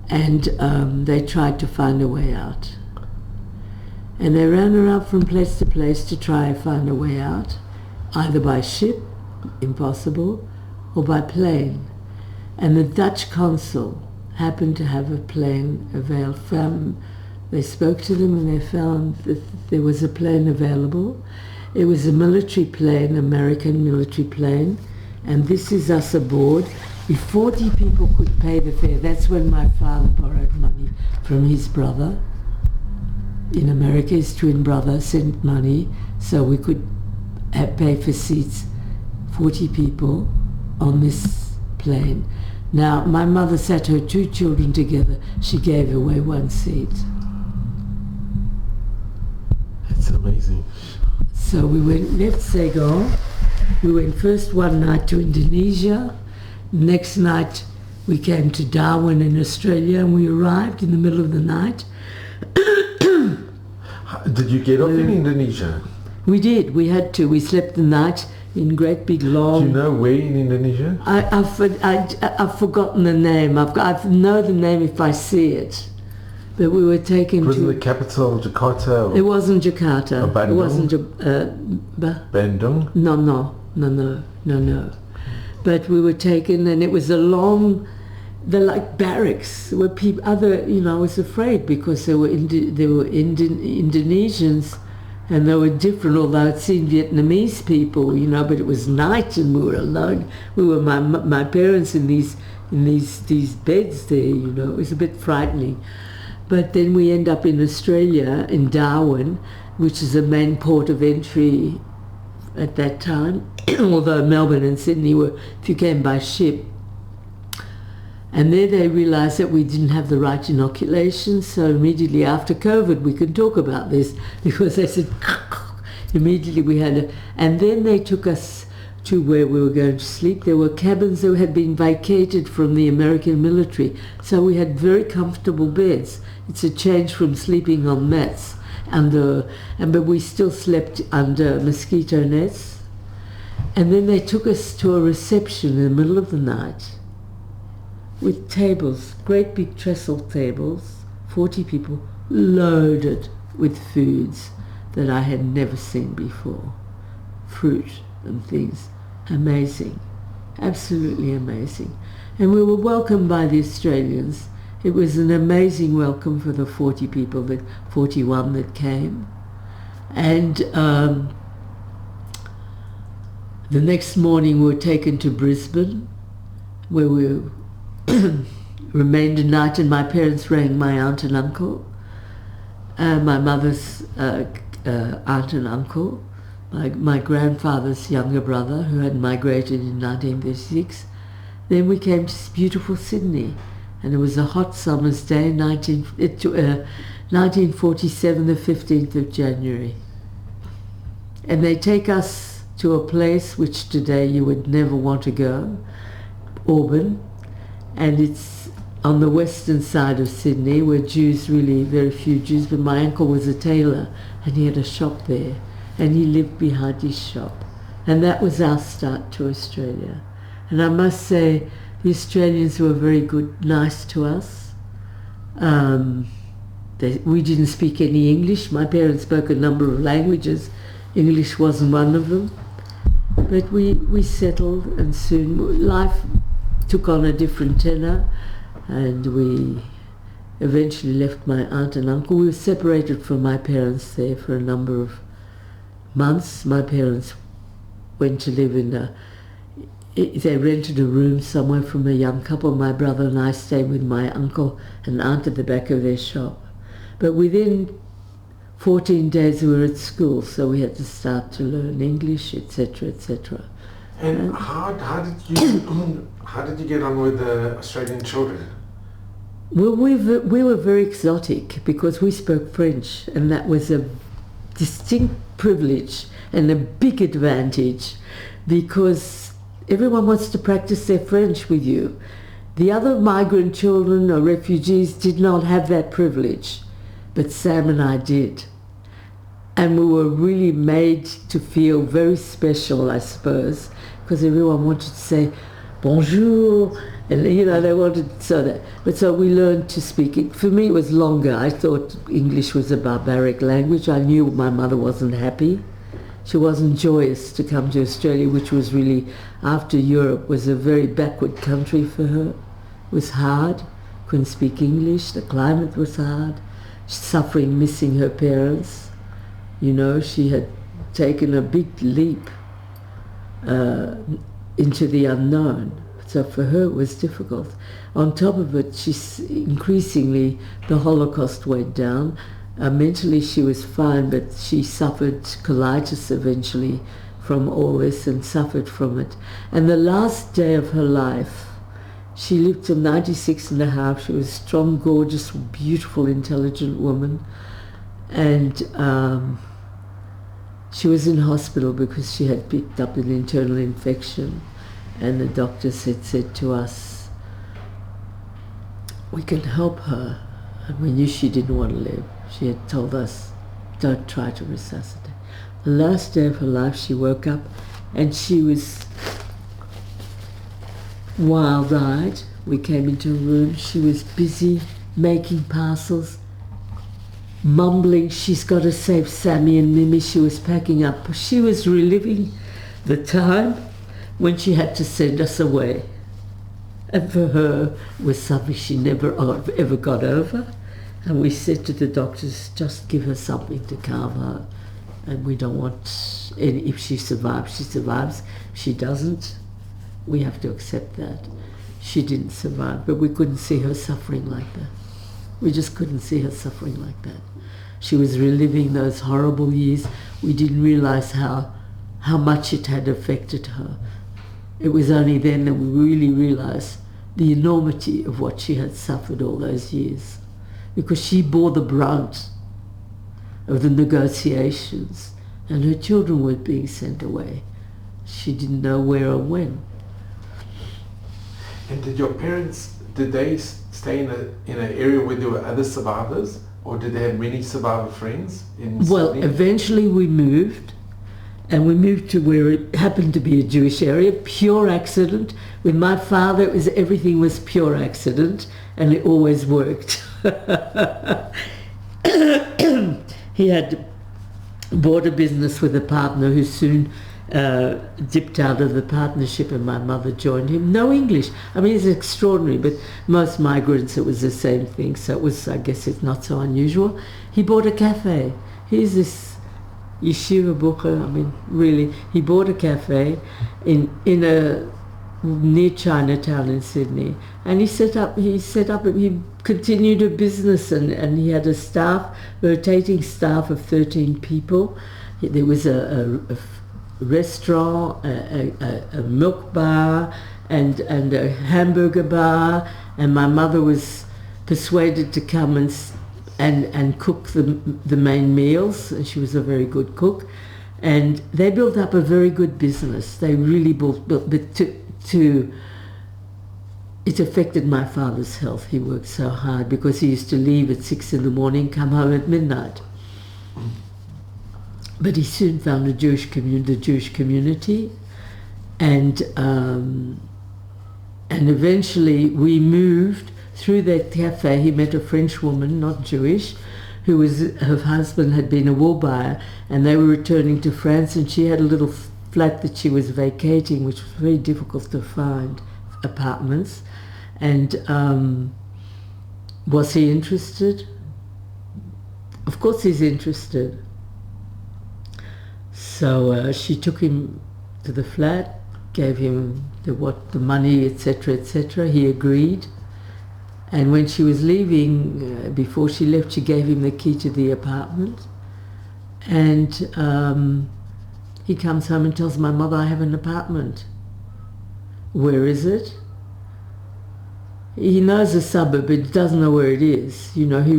and they tried to find a way out. And they ran around from place to place to try and find a way out, either by ship, impossible, or by plane. And the Dutch consul happened to have a plane available. They spoke to them and they found that there was a plane available. It was a military plane, American military plane, and this is us aboard. If 40 people could pay the fare, that's when my father borrowed money from his brother. In America, his twin brother sent money so we could pay for seats, 40 people on this plane. Now, my mother sat her 2 children together. She gave away 1 seat. It's a amazing. So we left Saigon. We went first one night to Indonesia. Next night we came to Darwin in Australia, and we arrived in the middle of the night. Did you get off in Indonesia? We did. We had to. We slept the night in great big long... Do you know where in Indonesia? I've forgotten the name. I know the name if I see it. But we were taken Wasn't the capital Jakarta? It wasn't Jakarta. Bandung? It wasn't... Bandung? No. But we were taken, and it was a long... They're like barracks where people... I was afraid because there were Indonesians, and they were different, although I'd seen Vietnamese people, but it was night and we were alone. We were my parents in these beds there, It was a bit frightening. But then we end up in Australia, in Darwin, which is the main port of entry at that time, although Melbourne and Sydney were, if you came by ship. And there they realised that we didn't have the right inoculation, so immediately after COVID we can talk about this, because they said immediately we had and then they took us to where we were going to sleep. There were cabins that had been vacated from the American military, so we had very comfortable beds. It's a change from sleeping on mats, but we still slept under mosquito nets. And then they took us to a reception in the middle of the night, with tables, great big trestle tables, 40 people, loaded with foods that I had never seen before. Fruit and things. Amazing. Absolutely amazing. And we were welcomed by the Australians. It was an amazing welcome for the 41 that came. And the next morning we were taken to Brisbane, where we remained a night, and my parents rang my aunt and uncle, my mother's aunt and uncle, my grandfather's younger brother, who had migrated in 1936. Then we came to beautiful Sydney, and it was a hot summer's day, 1947, the 15th of January. And they take us to a place which today you would never want to go, Auburn. And it's on the western side of Sydney, where Jews, really very few Jews, but my uncle was a tailor and he had a shop there, and he lived behind his shop. And that was our start to Australia. And I must say the Australians were very good, nice to us. We didn't speak any English. My parents spoke a number of languages. English wasn't one of them. But we settled, and soon life took on a different tenor, and we eventually left my aunt and uncle. We were separated from my parents there for a number of months. My parents went to live they rented a room somewhere from a young couple. My brother and I stayed with my uncle and aunt at the back of their shop. But within 14 days we were at school, so we had to start to learn English, etc., etc. And how did you get on with the Australian children? Well, we were very exotic because we spoke French, and that was a distinct privilege and a big advantage, because everyone wants to practice their French with you. The other migrant children or refugees did not have that privilege, but Sam and I did. And we were really made to feel very special, I suppose, because everyone wanted to say bonjour, and they wanted so we learned to speak it. For me it was longer. I thought English was a barbaric language. I knew my mother wasn't happy. She wasn't joyous to come to Australia, which was really, after Europe, was a very backward country for her. It was hard, couldn't speak English, the climate was hard, suffering, missing her parents. She had taken a big leap into the unknown. So for her it was difficult. On top of it, increasingly the Holocaust went down. Mentally she was fine, but she suffered colitis eventually from all this and suffered from it. And the last day of her life, she lived till 96 and a half. She was a strong, gorgeous, beautiful, intelligent woman. And She was in hospital because she had picked up an internal infection, and the doctors had said to us, we can help her. And we knew she didn't want to live. She had told us, don't try to resuscitate. The last day of her life, she woke up and she was wild-eyed. We came into a room. She was busy making parcels, mumbling, she's got to save Sammy and Mimi. She was packing up. She was reliving the time when she had to send us away. And for her, it was something she never ever got over. And we said to the doctors, just give her something to calm her. And we don't want any, if she survives, she survives. If she doesn't, we have to accept that. She didn't survive, but we couldn't see her suffering like that. We just couldn't see her suffering like that. She was reliving those horrible years. We didn't realize how much it had affected her. It was only then that we really realized the enormity of what she had suffered all those years, because she bore the brunt of the negotiations, and her children were being sent away. She didn't know where or when. And did your parents, did they stay in an area where there were other survivors, or did they have many survivor friends in Well, Sydney? eventually we moved, and we moved to where it happened to be a Jewish area, pure accident. With my father, everything was pure accident, and it always worked. He had bought a business with a partner who soon dipped out of the partnership, and my mother joined him. No English. I mean, it's extraordinary, but most migrants, it was the same thing, so it was, I guess it's not so unusual. He bought a cafe. Here's this yeshiva bucher, I mean, really, he bought a cafe near Chinatown in Sydney, and he continued a business, and he had a rotating staff of 13 people. There was a restaurant, a milk bar, and a hamburger bar, and my mother was persuaded to come and cook the main meals, and she was a very good cook, and they built up a very good business. They really built, but it affected my father's health. He worked so hard because he used to leave at 6 in the morning, come home at midnight. But he soon found the Jewish community, and eventually we moved. Through that cafe, he met a French woman, not Jewish, her husband had been a war buyer, and they were returning to France, and she had a little flat that she was vacating, which was very difficult to find apartments. And was he interested? Of course he's interested. So she took him to the flat, gave him the money, etc., etc. He agreed. And when she was leaving, before she left, she gave him the key to the apartment. And he comes home and tells my mother, I have an apartment. Where is it? He knows the suburb, but he doesn't know where it is. You know, he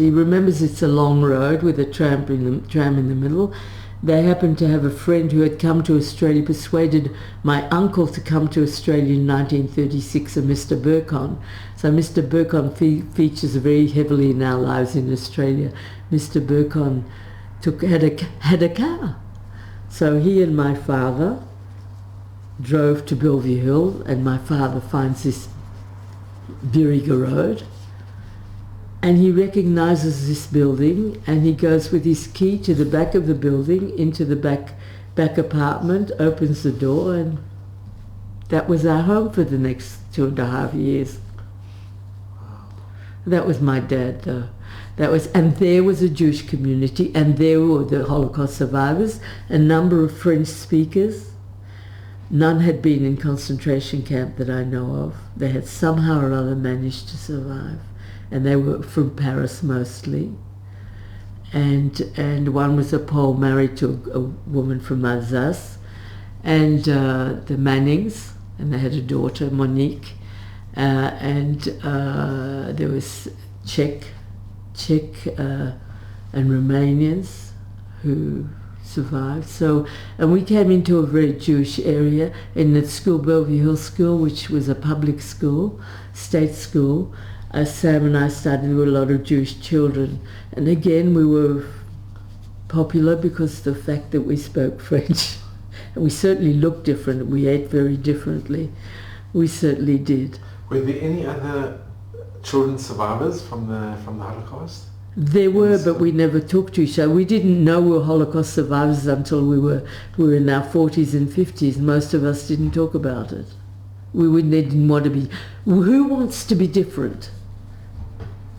remembers it's a long road with a tram in the middle. They happened to have a friend who had come to Australia, persuaded my uncle to come to Australia in 1936, a Mr. Burcon. So Mr. Burcon features very heavily in our lives in Australia. Mr. Burcon had a car. So he and my father drove to Bellevue Hill, and my father finds this Biriga Road, and he recognizes this building, and he goes with his key to the back of the building, into the back apartment, opens the door, and that was our home for the next 2.5 years. That was my dad, though. And there was a Jewish community, and there were the Holocaust survivors, a number of French speakers. None had been in concentration camp that I know of. They had somehow or other managed to survive. And they were from Paris mostly. And one was a Pole married to a woman from Alsace. And the Mannings, and they had a daughter, Monique. And there was Czech and Romanians who survived. So, and we came into a very Jewish area in the school, Bellevue Hill School, which was a public school, state school. Sam and I studied with a lot of Jewish children, and again we were popular because of the fact that we spoke French. And we certainly looked different. We ate very differently. We certainly did. Were there any other children survivors from the Holocaust? There were, but we never talked to each other. We didn't know we were Holocaust survivors until we were in our 40s and 50s. Most of us didn't talk about it. They didn't want to be. Who wants to be different?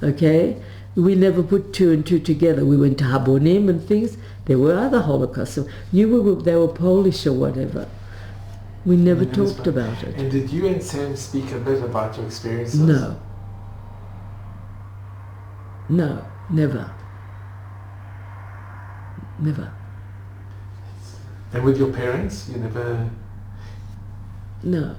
Okay? We never put two and two together. We went to Habonim and things. There were other Holocausts. They were Polish or whatever. We never talked about it. And did you and Sam speak a bit about your experiences? No. No, never. Never. And with your parents, you never... No.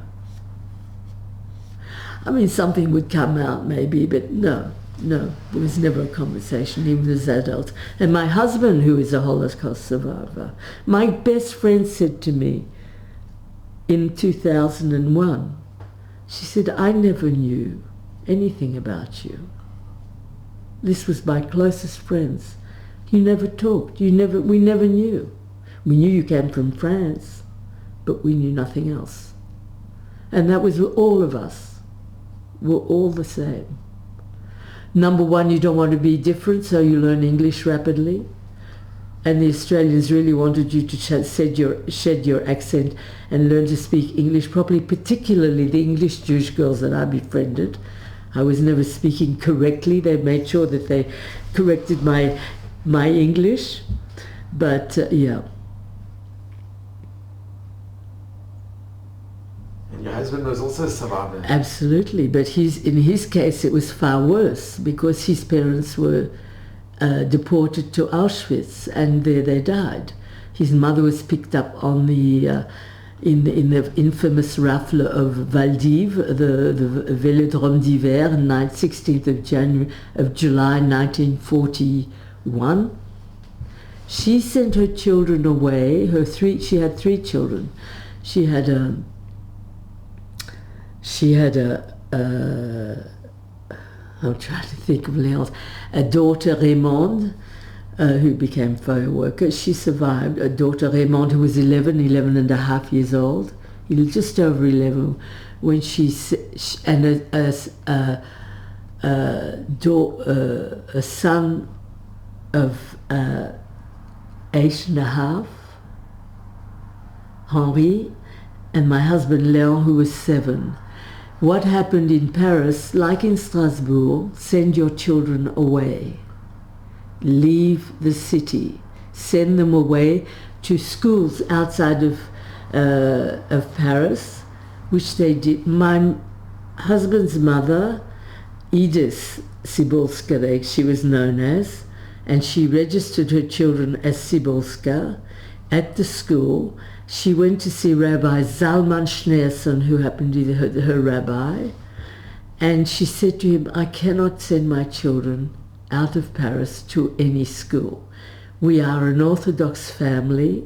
I mean, something would come out maybe, but no, there was never a conversation, even as adults. And my husband, who is a Holocaust survivor, my best friend said to me in 2001, she said, I never knew anything about you. This was my closest friends. You never talked. We never knew. We knew you came from France, but we knew nothing else. And that was all of us. We're all the same. Number one, you don't want to be different, so you learn English rapidly. And the Australians really wanted you to shed your accent and learn to speak English properly, particularly the English Jewish girls that I befriended. I was never speaking correctly. They made sure that they corrected my English. But yeah. And your husband was also a survivor? Absolutely, but in his case it was far worse because his parents were deported to Auschwitz and there they died. His mother was picked up on the in the infamous rafle of Valdiv, the Velodrome d'Hiver, 16th of July 1941. She sent her children away. She had three children. She had a I'm trying to think of else. A daughter, Raymond, who became fire worker. She survived. A daughter, Raymond, who was 11 and a half years old, just over 11, when and a son of 8 and a half, Henri, and my husband, Léon, who was 7. What happened in Paris, like in Strasbourg, send your children away. Leave the city. Send them away to schools outside of Paris, which they did. My husband's mother, Edith Sibolska, she was known as, and she registered her children as Sibolska at the school. She went to see Rabbi Zalman Schneerson, who happened to be her rabbi, and she said to him, I cannot send my children out of Paris to any school. We are an Orthodox family.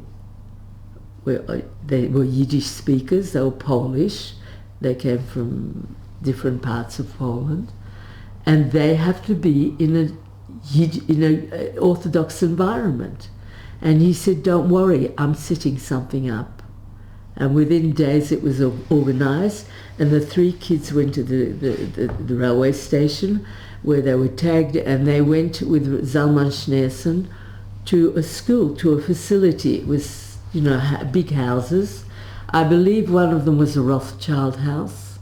They were Yiddish speakers, they were Polish, they came from different parts of Poland, and they have to be in an Orthodox environment. And he said, don't worry, I'm setting something up. And within days it was organized, and the 3 kids went to the railway station where they were tagged, and they went with Zalman Schneerson to a school, to a facility. It was, big houses. I believe one of them was a Rothschild house.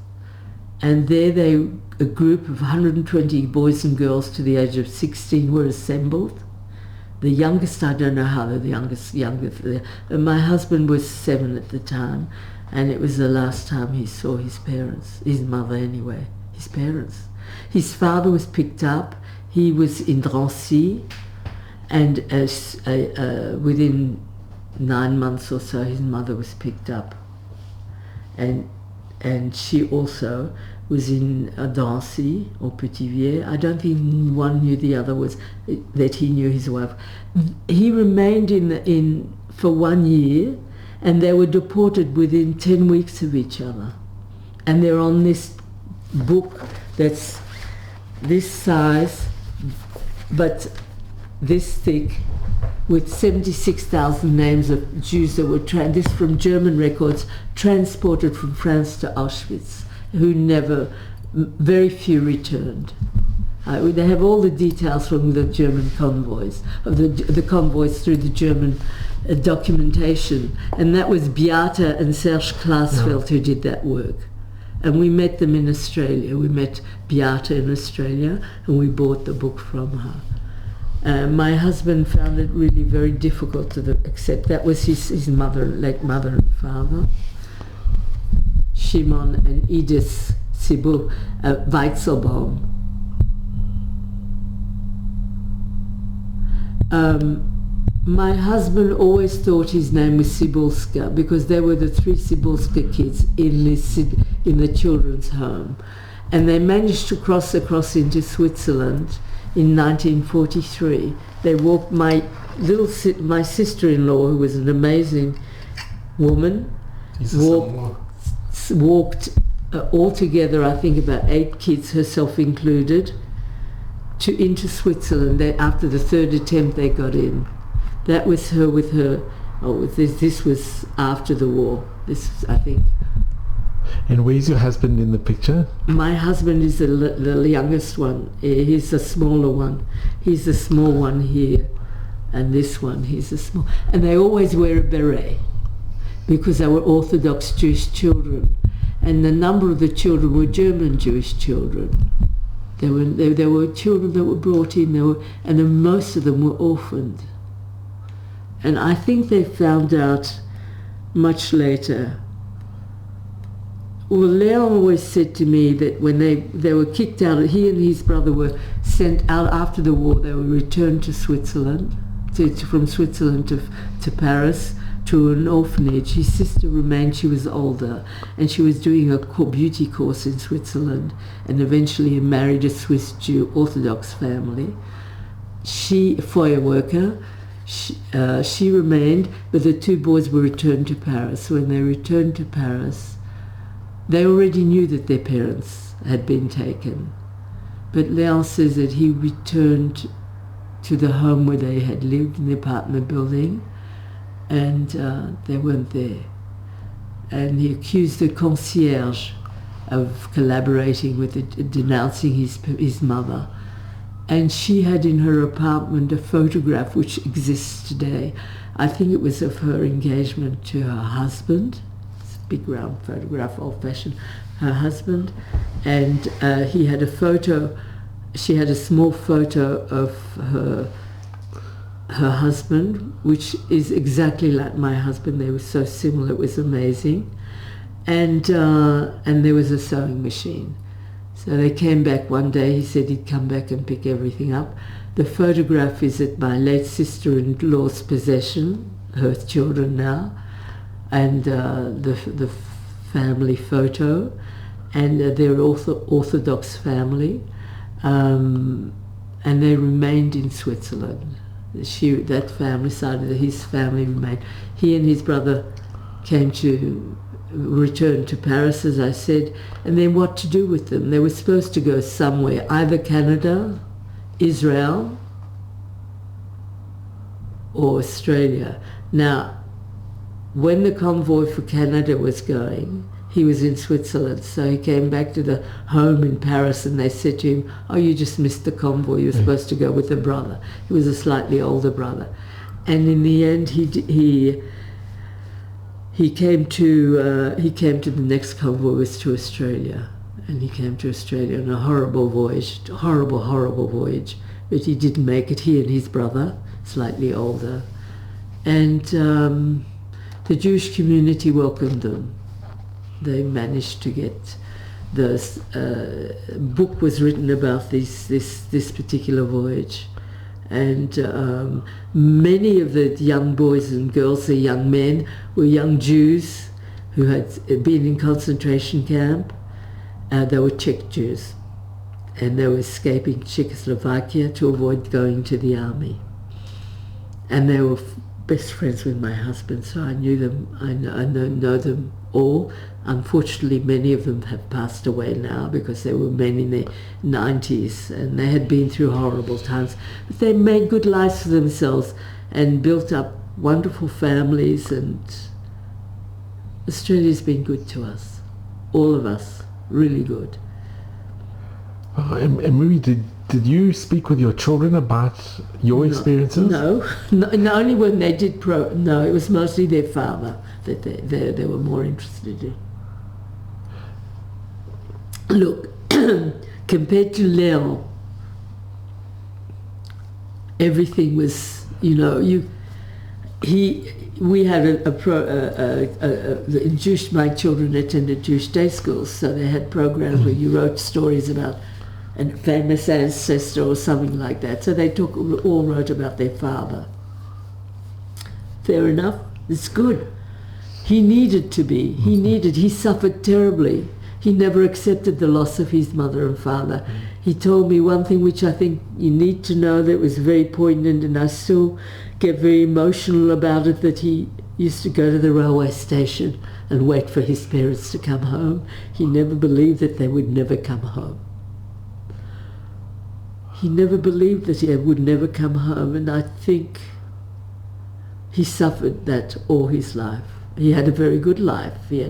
And there a group of 120 boys and girls to the age of 16 were assembled. The youngest, I don't know how the youngest. My husband was 7 at the time, and it was the last time he saw his parents, his mother anyway, his parents. His father was picked up. He was in Drancy, and within 9 months or so, his mother was picked up, and she also was in Dancy or Pithiviers. I don't think one knew the other was that he knew his wife. He remained in for 1 year, and they were deported within 10 weeks of each other. And they're on this book that's this size, but this thick, with 76,000 names of Jews that were this from German records, transported from France to Auschwitz, who never, very few returned. They have all the details from the German convoys, of the convoys through the German documentation, and that was Beate and Serge Klaasveld who did that work. And we met them in Australia. We met Beate in Australia, and we bought the book from her. My husband found it really very difficult to accept. That was his mother, late mother and father, Shimon and Edith Sibu Weitzelbaum. My husband always thought his name was Cybulska because there were the 3 Cybulska kids in the children's home, and they managed to cross across into Switzerland in 1943. They walked. My sister-in-law, who was an amazing woman, walked altogether, I think about 8 kids, herself included, into Switzerland. After the 3rd attempt, they got in. That was her with her. This was after the war. This, I think. And where's your husband in the picture? My husband is the youngest one. He's the smaller one. He's the small one here, and this one, he's the small. And they always wear a beret because they were Orthodox Jewish children, and the number of the children were German Jewish children. There were children that were brought in, and most of them were orphaned. And I think they found out much later. Well, Leon always said to me that when they were kicked out, he and his brother were sent out after the war. They were returned to Switzerland, from Switzerland to Paris, to an orphanage. His sister remained. She was older, and she was doing a beauty course in Switzerland, and eventually married a Swiss Jew Orthodox family. She, a foyer worker, she remained, but the 2 boys were returned to Paris. When they returned to Paris, they already knew that their parents had been taken. But Leon says that he returned to the home where they had lived in the apartment building, and they weren't there. And he accused the concierge of collaborating with it, denouncing his mother. And she had in her apartment a photograph which exists today. I think it was of her engagement to her husband. It's a big round photograph, old-fashioned, her husband. And he had a photo, she had a small photo of her husband, which is exactly like my husband. They were so similar, it was amazing. And there was a sewing machine. So they came back one day. He said he'd come back and pick everything up. The photograph is at my late sister-in-law's possession, her children now, and the family photo, and they're Orthodox family, and they remained in Switzerland. That family side of his family remained. He and his brother returned to Paris, as I said, and then what to do with them? They were supposed to go somewhere, either Canada, Israel, or Australia. Now, when the convoy for Canada was going, he was in Switzerland, so he came back to the home in Paris, and they said to him, "Oh, you just missed the convoy. You were supposed to go with a brother." He was a slightly older brother, and in the end, he came to the next convoy, was to Australia, and he came to Australia on a horrible voyage, horrible voyage, but he didn't make it. He and his brother, slightly older, and the Jewish community welcomed them. They managed to get the book was written about this particular voyage. And many of the young boys and girls, the young men, were young Jews who had been in concentration camp, They were Czech Jews, and they were escaping Czechoslovakia to avoid going to the army. And they were best friends with my husband, so I knew them. I know them all. Unfortunately, many of them have passed away now because they were men in their 90s and they had been through horrible times. But they made good lives for themselves and built up wonderful families, and Australia's been good to us, all of us, really good. Oh, and Miri, did you speak with your children about your experiences? No, only when they did no, it was mostly their father that they were more interested in. Look, compared to Leon, everything was, we had my children attended Jewish day schools, so they had programs where you wrote stories about a famous ancestor or something like that. So they all wrote about their father. Fair enough, it's good. He needed to be. He suffered terribly. He never accepted the loss of his mother and father. He told me one thing which I think you need to know that was very poignant, and I still get very emotional about it, that he used to go to the railway station and wait for his parents to come home. He never believed that they would never come home. He never believed that he would never come home, and I think he suffered that all his life. He had a very good life. He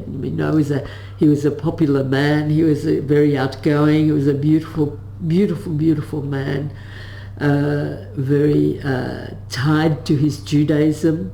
was a popular man. He was very outgoing. He was a beautiful, beautiful, beautiful man. Very tied to his Judaism.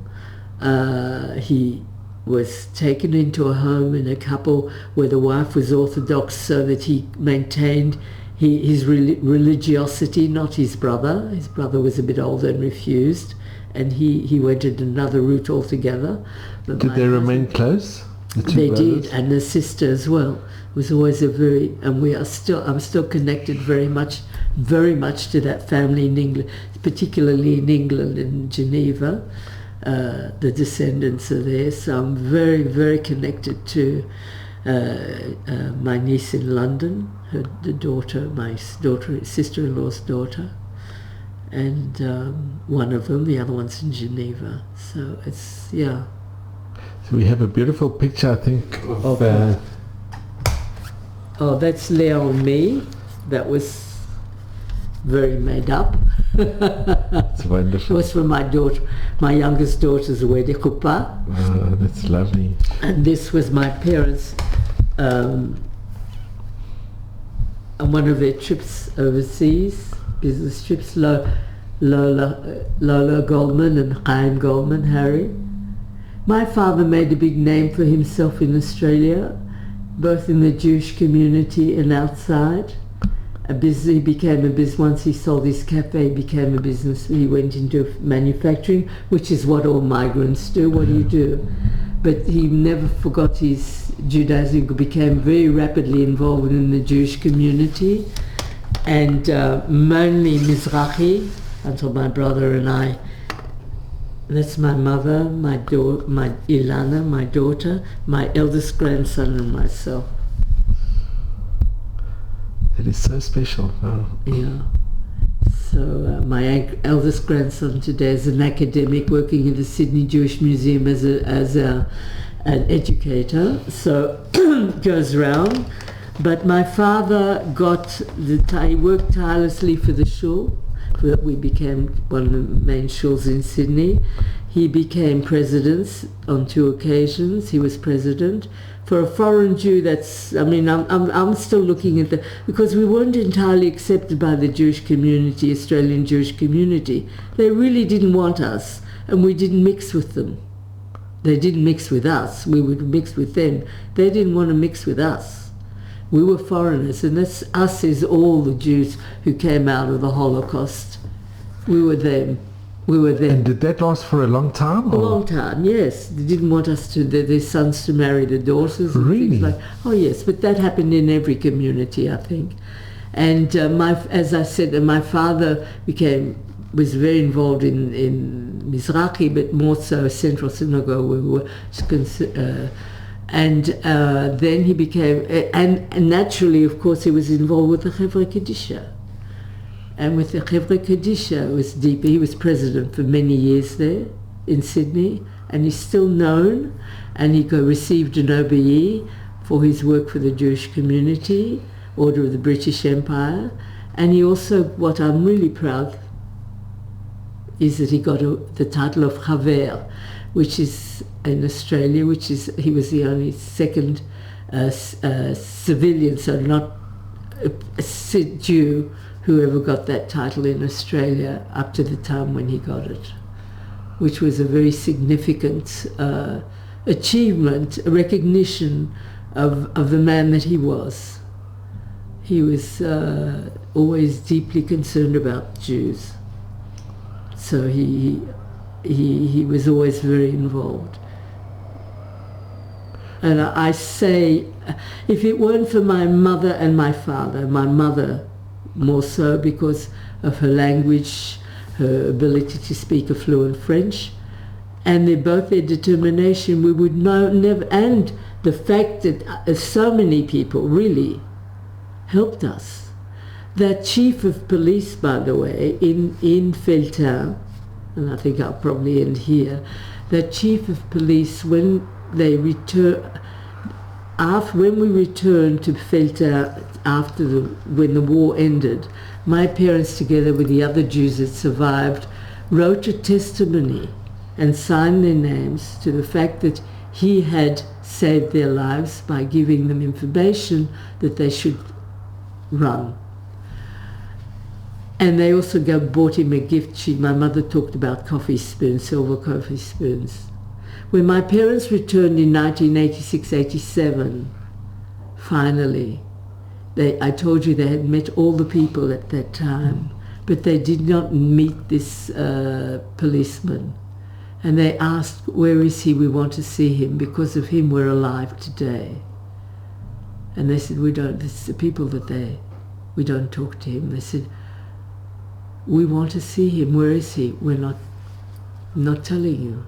He was taken into a home in a couple where the wife was Orthodox, so that he maintained his religiosity, not his brother. His brother was a bit older and refused, and he went in another route altogether. But did they remain close? They did, and the sister as well. It was always I'm still connected very much to that family in England, particularly in England, in Geneva. The descendants are there, so I'm very, very connected to my niece in London, my sister-in-law's daughter, and one of them, the other one's in Geneva. So it's, yeah. So we have a beautiful picture, I think, of... Oh, that's Leo and me. That was very made up. It's wonderful. It was for my youngest daughter's wedding chuppah. Oh, that's lovely. And this was my parents on one of their trips overseas, business trips, Lola Goldman and Chaim Goldman, Harry. My father made a big name for himself in Australia, both in the Jewish community and outside. He became a business. Once he sold his cafe, he became a business. He went into manufacturing, which is what all migrants do. What do you do? But he never forgot his Judaism. He became very rapidly involved in the Jewish community, and mainly Mizrachi, until my brother and I. That's my mother, my Ilana, my daughter, my eldest grandson, and myself. It is so special. Oh. Yeah. So my eldest grandson today is an academic working in the Sydney Jewish Museum as an educator. So goes around. But my father he worked tirelessly for the shul. We became one of the main shuls in Sydney. He became president on 2 occasions. He was president. For a foreign Jew, I'm still looking at because we weren't entirely accepted by the Jewish community, Australian Jewish community. They really didn't want us, and we didn't mix with them. They didn't mix with us. We would mix with them. They didn't want to mix with us. We were foreigners, and us is all the Jews who came out of the Holocaust. We were them. And did that last for a long time? A long time, yes. They didn't want us their sons to marry the daughters. And really? Things oh yes, but that happened in every community, I think. And as I said, my father was very involved in Mizrachi, but more so Central Synagogue, where we were And then he became, and naturally, of course, he was involved with the Chevra Kedisha. And with the Chevra Kedisha, it was deeper. He was president for many years there in Sydney, and he's still known, and he received an OBE for his work for the Jewish community, Order of the British Empire. And he also, what I'm really proud, is that he got the title of Chaver, which is in Australia, he was the only second civilian, so not a Jew, who ever got that title in Australia up to the time when he got it, which was a very significant achievement, a recognition of the man that he was. He was always deeply concerned about Jews, so he was always very involved. And I say, if it weren't for my mother and my father, my mother more so because of her language, her ability to speak a fluent French, and both their determination, we would never, and the fact that so many people really helped us. That chief of police, by the way, in Felton, and I think I'll probably end here, that chief of police, when we returned to Felton when the war ended, my parents, together with the other Jews that survived, wrote a testimony and signed their names to the fact that he had saved their lives by giving them information that they should run. And they also bought him a gift. My mother talked about coffee spoons, silver coffee spoons. When my parents returned in 1986-87, finally, I told you they had met all the people at that time, but they did not meet this policeman. And they asked, where is he? We want to see him. Because of him, we're alive today. And they said, this is the people that we don't talk to him. They said, we want to see him. Where is he? We're not telling you.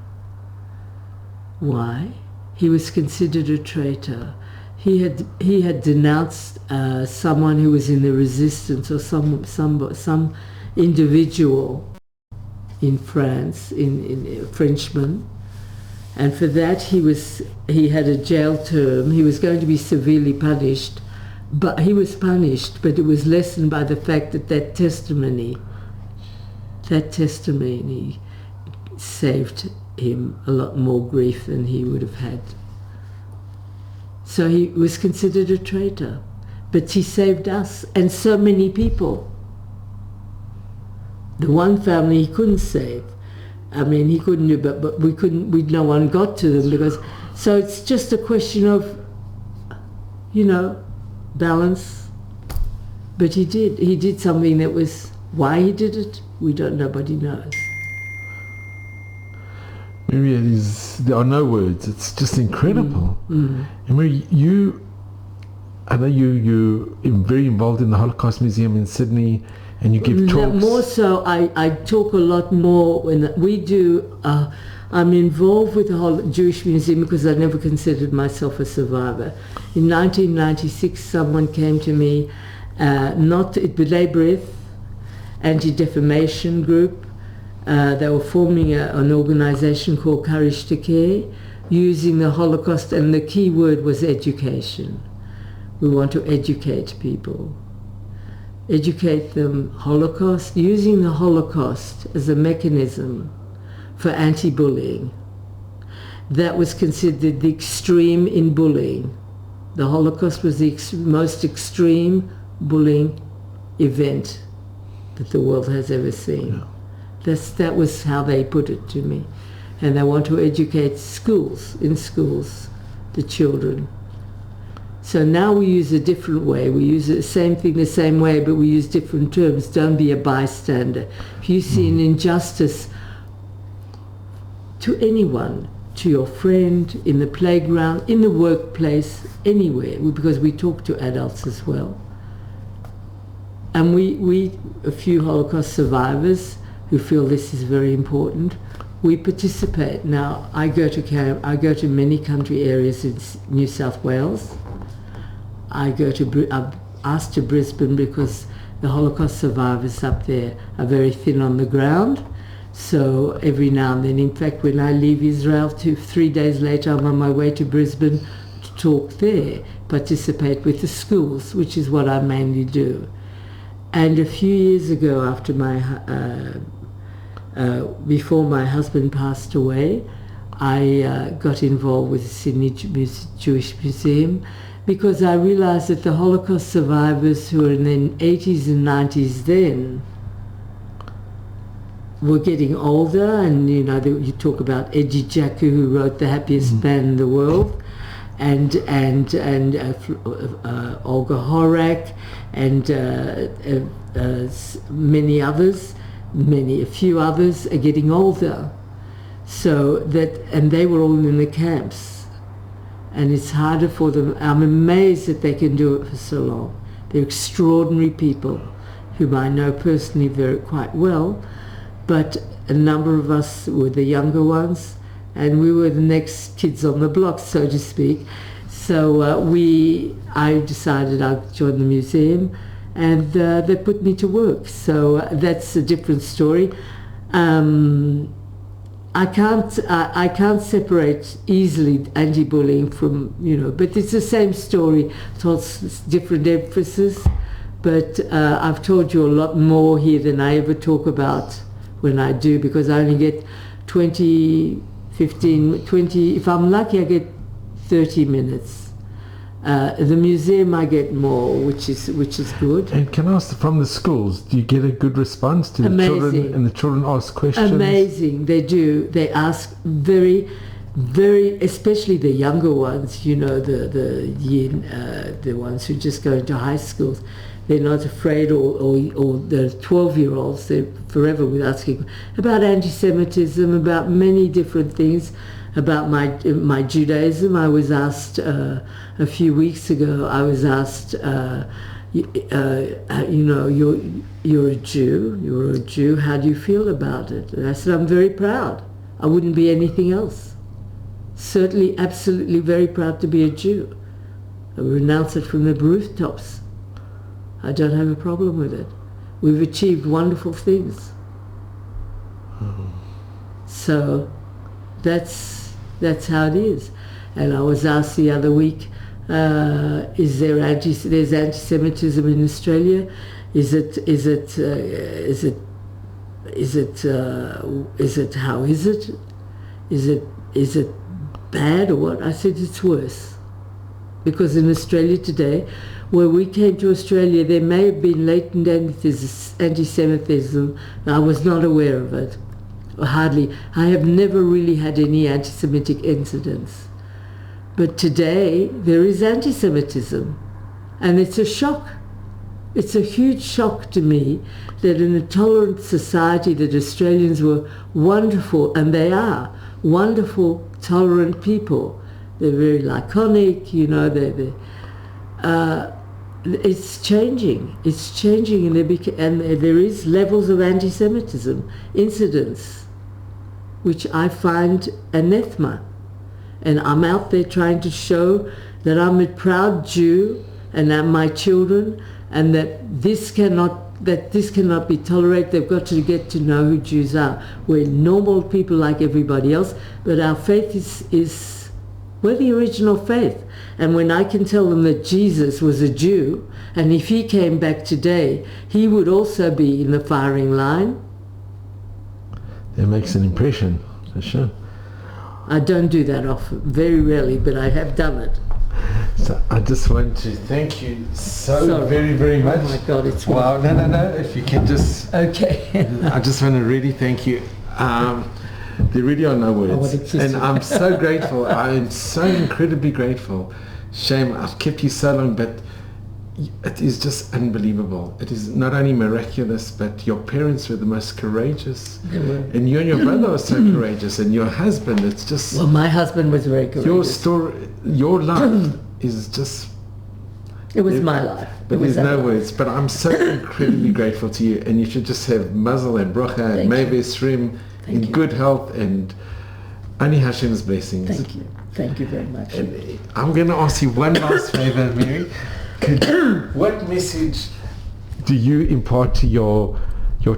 Why? He was considered a traitor. He had denounced someone who was in the resistance, or some individual in France, in a Frenchman, and for that he had a jail term. He was going to be severely punished, but he was punished. But it was lessened by the fact that testimony saved him a lot more grief than he would have had. So he was considered a traitor, but he saved us and so many people. The one family he couldn't save. I mean, he couldn't do, but we couldn't. No one got to them because. So it's just a question of, balance. But he did something that was. Why he did it, nobody knows. Miri, there are no words. It's just incredible. And Miri, I know you're very involved in the Holocaust Museum in Sydney, and you give talks. More so, I talk a lot more when we do. I'm involved with the Jewish Museum because I never considered myself a survivor. In 1996, someone came to me, not at B'nai B'rith, anti-defamation group. They were forming an organization called Courage to Care, using the Holocaust, and the key word was education. We want to educate people. Educate them Holocaust, using the Holocaust as a mechanism for anti-bullying. That was considered the extreme in bullying. The Holocaust was the most extreme bullying event that the world has ever seen. Yeah. That was how they put it to me. And they want to educate in schools, the children. So now we use a different way. We use the same thing the same way, but we use different terms. Don't be a bystander. If you see an injustice to anyone, to your friend, in the playground, in the workplace, anywhere, because we talk to adults as well. And we a few Holocaust survivors who feel this is very important, we participate. Now, I go to many country areas in New South Wales. I'm asked to Brisbane because the Holocaust survivors up there are very thin on the ground. So every now and then, in fact, when I leave Israel, 3 days later, I'm on my way to Brisbane to talk there, participate with the schools, which is what I mainly do. And a few years ago, after before my husband passed away, I got involved with the Sydney Jewish Museum because I realized that the Holocaust survivors who were in the 80s and 90s then were getting older, and you know, you talk about Eddie Jaku, who wrote The Happiest Man in the World, and Olga Horak, and many others, a few others are getting older. So and they were all in the camps, and it's harder for them. I'm amazed that they can do it for so long. They're extraordinary people, whom I know personally quite well. But a number of us were the younger ones, and we were the next kids on the block, so to speak. So I decided I'd join the museum, and they put me to work. So that's a different story. I can't separate easily anti-bullying from, but it's the same story, told different emphasis. But I've told you a lot more here than I ever talk about when I do, because I only get 20, 15, 20, if I'm lucky I get 30 minutes. The museum I get more, which is good. And can I ask, from the schools, do you get a good response to the children, and the children ask questions? Amazing, they do. They ask very, very, especially the younger ones, the ones who just go into high schools. They're not afraid, or the 12-year-olds, they're forever with asking about anti-Semitism, about many different things, about my Judaism. I was asked a few weeks ago, you're a Jew, how do you feel about it? And I said, I'm very proud. I wouldn't be anything else. Certainly, absolutely very proud to be a Jew. I would renounce it from the rooftops. I don't have a problem with it. We've achieved wonderful things. So that's how it is. And I was asked the other week, there's anti-Semitism in Australia? Is it bad or what? I said it's worse. Because in Australia today, where we came to Australia, there may have been latent anti-Semitism. I was not aware of it. Hardly. I have never really had any anti-Semitic incidents. But today, there is anti-Semitism. And it's a shock. It's a huge shock to me that in a tolerant society that Australians were wonderful, and they are wonderful, tolerant people. They're very laconic, it's changing. It's changing, and there is levels of anti-Semitism, incidents, which I find anathema. And I'm out there trying to show that I'm a proud Jew, and that my children, and that this cannot be tolerated. They've got to get to know who Jews are. We're normal people like everybody else, but our faith is we're the original faith. And when I can tell them that Jesus was a Jew, and if he came back today, he would also be in the firing line. It makes an impression, for sure. I don't do that often, very rarely, but I have done it. So I just want to thank you very, very much. Oh my God, it's wow. No. If you can just. Okay. I just want to really thank you. There really are no words, and I'm so grateful. I'm so incredibly grateful. Shame I've kept you so long, but it is just unbelievable. It is not only miraculous, but your parents were the most courageous, and you and your brother are so courageous, and your husband. It's just. Well, my husband was very courageous. Your story, your life is just. It was my life. But there's no words. But I'm so incredibly grateful to you, and you should just have mazel and bracha and meves shrim Thank in you. good health and only Hashem's blessings. Thank you. Thank you very much. And I'm going to ask you one last favor, Miri. What message do you impart to your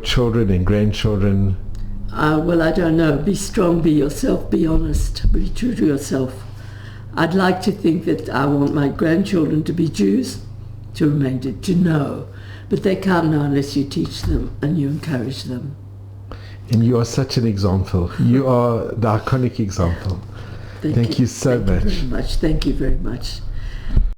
children and grandchildren? Well, I don't know. Be strong, be yourself, be honest, be true to yourself. I'd like to think that I want my grandchildren to be Jews, to remain to know. But they can't know unless you teach them and you encourage them. And you are such an example. You are the iconic example. Thank you so Thank much. you very much. Thank you very much.